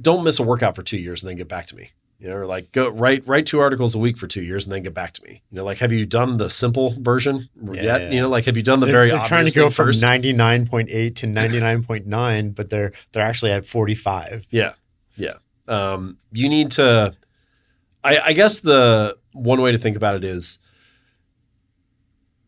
S2: don't miss a workout for 2 years and then get back to me, or like go write 2 articles a week for 2 years and then get back to me. Like, have you done the simple version yet? Like, have you done the very obvious thing first?
S1: They're trying to go from 99.8 to 99.9, but they're actually at 45.
S2: Yeah. Yeah. You need to, I guess the one way to think about it is,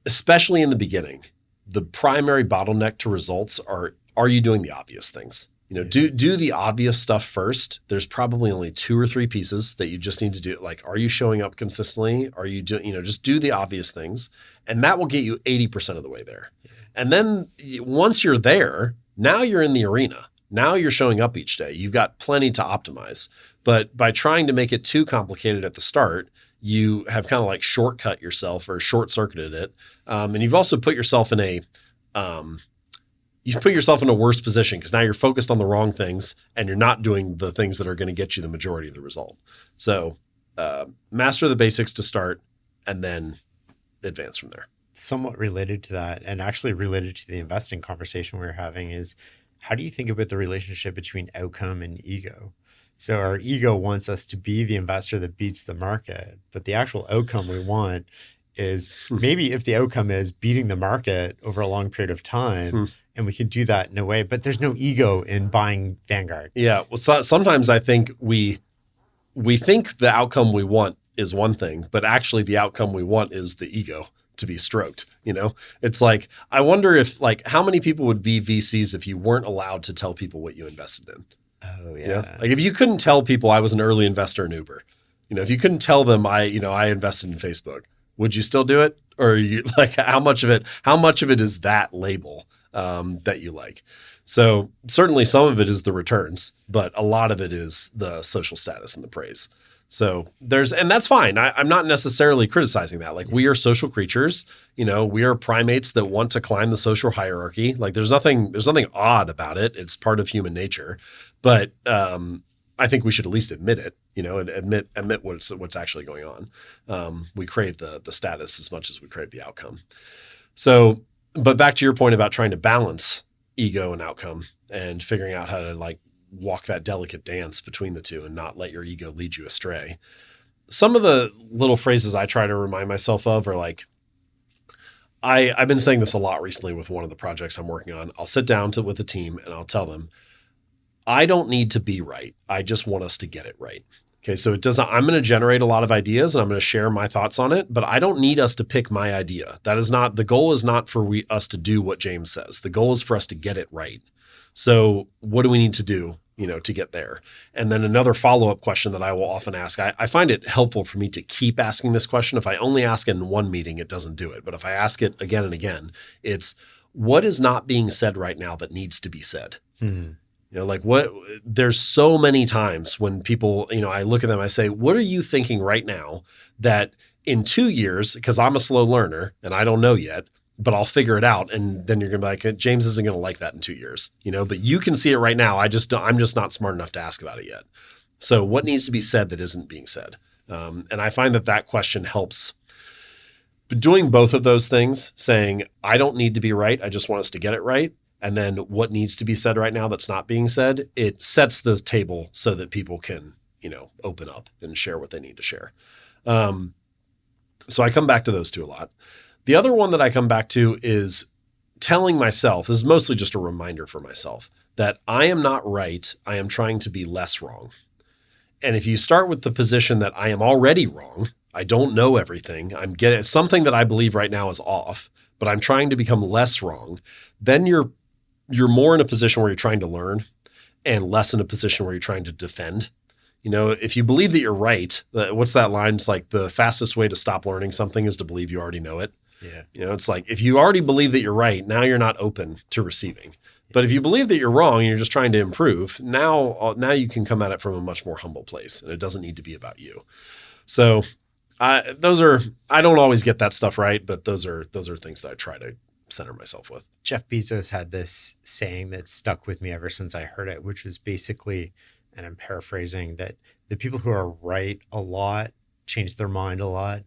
S2: especially in the beginning, the primary bottleneck to results are you doing the obvious things? Do the obvious stuff first. There's probably only 2 or 3 pieces that you just need to do. Like, are you showing up consistently? Are you doing, just do the obvious things, and that will get you 80% of the way there. And then once you're there, now you're in the arena. Now you're showing up each day. You've got plenty to optimize. But by trying to make it too complicated at the start, you have kind of like shortcut yourself or short-circuited it. And you've also put yourself in a worse position, because now you're focused on the wrong things and you're not doing the things that are going to get you the majority of the result. So master the basics to start, and then advance from there.
S1: Somewhat related to that, and actually related to the investing conversation we were having, is how do you think about the relationship between outcome and ego? So our ego wants us to be the investor that beats the market, but the actual outcome we want is maybe if the outcome is beating the market over a long period of time, and we can do that in a way, but there's no ego in buying Vanguard.
S2: Yeah. Well, sometimes I think we think the outcome we want is one thing, but actually the outcome we want is the ego to be stroked. It's like, I wonder if how many people would be VCs if you weren't allowed to tell people what you invested in?
S1: Oh yeah.
S2: Like if you couldn't tell people I was an early investor in Uber, if you couldn't tell them I invested in Facebook, would you still do it? Or you like, how much of it is that label that you like? So certainly some of it is the returns, but a lot of it is the social status and the praise. So and that's fine. I'm not necessarily criticizing that. Like, we are social creatures, we are primates that want to climb the social hierarchy. Like there's nothing odd about it. It's part of human nature, but I think we should at least admit it, and admit what's actually going on. We crave the status as much as we crave the outcome. So, but back to your point about trying to balance ego and outcome and figuring out how to walk that delicate dance between the two and not let your ego lead you astray. Some of the little phrases I try to remind myself of are like, I've been saying this a lot recently with one of the projects I'm working on. I'll sit down with the team and I'll tell them, I don't need to be right. I just want us to get it right. Okay. So I'm going to generate a lot of ideas and I'm going to share my thoughts on it, but I don't need us to pick my idea. The goal is not for us to do what James says. The goal is for us to get it right. So what do we need to do, to get there? And then another follow-up question that I will often ask, I find it helpful for me to keep asking this question. If I only ask it in one meeting, it doesn't do it. But if I ask it again and again, it's, what is not being said right now that needs to be said? There's so many times when people, I look at them, I say, what are you thinking right now that in 2 years, because I'm a slow learner and I don't know yet, but I'll figure it out. And then you're going to be like, James isn't going to like that in 2 years, but you can see it right now. I'm just not smart enough to ask about it yet. So what needs to be said that isn't being said? And I find that question helps. But doing both of those things, saying, I don't need to be right, I just want us to get it right. And then what needs to be said right now that's not being said, it sets the table so that people can, open up and share what they need to share. So I come back to those two a lot. The other one that I come back to is telling myself, this is mostly just a reminder for myself, that I am not right. I am trying to be less wrong. And if you start with the position that I am already wrong, I don't know everything, I'm getting something that I believe right now is off, but I'm trying to become less wrong, then you're more in a position where you're trying to learn and less in a position where you're trying to defend. If you believe that you're right, what's that line? It's like the fastest way to stop learning something is to believe you already know it.
S1: Yeah.
S2: It's like if you already believe that you're right, now you're not open to receiving. But if you believe that you're wrong and you're just trying to improve, now you can come at it from a much more humble place, and it doesn't need to be about you. So I don't always get that stuff right, but those are things that I try to center myself with.
S1: Jeff Bezos had this saying that stuck with me ever since I heard it, which was basically, and I'm paraphrasing, that the people who are right a lot change their mind a lot.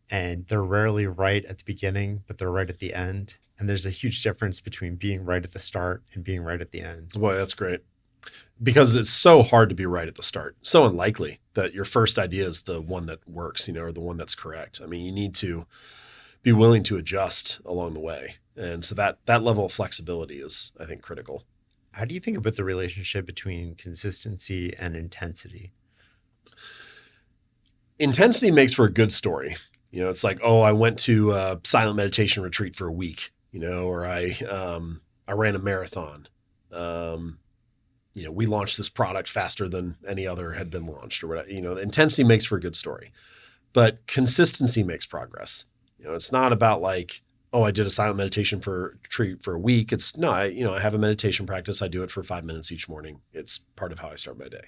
S1: And they're rarely right at the beginning, but they're right at the end. And there's a huge difference between being right at the start and being right at the end.
S2: Boy, that's great. Because it's so hard to be right at the start. So unlikely that your first idea is the one that works, or the one that's correct. I mean, you need to be willing to adjust along the way. And so that level of flexibility is, I think, critical.
S1: How do you think about the relationship between consistency and intensity?
S2: Intensity makes for a good story. It's like, oh, I went to a silent meditation retreat for a week, or I ran a marathon. We launched this product faster than any other had been launched, or whatever. Intensity makes for a good story, but consistency makes progress. It's not about like, oh, I did a silent meditation retreat for a week. It's no, I have a meditation practice. I do it for 5 minutes each morning. It's part of how I start my day.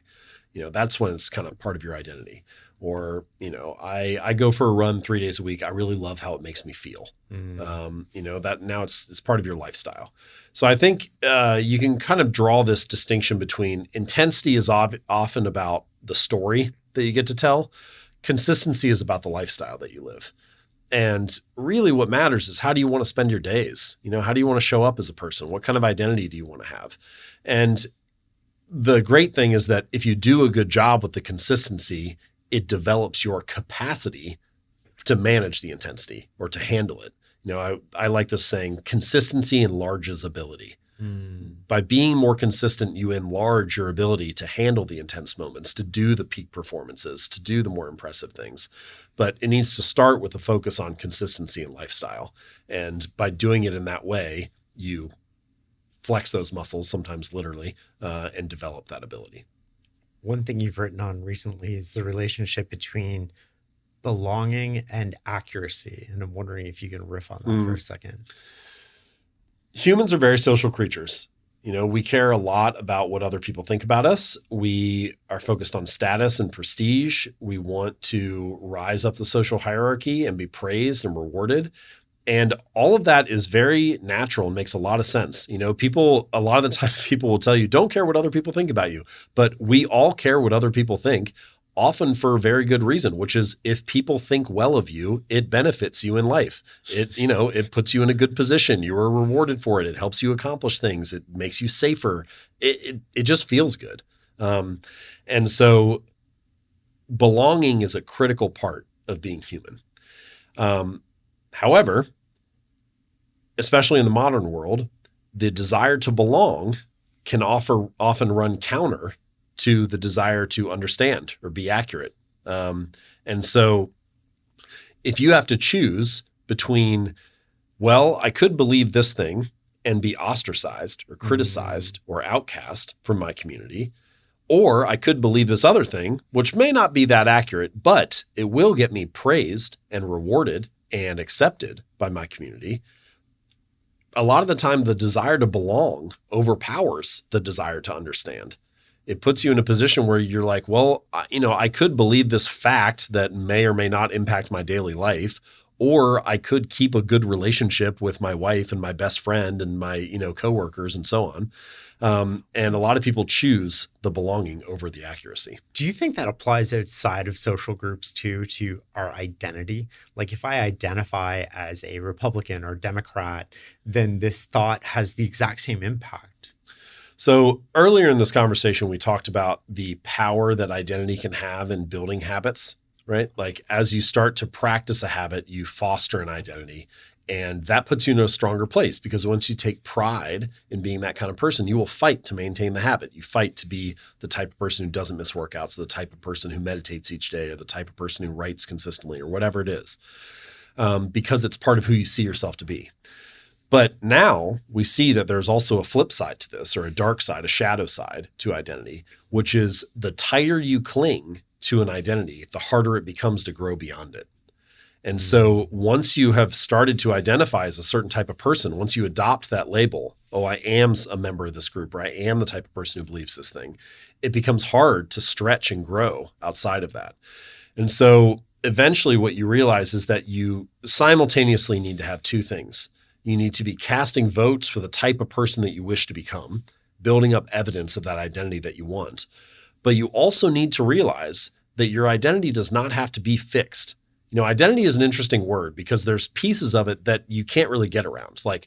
S2: That's when it's kind of part of your identity. Or, I go for a run 3 days a week. I really love how it makes me feel. That now it's part of your lifestyle. So I think you can kind of draw this distinction between intensity is often about the story that you get to tell. Consistency is about the lifestyle that you live. And really what matters is how do you want to spend your days? How do you want to show up as a person? What kind of identity do you want to have? And the great thing is that if you do a good job with the consistency, it develops your capacity to manage the intensity or to handle it. I like this saying, consistency enlarges ability. By being more consistent, you enlarge your ability to handle the intense moments, to do the peak performances, to do the more impressive things. But it needs to start with a focus on consistency and lifestyle. And by doing it in that way, you flex those muscles, sometimes literally, and develop that ability.
S1: One thing you've written on recently is the relationship between belonging and accuracy. And I'm wondering if you can riff on that for a second.
S2: Humans are very social creatures. We care a lot about what other people think about us. We are focused on status and prestige. We want to rise up the social hierarchy and be praised and rewarded. And all of that is very natural and makes a lot of sense. A lot of the time people will tell you, don't care what other people think about you. But we all care what other people think, often for a very good reason, which is if people think well of you, it benefits you in life. It puts you in a good position. You are rewarded for it. It helps you accomplish things. It makes you safer. It just feels good. And so belonging is a critical part of being human. However, especially in the modern world, the desire to belong can often run counter to the desire to understand or be accurate. And so if you have to choose between, well, I could believe this thing and be ostracized or criticized or outcast from my community, or I could believe this other thing, which may not be that accurate, but it will get me praised and rewarded and accepted by my community. A lot of the time, the desire to belong overpowers the desire to understand. It puts you in a position where you're like, well, I could believe this fact that may or may not impact my daily life, or I could keep a good relationship with my wife and my best friend and my, coworkers and so on. And a lot of people choose the belonging over the accuracy.
S1: Do you think that applies outside of social groups too, to our identity? Like if I identify as a Republican or Democrat, then this thought has the exact same impact.
S2: So earlier in this conversation, we talked about the power that identity can have in building habits, right? Like as you start to practice a habit, you foster an identity. And that puts you in a stronger place because once you take pride in being that kind of person, you will fight to maintain the habit. You fight to be the type of person who doesn't miss workouts, the type of person who meditates each day, or the type of person who writes consistently, or whatever it is, because it's part of who you see yourself to be. But now we see that there's also a flip side to this, or a dark side, a shadow side to identity, which is the tighter you cling to an identity, the harder it becomes to grow beyond it. And so once you have started to identify as a certain type of person, once you adopt that label, oh, I am a member of this group, or I am the type of person who believes this thing, it becomes hard to stretch and grow outside of that. And so eventually what you realize is that you simultaneously need to have two things. You need to be casting votes for the type of person that you wish to become, building up evidence of that identity that you want. But you also need to realize that your identity does not have to be fixed. Identity is an interesting word because there's pieces of it that you can't really get around. Like,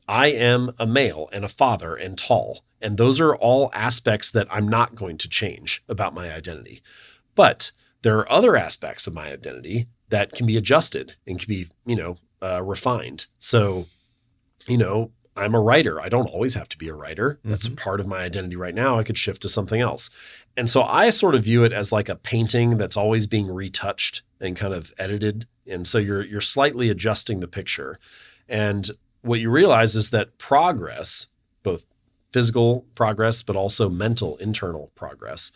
S2: I am a male and a father and tall. And those are all aspects that I'm not going to change about my identity. But there are other aspects of my identity that can be adjusted and can be, refined. So, I'm a writer. I don't always have to be a writer. That's part of my identity right now. I could shift to something else. And so I sort of view it as like a painting that's always being retouched and kind of edited. And so you're slightly adjusting the picture. And what you realize is that progress, both physical progress, but also mental, internal progress,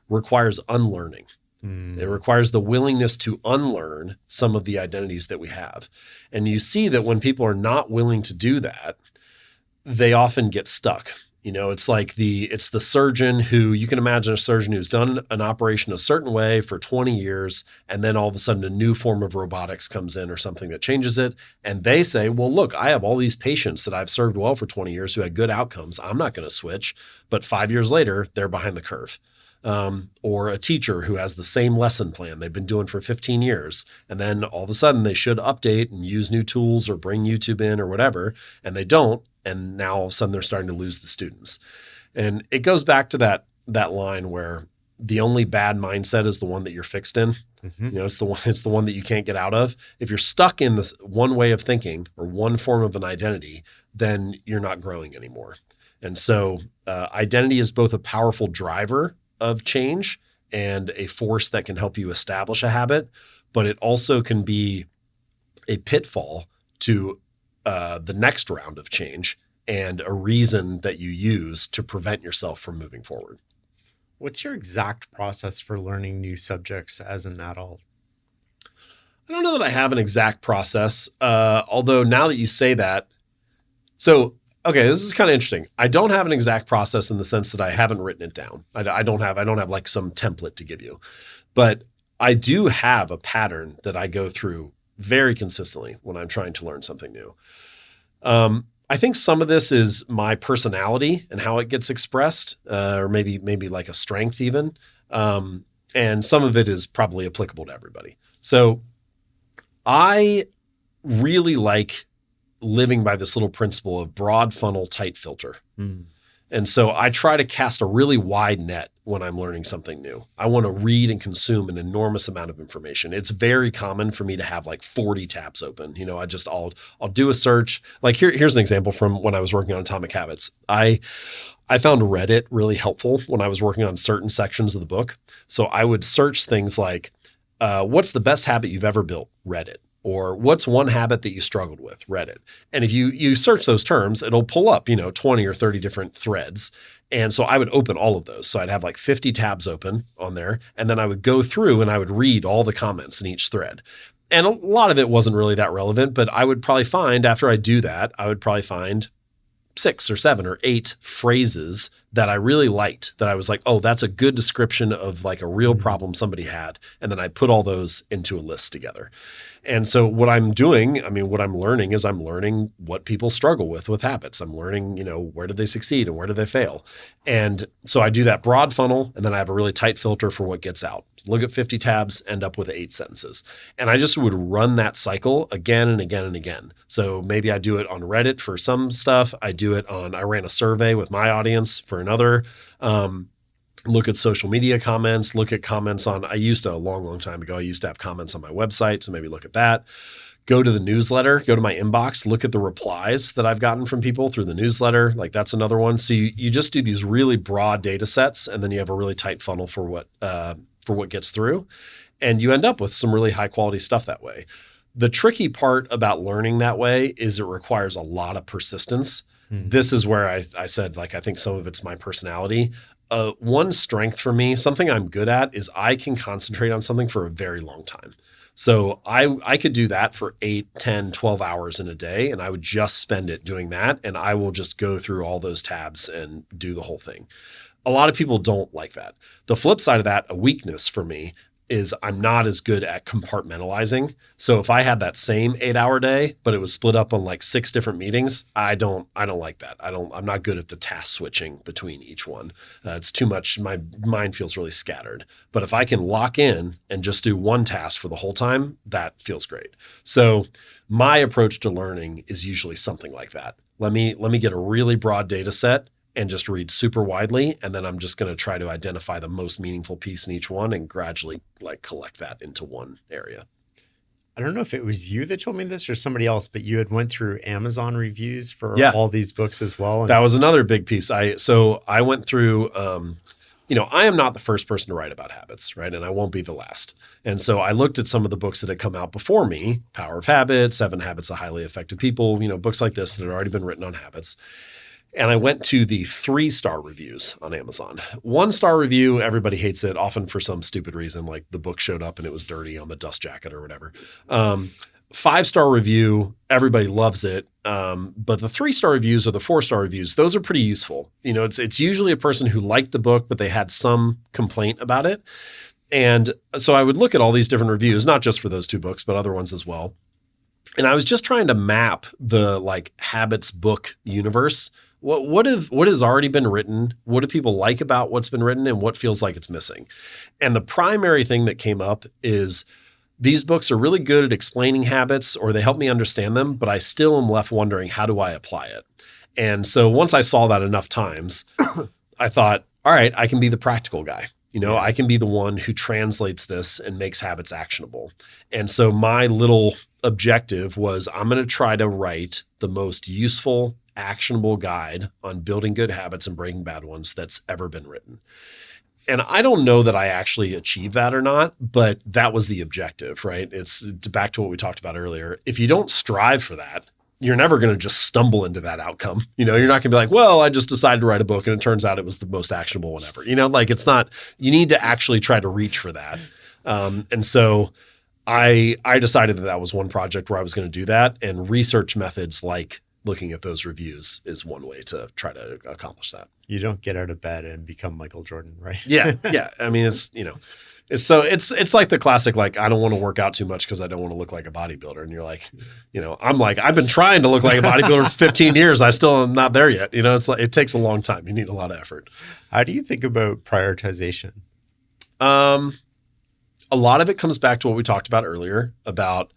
S2: requires unlearning. It requires the willingness to unlearn some of the identities that we have. And you see that when people are not willing to do that, they often get stuck. It's like it's the surgeon who, you can imagine a surgeon who's done an operation a certain way for 20 years, and then all of a sudden a new form of robotics comes in or something that changes it. And they say, well, look, I have all these patients that I've served well for 20 years who had good outcomes. I'm not going to switch. But 5 years later, they're behind the curve. Or a teacher who has the same lesson plan they've been doing for 15 years. And then all of a sudden they should update and use new tools or bring YouTube in or whatever. And they don't. And now all of a sudden they're starting to lose the students. And it goes back to that line where the only bad mindset is the one that you're fixed in. It's the one that you can't get out of. If you're stuck in this one way of thinking or one form of an identity, then you're not growing anymore. And so identity is both a powerful driver of change and a force that can help you establish a habit, but it also can be a pitfall to the next round of change and a reason that you use to prevent yourself from moving forward.
S1: What's your exact process for learning new subjects as an adult?
S2: I don't know that I have an exact process, although now that you say that, so okay, this is kind of interesting. I don't have an exact process in the sense that I haven't written it down. I don't have like some template to give you, but I do have a pattern that I go through very consistently when I'm trying to learn something new. I think some of this is my personality and how it gets expressed, or maybe like a strength even. And some of it is probably applicable to everybody. So I really like living by this little principle of broad funnel, tight filter. And so I try to cast a really wide net when I'm learning something new. I want to read and consume an enormous amount of information. It's very common for me to have like 40 tabs open. I'll do a search. Like here's an example from when I was working on Atomic Habits. I found Reddit really helpful when I was working on certain sections of the book. So I would search things like, what's the best habit you've ever built? Reddit. Or what's one habit that you struggled with? Reddit. And if you search those terms, it'll pull up, 20 or 30 different threads. And so I would open all of those. So I'd have like 50 tabs open on there. And then I would go through and I would read all the comments in each thread. And a lot of it wasn't really that relevant, but I would probably find after I do that, I would probably find 6 or 7 or 8 phrases that I really liked, that I was like, oh, that's a good description of like a real problem somebody had. And then I put all those into a list together. And so what I'm learning is I'm learning what people struggle with habits. I'm learning, where did they succeed and where did they fail? And so I do that broad funnel, and then I have a really tight filter for what gets out. Look at 50 tabs, end up with 8 sentences. And I just would run that cycle again and again and again. So maybe I do it on Reddit for some stuff. I ran a survey with my audience for another. Look at social media comments, look at comments a long time ago, I used to have comments on my website. So maybe look at that. Go to the newsletter, go to my inbox, look at the replies that I've gotten from people through the newsletter. Like that's another one. So you just do these really broad data sets, and then you have a really tight funnel for what gets through, and you end up with some really high quality stuff that way. The tricky part about learning that way is it requires a lot of persistence. This is where I said, like, I think some of it's my personality. One strength for me, something I'm good at, is I can concentrate on something for a very long time. So I could do that for 8, 10, 12 hours in a day, and I would just spend it doing that. And I will just go through all those tabs and do the whole thing. A lot of people don't like that. The flip side of that, a weakness for me, is I'm not as good at compartmentalizing. So if I had that same 8-hour day, but it was split up on like 6 different meetings, I don't like that. I'm not good at the task switching between each one. It's too much. My mind feels really scattered. But if I can lock in and just do one task for the whole time, that feels great. So my approach to learning is usually something like that. Let me get a really broad data set and just read super widely. And then I'm just going to try to identify the most meaningful piece in each one and gradually like collect that into one area.
S1: I don't know if it was you that told me this or somebody else, but you had went through Amazon reviews for all these books as well. And
S2: that was another big piece. I went through, I am not the first person to write about habits, right? And I won't be the last. And so I looked at some of the books that had come out before me, Power of Habit, 7 Habits of Highly Effective People, books like this that had already been written on habits. And I went to the 3-star reviews on Amazon. 1-star review, everybody hates it, often for some stupid reason, like the book showed up and it was dirty on the dust jacket or whatever. 5-star review, everybody loves it. But the 3-star reviews or the 4-star reviews, those are pretty useful. It's usually a person who liked the book, but they had some complaint about it. And so I would look at all these different reviews, not just for those 2 books, but other ones as well. And I was just trying to map the like habits book universe. What has already been written? What do people like about what's been written, and what feels like it's missing? And the primary thing that came up is these books are really good at explaining habits, or they help me understand them, but I still am left wondering, how do I apply it? And so once I saw that enough times, I thought, all right, I can be the practical guy. I can be the one who translates this and makes habits actionable. And so my little objective was, I'm going to try to write the most useful, actionable guide on building good habits and breaking bad ones that's ever been written. And I don't know that I actually achieved that or not, but that was the objective, right? It's back to what we talked about earlier. If you don't strive for that, you're never going to just stumble into that outcome. You're not going to be like, well, I just decided to write a book and it turns out it was the most actionable one ever. It's not, you need to actually try to reach for that. And so I decided that was one project where I was going to do that, and research methods like looking at those reviews is one way to try to accomplish that.
S1: You don't get out of bed and become Michael Jordan, right?
S2: Yeah. I mean, it's like the classic, like, I don't want to work out too much because I don't want to look like a bodybuilder. And you're like, I'm like, I've been trying to look like a bodybuilder for 15 years. I still am not there yet. It's like, it takes a long time. You need a lot of effort.
S1: How do you think about prioritization?
S2: A lot of it comes back to what we talked about earlier about,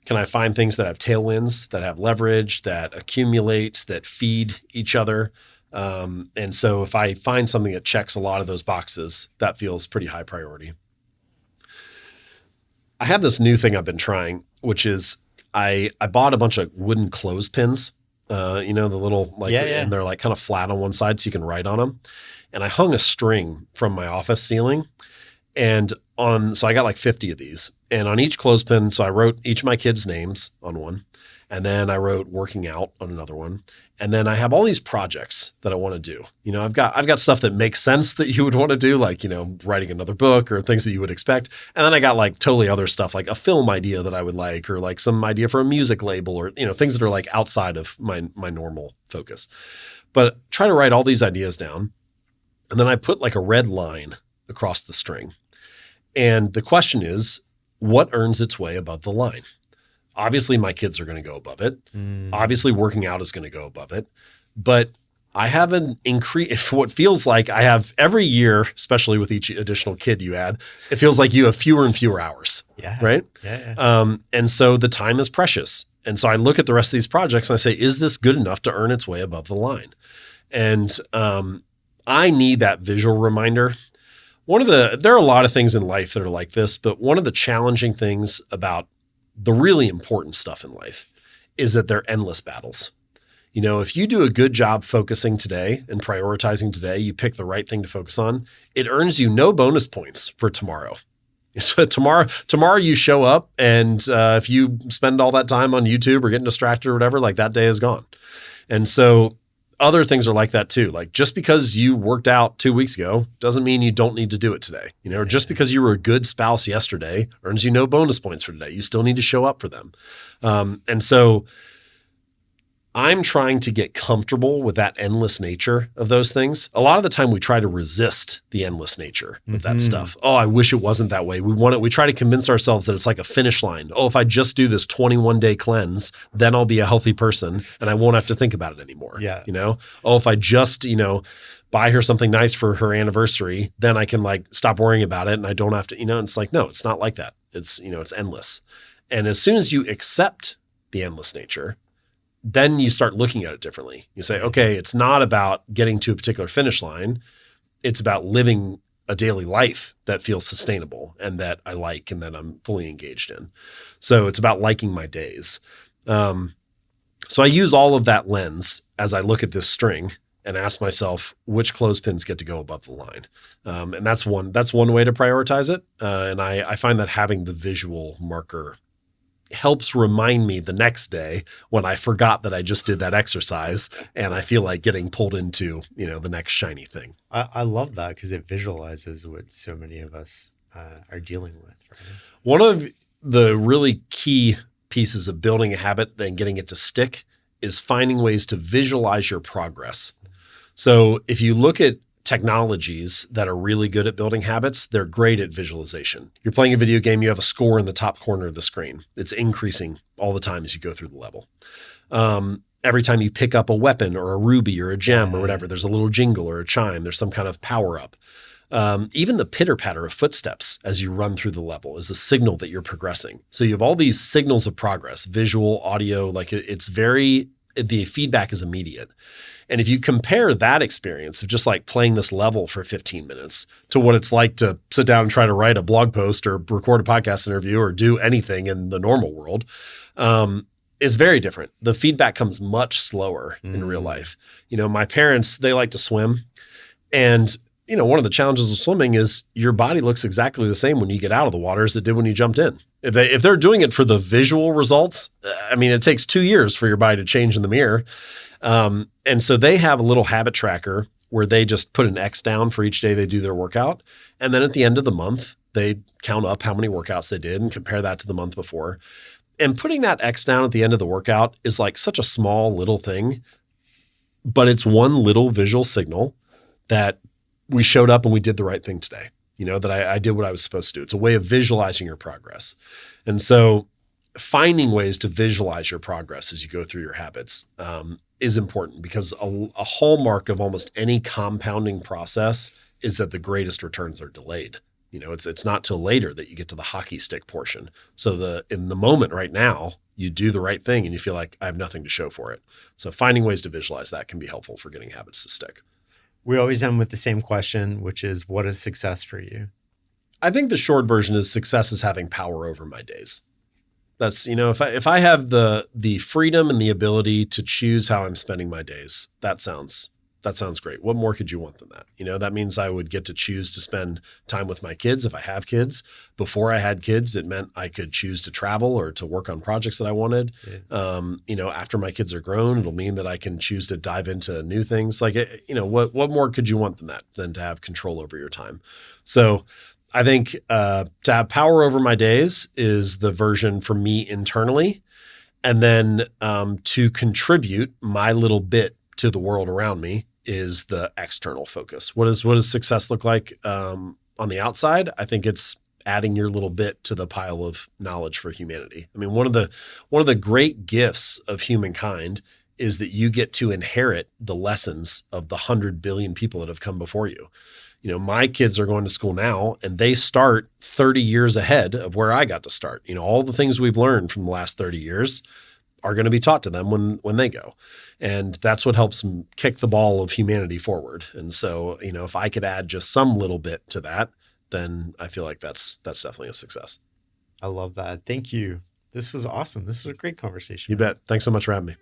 S2: can I find things that have tailwinds, that have leverage, that accumulate, that feed each other? And so if I find something that checks a lot of those boxes, that feels pretty high priority. I have this new thing I've been trying, which is I bought a bunch of wooden clothespins, the little, and they're like kind of flat on one side so you can write on them. And I hung a string from my office ceiling, so I got like 50 of these. And on each clothespin, so I wrote each of my kids' names on one. And then I wrote working out on another one. And then I have all these projects that I want to do. I've got stuff that makes sense that you would want to do, like, writing another book or things that you would expect. And then I got like totally other stuff, like a film idea that I would like, or like some idea for a music label, or, things that are like outside of my normal focus. But try to write all these ideas down. And then I put like a red line across the string. And the question is, what earns its way above the line? Obviously, my kids are going to go above it. Obviously, working out is going to go above it. But I have an increase, what feels like I have every year, especially with each additional kid you add, it feels like you have fewer and fewer hours.
S1: Yeah.
S2: Right?
S1: Yeah.
S2: And so the time is precious. And so I look at the rest of these projects and I say, is this good enough to earn its way above the line? And I need that visual reminder. There are a lot of things in life that are like this, but one of the challenging things about the really important stuff in life is that they're endless battles. If you do a good job focusing today and prioritizing today, you pick the right thing to focus on, it earns you no bonus points for tomorrow. So tomorrow you show up, and if you spend all that time on YouTube or getting distracted or whatever, like that day is gone. And so other things are like that too. Like just because you worked out 2 weeks ago doesn't mean you don't need to do it today. Or just because you were a good spouse yesterday earns you no bonus points for today. You still need to show up for them. And so I'm trying to get comfortable with that endless nature of those things. A lot of the time we try to resist the endless nature of that stuff. Oh, I wish it wasn't that way. We try to convince ourselves that it's like a finish line. Oh, if I just do this 21-day cleanse, then I'll be a healthy person and I won't have to think about it anymore.
S1: Yeah.
S2: Oh, if I just, buy her something nice for her anniversary, then I can like stop worrying about it and I don't have to, it's like, no, it's not like that. It's, it's endless. And as soon as you accept the endless nature, then you start looking at it differently. You say, okay, it's not about getting to a particular finish line. It's about living a daily life that feels sustainable and that I like and that I'm fully engaged in. So it's about liking my days. So I use all of that lens as I look at this string and ask myself which clothespins get to go above the line. And that's one way to prioritize it. And I find that having the visual marker helps remind me the next day when I forgot that I just did that exercise and I feel like getting pulled into, the next shiny thing.
S1: I love that because it visualizes what so many of us are dealing with. Right?
S2: One of the really key pieces of building a habit and getting it to stick is finding ways to visualize your progress. So if you look at technologies that are really good at building habits, they're great at visualization. You're playing a video game, you have a score in the top corner of the screen. It's increasing all the time as you go through the level. Every time you pick up a weapon or a ruby or a gem or whatever, there's a little jingle or a chime. There's some kind of power up. Even the pitter patter of footsteps as you run through the level is a signal that you're progressing. So you have all these signals of progress, visual, audio, the feedback is immediate. And if you compare that experience of just like playing this level for 15 minutes to what it's like to sit down and try to write a blog post or record a podcast interview or do anything in the normal world, is very different. The feedback comes much slower in real life. My parents, they like to swim. And, one of the challenges of swimming is your body looks exactly the same when you get out of the water as it did when you jumped in. If they're doing it for the visual results, it takes 2 years for your body to change in the mirror. And so they have a little habit tracker where they just put an X down for each day they do their workout. And then at the end of the month, they count up how many workouts they did and compare that to the month before. And putting that X down at the end of the workout is like such a small little thing, but it's one little visual signal that we showed up and we did the right thing today, that I did what I was supposed to do. It's a way of visualizing your progress. And so finding ways to visualize your progress as you go through your habits is important because a hallmark of almost any compounding process is that the greatest returns are delayed. It's not till later that you get to the hockey stick portion. So in the moment right now, you do the right thing and you feel like I have nothing to show for it. So finding ways to visualize that can be helpful for getting habits to stick.
S1: We always end with the same question, which is, what is success for you?
S2: I think the short version is success is having power over my days. That's, if I have the freedom and the ability to choose how I'm spending my days, that sounds great. What more could you want than that? That means I would get to choose to spend time with my kids if I have kids. Before I had kids, it meant I could choose to travel or to work on projects that I wanted. Yeah. After my kids are grown, it'll mean that I can choose to dive into new things. What more could you want than that, than to have control over your time? So I think to have power over my days is the version for me internally. And then to contribute my little bit to the world around me is the external focus. What does success look like on the outside? I think it's adding your little bit to the pile of knowledge for humanity. One of the great gifts of humankind is that you get to inherit the lessons of the 100 billion people that have come before you. My kids are going to school now and they start 30 years ahead of where I got to start. All the things we've learned from the last 30 years are going to be taught to them when they go. And that's what helps them kick the ball of humanity forward. And so, if I could add just some little bit to that, then I feel like that's definitely a success.
S1: I love that. Thank you. This was awesome. This was a great conversation.
S2: You bet. Thanks so much for having me.